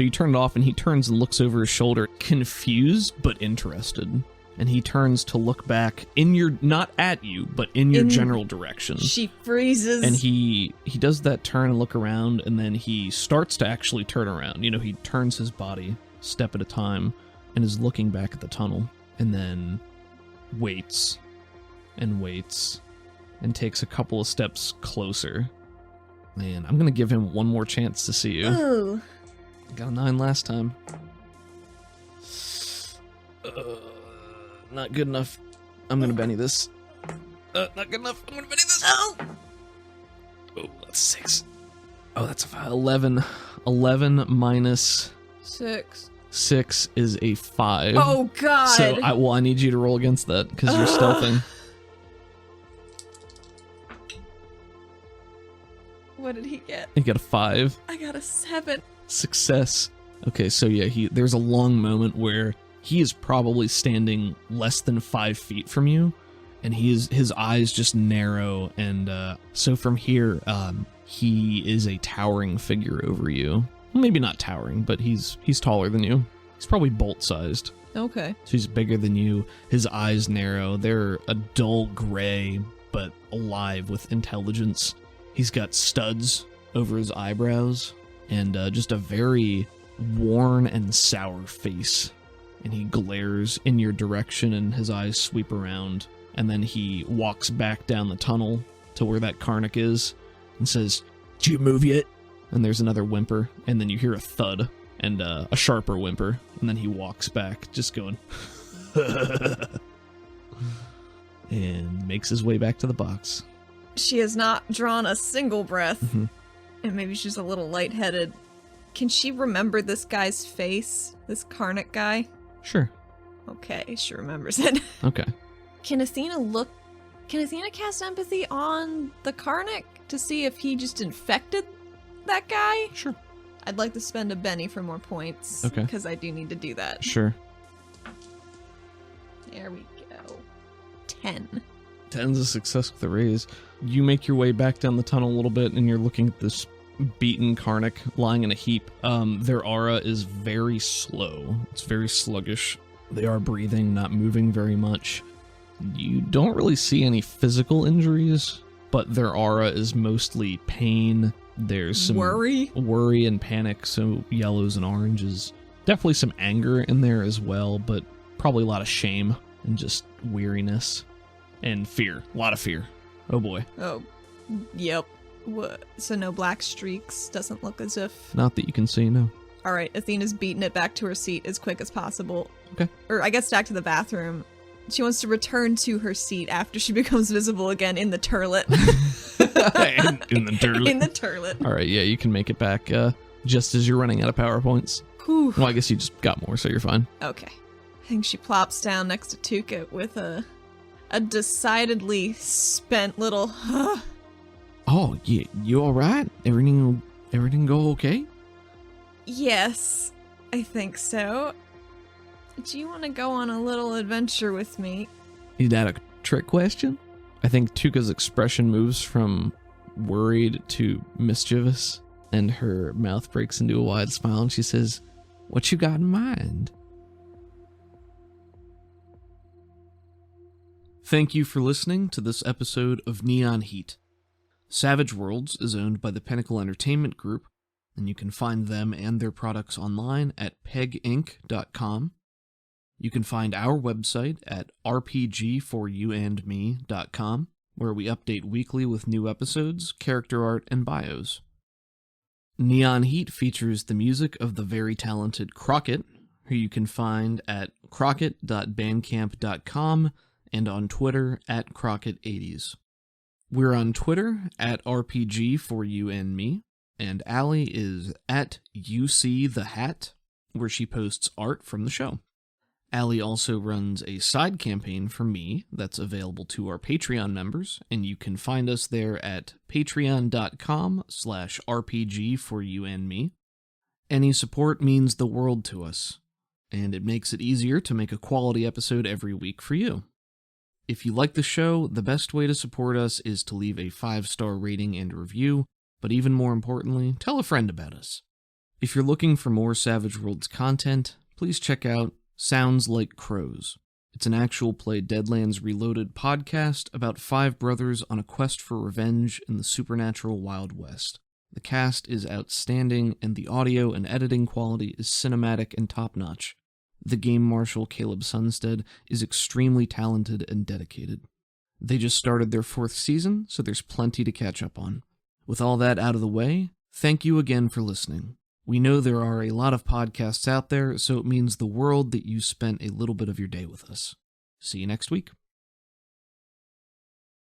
you turn it off, and he turns and looks over his shoulder, confused but interested. And he turns to look back not at you, but in your general direction. She freezes. And he does that turn and look around, and then he starts to actually turn around. You know, he turns his body step at a time and is looking back at the tunnel, and then waits and takes a couple of steps closer. Man, I'm going to give him one more chance to see you. Ooh. Got a 9 last time. Not good enough. I'm gonna Benny this. Not good enough. I'm gonna Benny this. Oh, that's 6. Oh, that's 11. 11 minus 6 is a 5. Oh God! So I need you to roll against that because you're stealthing. What did he get? You got a 5. I got a 7. Success. Okay, so yeah, there's a long moment where he is probably standing less than 5 feet from you, and his eyes just narrow, and so from here, he is a towering figure over you. Maybe not towering, but he's taller than you. He's probably bolt-sized. Okay. So he's bigger than you. His eyes narrow. They're a dull gray, but alive with intelligence. He's got studs over his eyebrows, and just a very worn and sour face. And he glares in your direction, and his eyes sweep around, and then he walks back down the tunnel to where that Karnak is and says, "Did you move yet?" And there's another whimper, and then you hear a thud and a sharper whimper, and then he walks back, just going and makes his way back to the box. She has not drawn a single breath, Mm-hmm. and maybe she's a little lightheaded. Can she remember this guy's face? This Karnak guy? Sure. Okay, she remembers it. Okay. Can Athena cast empathy on the Karnak to see if he just infected that guy? Sure. I'd like to spend a Benny for more points. Okay. Because I do need to do that. Sure. There we go. 10. 10's a success with the raise. You make your way back down the tunnel a little bit, and you're looking at this beaten Karnak lying in a heap. Their aura is very slow. It's very sluggish. They are breathing, not moving very much. You don't really see any physical injuries, but their aura is mostly pain. There's some worry and panic, so yellows and oranges. Definitely some anger in there as well, but probably a lot of shame and just weariness and fear. A lot of fear. Oh boy. Oh, yep. What? So no black streaks? Doesn't look as if... Not that you can see, no. Alright, Athena's beating it back to her seat as quick as possible. Okay. Or I guess back to the bathroom. She wants to return to her seat after she becomes visible again in the turlet. in the turlet. In the turlet. Alright, yeah, you can make it back just as you're running out of power points. Whew. Well, I guess you just got more, so you're fine. Okay. I think she plops down next to Tuka with a decidedly spent little... Oh, yeah, you all right? Everything go okay? Yes, I think so. Do you want to go on a little adventure with me? Is that a trick question? I think Tuka's expression moves from worried to mischievous, and her mouth breaks into a wide smile, and she says, What you got in mind? Thank you for listening to this episode of Neon Heat. Savage Worlds is owned by the Pinnacle Entertainment Group, and you can find them and their products online at peginc.com. You can find our website at rpgforyouandme.com, where we update weekly with new episodes, character art, and bios. Neon Heat features the music of the very talented Crockett, who you can find at crockett.bandcamp.com and on Twitter at Crockett80s. We're on Twitter at rpgforyouandme, and Allie is at UCTheHat, where she posts art from the show. Allie also runs a side campaign for me that's available to our Patreon members, and you can find us there at patreon.com/rpgforyouandme. Any support means the world to us, and it makes it easier to make a quality episode every week for you. If you like the show, the best way to support us is to leave a 5-star rating and review, but even more importantly, tell a friend about us. If you're looking for more Savage Worlds content, please check out Sounds Like Crows. It's an actual play Deadlands Reloaded podcast about 5 brothers on a quest for revenge in the supernatural Wild West. The cast is outstanding, and the audio and editing quality is cinematic and top-notch. The game marshal, Caleb Sunstead, is extremely talented and dedicated. They just started their 4th season, so there's plenty to catch up on. With all that out of the way, thank you again for listening. We know there are a lot of podcasts out there, so it means the world that you spent a little bit of your day with us. See you next week.